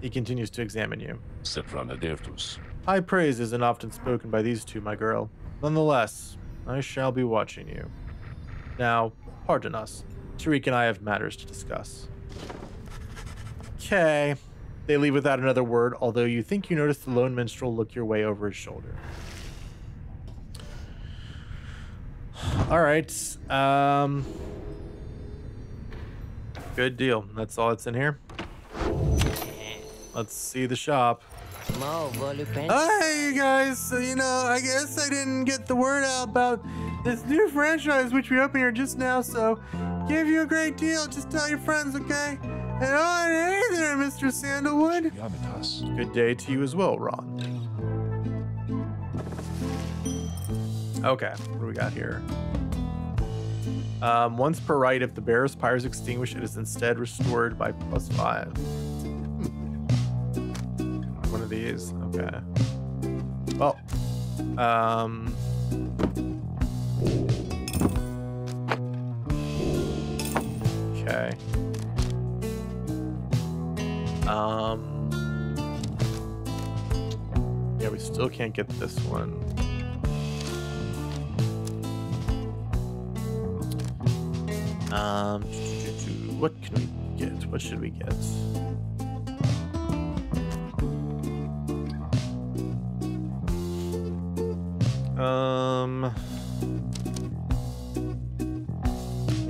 He continues to examine you. Sepranadertus. High praise isn't often spoken by these two, my girl. Nonetheless, I shall be watching you. Now, pardon us. Tariq and I have matters to discuss. Okay. They leave without another word, although you think you notice the lone minstrel look your way over his shoulder. Alright. Good deal. That's all that's in here. Let's see the shop. Hi, you guys. So, you know, I guess I didn't get the word out about this new franchise which we opened here just now, so give you a great deal. Just tell your friends, okay? And hey there, Mr. Sandalwood. Good day to you as well, Ron. Okay, what do we got here? Once per rite, if the bearer's pyre is extinguished, it is instead restored by +5. One of these. Okay. Well. Okay. Yeah, we still can't get this one. What can we get? What should we get?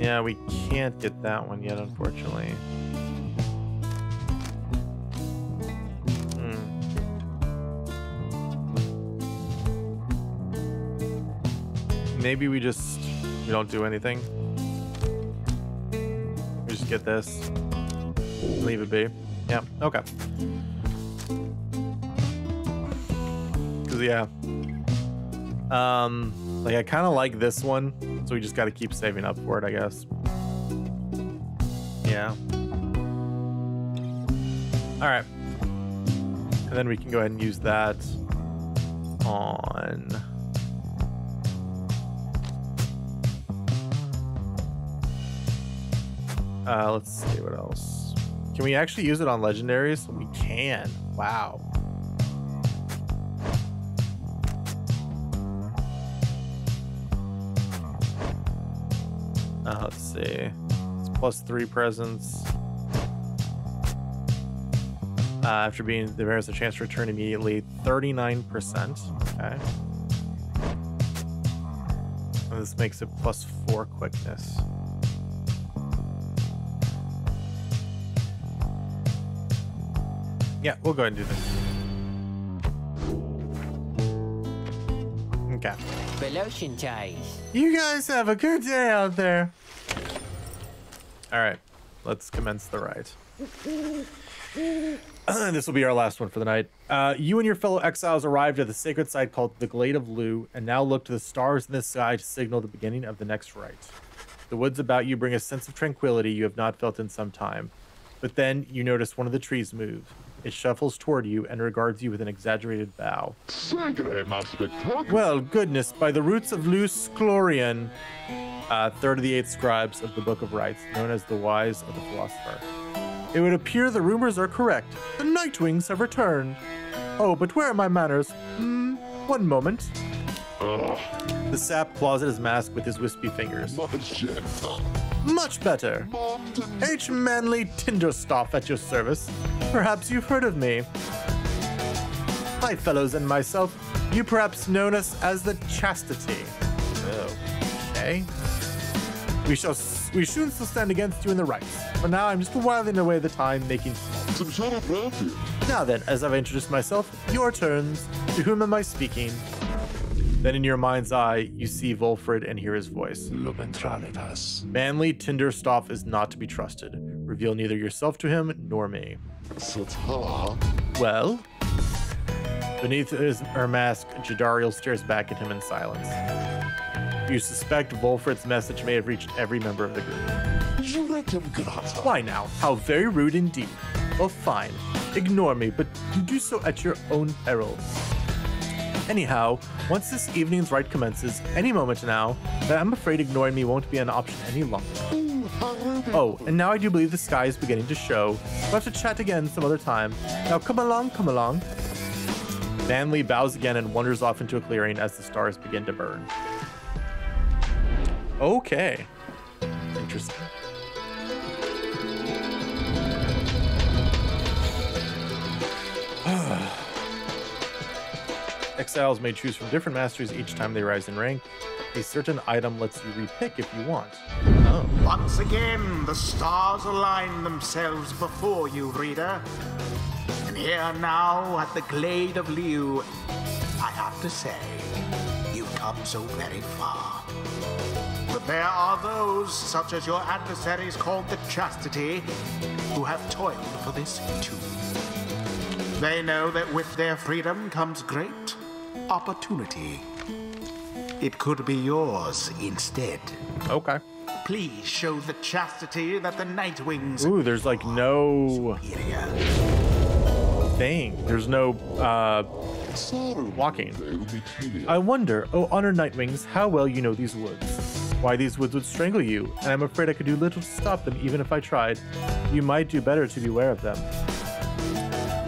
Yeah, we can't get that one yet, unfortunately. Maybe we don't do anything. We just get this. Leave it be. Yeah, okay. Cause yeah. Like I kinda like this one, so we just gotta keep saving up for it, I guess. Yeah. Alright. And then we can go ahead and use that on let's see what else. Can we actually use it on legendaries? We can. Wow. Let's see. It's +3 presence. After being the bearer has a chance to return immediately. 39%. Okay. And this makes it +4 quickness. Yeah, we'll go ahead and do this. Okay. You guys have a good day out there. All right, let's commence the rite. This will be our last one for the night. You and your fellow exiles arrived at the sacred site called the Glade of Lu, and now look to the stars in the sky to signal the beginning of the next rite. The woods about you bring a sense of tranquility you have not felt in some time. But then you notice one of the trees move. It shuffles toward you and regards you with an exaggerated bow. Well, goodness, by the roots of Luce Chlorian, third of the 8 scribes of the Book of Rites, known as the Wise of the Philosopher. It would appear the rumors are correct. The Nightwings have returned. Oh, but where are my manners? One moment. The sap claws at his mask with his wispy fingers. Much better. H. Manly Tinderstaff at your service. Perhaps you've heard of me. My fellows and myself, you perhaps known us as the Chastity. Oh, okay. We soon shall stand against you in the rites. For now, I'm just whiling away the time making small. Now then, as I've introduced myself, your turns. To whom am I speaking? Then in your mind's eye, you see Volfred and hear his voice. Manly Tinderstaff is not to be trusted. Reveal neither yourself to him nor me. Well? Beneath her mask, Jadariel stares back at him in silence. You suspect Wolfred's message may have reached every member of the group. Why now? How very rude indeed. Well, fine. Ignore me, but do so at your own peril. Anyhow, once this evening's rite commences, any moment now, then I'm afraid ignoring me won't be an option any longer. Oh, and now I do believe the sky is beginning to show. We'll have to chat again some other time. Now come along, come along. Manly bows again and wanders off into a clearing as the stars begin to burn. Okay. Interesting. Exiles may choose from different masters each time they rise in rank. A certain item lets you repick if you want. Oh. Once again, the stars align themselves before you, reader. And here now at the Glade of Liu, I have to say, you've come so very far. But there are those, such as your adversaries called the Chastity, who have toiled for this too. They know that with their freedom comes great opportunity. It could be yours instead. Okay. Please show the Chastity that the Nightwings. Ooh, there's like no superior. thing. There's no walking. I wonder, oh honored Nightwings, how well you know these woods. Why these woods would strangle you, and I'm afraid I could do little to stop them even if I tried. You might do better to beware of them.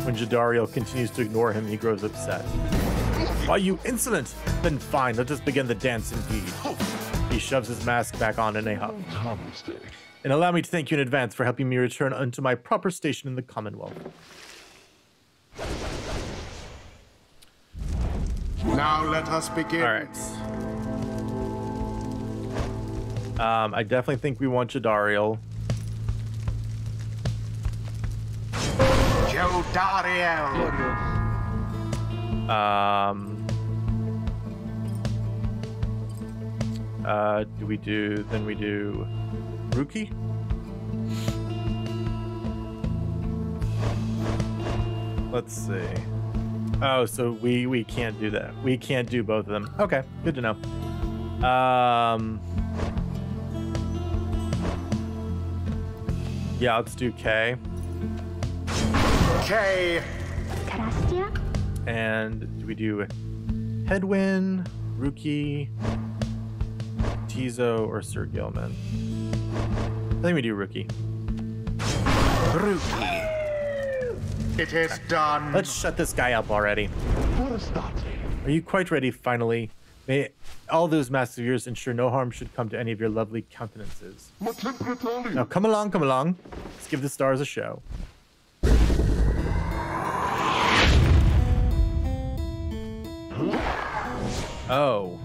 When Jadariel continues to ignore him, he grows upset. Why, you insolent! Then fine, let us begin the dance indeed. He shoves his mask back on in a huff. And allow me to thank you in advance for helping me return unto my proper station in the Commonwealth. Now let us begin. All right. I definitely think we want Jadariel. Jodariel. Then we do Rookie? Let's see. Oh, so we can't do that. We can't do both of them. Okay, good to know. Yeah, let's do K. K. Tarastia? And do we do Headwind, Rookie, Tizo, or Sir Gilman? I think we do Rookie. Rookie. It is done. Let's shut this guy up already. Are you quite ready, finally? May all those masks of yours ensure no harm should come to any of your lovely countenances. Now come along, come along. Let's give the stars a show. Oh.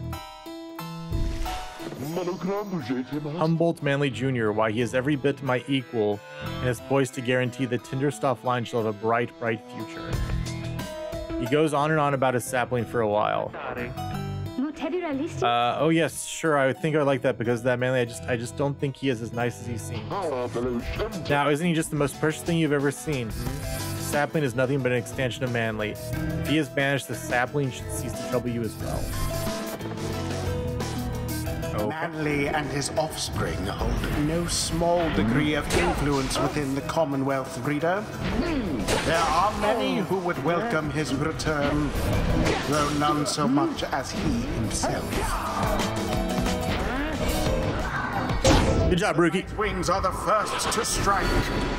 Humboldt Manley Jr., why he is every bit my equal and is poised to guarantee the Tinderstoff line shall have a bright, bright future. He goes on and on about his sapling for a while. Oh yes, sure, I think I would like that because that Manley, I just don't think he is as nice as he seems. Now, isn't he just the most precious thing you've ever seen? Sapling is nothing but an extension of Manley. If he is banished, the sapling should cease to trouble you as well. Manley and his offspring hold no small degree of influence within the Commonwealth, reader. There are many who would welcome his return, though none so much as he himself. Good job, Rookie. Wings are the first to strike.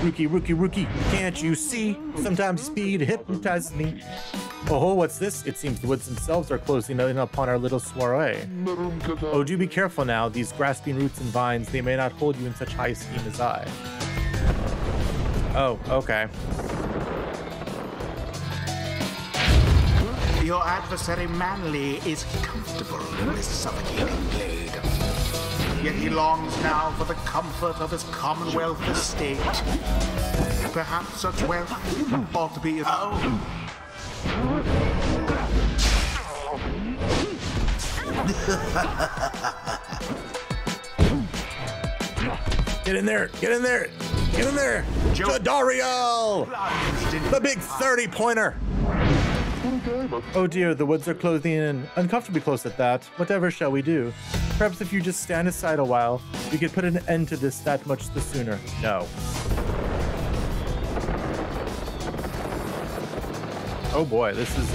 Rookie, Rookie, Rookie. Can't you see? Sometimes speed hypnotizes me. Oh, what's this? It seems the woods themselves are closing in upon our little soiree. Oh, do be careful now. These grasping roots and vines, they may not hold you in such high esteem as I. Oh, okay. Your adversary Manley is comfortable in this suffocating glade. Yet he longs now for the comfort of his Commonwealth estate. Perhaps such wealth ought to be... Oh! Get in there! Get in there! Get in there! Jadariel! The big 30-pointer! Oh dear, the woods are closing in, uncomfortably close at that. Whatever shall we do? Perhaps if you just stand aside a while, we could put an end to this that much the sooner. No. Oh boy, this is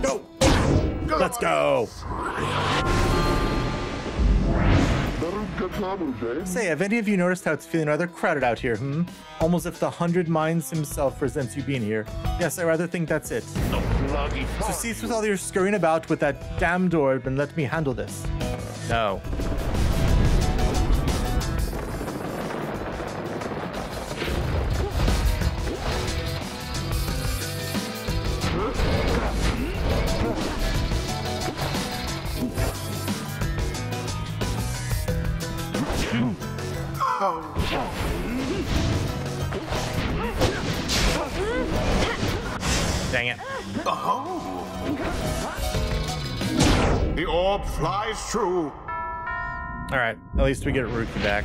Go! Let's go! Say, have any of you noticed how it's feeling rather crowded out here, Almost if the 100 Minds himself resents you being here. Yes, I rather think that's it. So cease with all your scurrying about with that damn door and let me handle this. No. Dang it. Oh. The orb flies true. All right, at least we get Rookie back.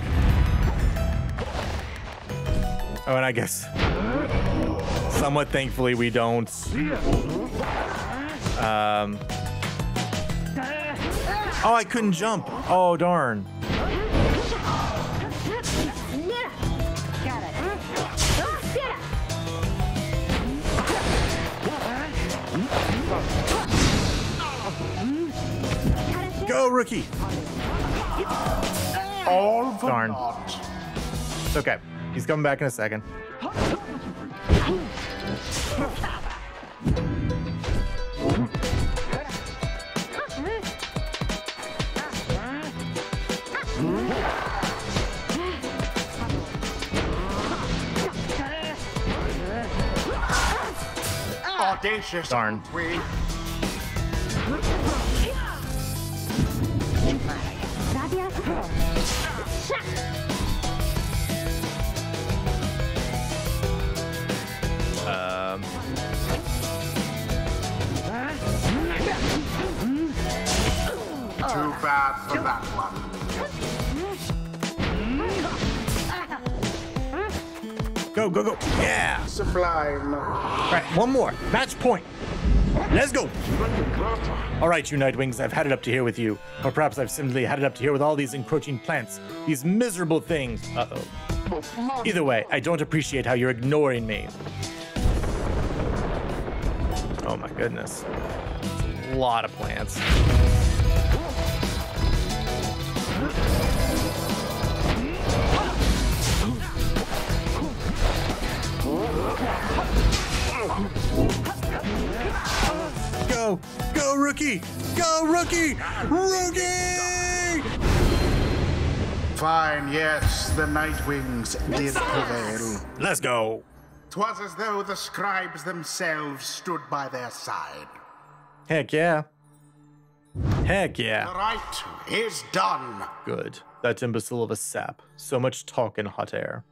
Oh, and I guess somewhat thankfully we don't. Oh, I couldn't jump. Oh, darn. Go, Rookie. All for Darn. naught. It's okay. He's coming back in a second. Audacious. Darn. We. Too bad for that one. Go, go, go. Yeah. Sublime. All right, one more. Match point. Let's go. All right, you Nightwings, I've had it up to here with you. Or perhaps I've simply had it up to here with all these encroaching plants. These miserable things. Uh-oh. Either way, I don't appreciate how you're ignoring me. Oh my goodness. A lot of plants. Go! Go, Rookie! Go, Rookie! Rookie! Fine, yes, the Nightwings did prevail. Let's go. 'Twas as though the scribes themselves stood by their side. Heck yeah. Heck The yeah. right is done. Good. That imbecile of a sap. So much talk in hot air.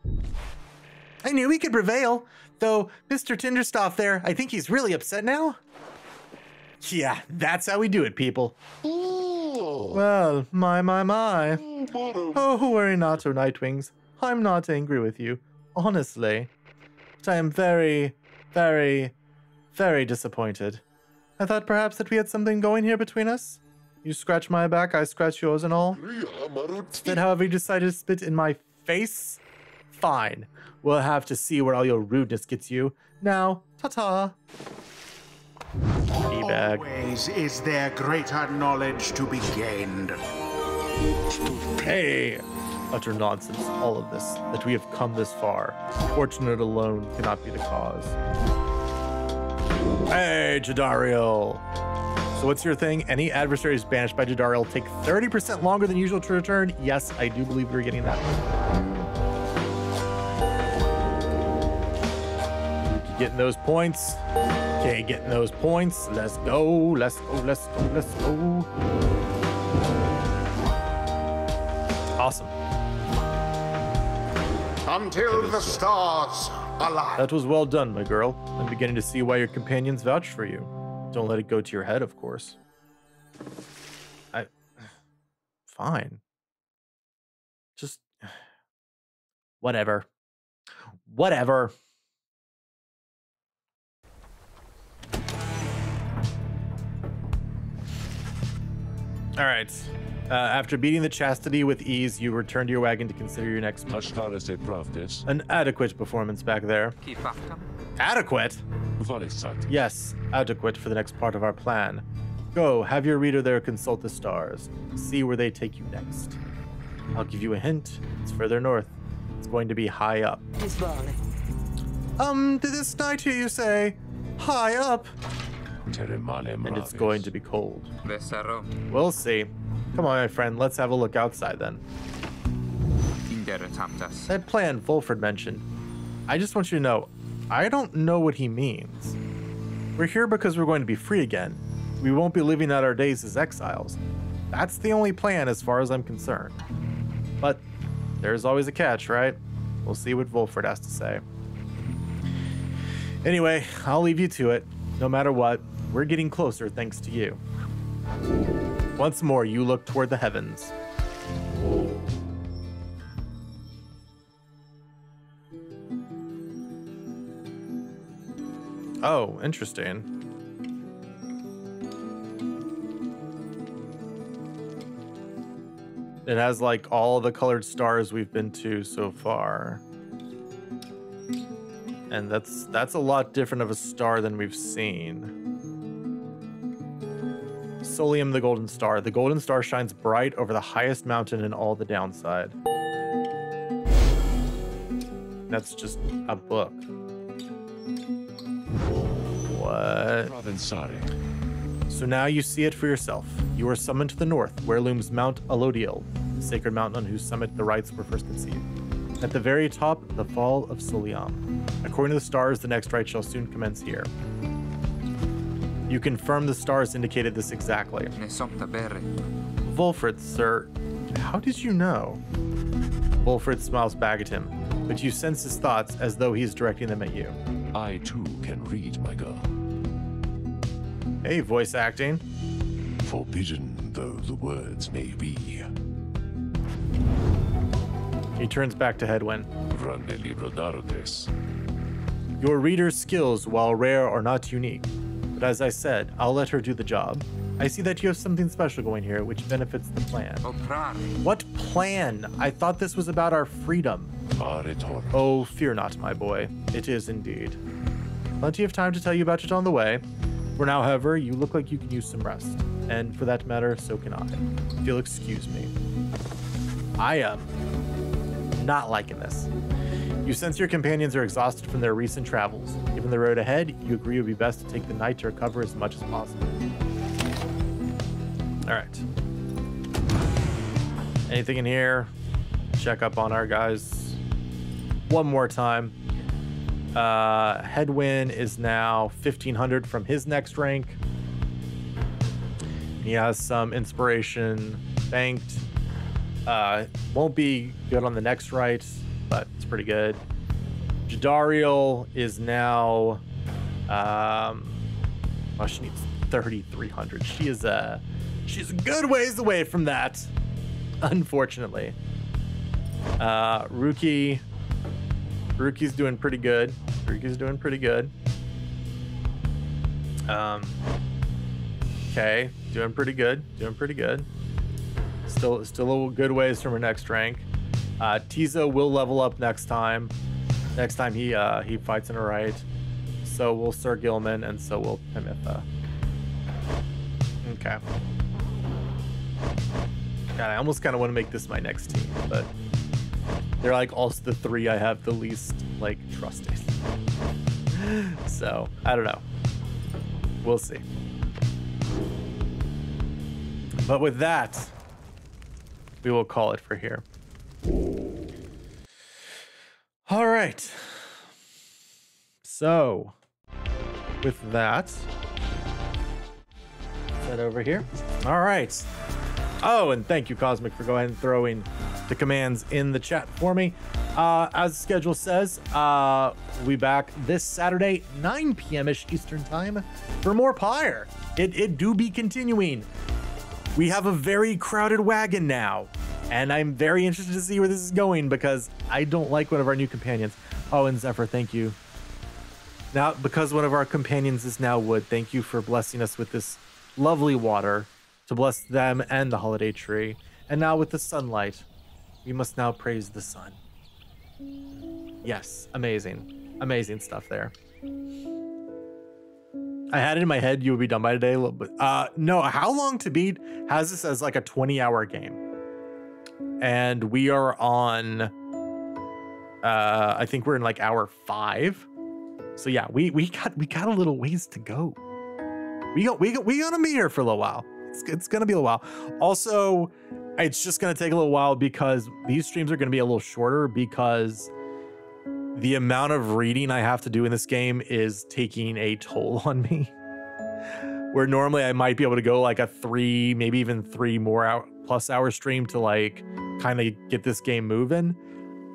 I knew we could prevail. Though, Mr. Tinderstoff there, I think he's really upset now. Yeah, that's how we do it, people. Well, my. Oh, worry not, O Nightwings. I'm not angry with you, honestly. But I am very, very, very disappointed. I thought perhaps that we had something going here between us. You scratch my back, I scratch yours and all. Instead, however, you decided to spit in my face? Fine. We'll have to see where all your rudeness gets you. Now, ta-ta. Teabag. Always is there greater knowledge to be gained. Hey! Utter nonsense, all of this, that we have come this far. Fortunate alone cannot be the cause. Hey, Jadariel! So what's your thing? Any adversaries banished by Jadariel take 30% longer than usual to return? Yes, I do believe we're getting that. Getting those points. Okay, getting those points. Let's go, let's go, let's go, let's go. Awesome. Until the stars alive. That was well done, my girl. I'm beginning to see why your companions vouched for you. Don't let it go to your head, of course. Fine. Just... Whatever. Whatever. All right. After beating the chastity with ease, you return to your wagon to consider your next move. Ashtarese pravdes. An adequate performance back there. Adequate? Valisat. Yes, adequate for the next part of our plan. Go, have your reader there consult the stars. See where they take you next. I'll give you a hint. It's further north. It's going to be high up. Did this knight hear you say, high up? And it's going to be cold. We'll see. Come on, my friend, let's have a look outside then. That plan Fulford mentioned. I just want you to know, I don't know what he means. We're here because we're going to be free again. We won't be living out our days as exiles. That's the only plan as far as I'm concerned. But there's always a catch, right? We'll see what Fulford has to say. Anyway, I'll leave you to it. No matter what, we're getting closer thanks to you. Once more, you look toward the heavens. Oh, interesting. It has like all the colored stars we've been to so far. And that's a lot different of a star than we've seen. Solium the Golden Star. The Golden Star shines bright over the highest mountain in all the downside. That's just a book. What? So now you see it for yourself. You are summoned to the north, where looms Mount Alodiel, the sacred mountain on whose summit the rites were first conceived. At the very top, the fall of Soliam. According to the stars, the next rite shall soon commence here. You confirm the stars indicated this exactly. Fulford, sir, how did you know? Fulford smiles back at him, but you sense his thoughts as though he's directing them at you. I too can read, my girl. Hey, voice acting. Forbidden though the words may be. He turns back to Hedwyn. Grande libro d'artes. Your reader's skills, while rare, are not unique. But as I said, I'll let her do the job. I see that you have something special going here, which benefits the plan. What plan? I thought this was about our freedom. Oh, fear not, my boy. It is indeed. Plenty of time to tell you about it on the way. For now, however, you look like you can use some rest. And for that matter, so can I. If you'll excuse me. I am not liking this. You sense your companions are exhausted from their recent travels. Given the road ahead, you agree it would be best to take the night to recover as much as possible. All right. Anything in here? Check up on our guys one more time. Hedwyn is now 1500 from his next rank. He has some inspiration banked. Won't be good on the next right, but it's pretty good. Jadariel is now she needs 3300. She's a good ways away from that, unfortunately. Ruki's doing pretty good. Okay, doing pretty good. Still a good ways from her next rank. Tizo will level up next time. Next time he fights in a right. So will Sir Gilman, and so will Pimitha. Okay. God, I almost kind of want to make this my next team, but they're like also the three I have the least like trusted. So I don't know. We'll see. But with that, we will call it for here. All right. So with that, set over here. All right. Oh, and thank you, Cosmic, for going ahead and throwing the commands in the chat for me. As the schedule says, we'll be back this Saturday, 9 p.m.-ish Eastern time for more Pyre. It do be continuing. We have a very crowded wagon now, and I'm very interested to see where this is going because I don't like one of our new companions. Oh, and Zephyr, thank you. Now, because one of our companions is now wood, thank you for blessing us with this lovely water to bless them and the holiday tree. And now with the sunlight, we must now praise the sun. Yes, amazing. Amazing stuff there. I had it in my head you would be done by today a little bit. No, How Long to Beat has this as like a 20-hour game. And we are on, I think we're in like hour 5. So yeah, we got a little ways to go. We gonna be here for a little while. It's gonna be a little while. Also, it's just gonna take a little while because these streams are gonna be a little shorter because the amount of reading I have to do in this game is taking a toll on me. Where normally I might be able to go like a 3, maybe even 3 more plus hour stream to like kind of get this game moving.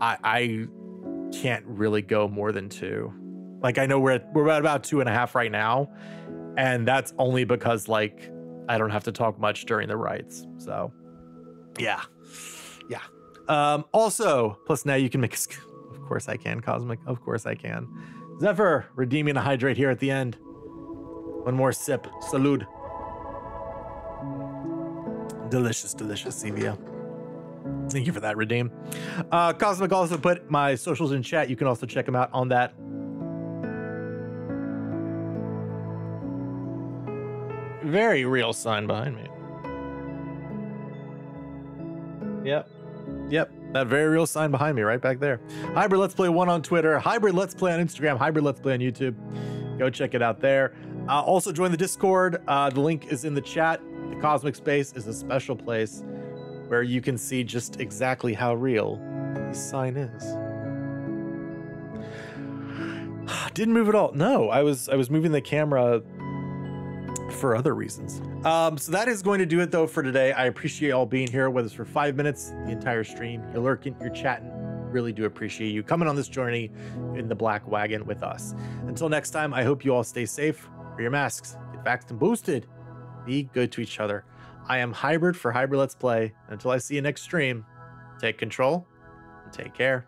I can't really go more than 2. Like I know we're at about 2.5 right now, and that's only because like I don't have to talk much during the rides. So yeah. Also, plus now you can make a of course I can, Cosmic. Of course I can. Zephyr, redeeming a hydrate here at the end. One more sip. Salud. Delicious, delicious, Sevia. Thank you for that, Redeem. Cosmic also put my socials in chat. You can also check them out on that. Very real sign behind me. Yep. That very real sign behind me right back there. Hybrid Let's Play 1 on Twitter. Hybrid Let's Play on Instagram. Hybrid Let's Play on YouTube. Go check it out there. Also join the Discord. The link is in the chat. The Cosmic Space is a special place where you can see just exactly how real this sign is. Didn't move at all. No, I was moving the camera for other reasons. So that is going to do it though for today. I appreciate y'all being here with us for 5 minutes, the entire stream. You're lurking, you're chatting. Really do appreciate you coming on this journey in the Black Wagon with us. Until next time, I hope you all stay safe. Wear your masks, get vaxxed and boosted. Be good to each other. I am Hybrid for Hybrid Let's Play. Until I see you next stream, take control and take care.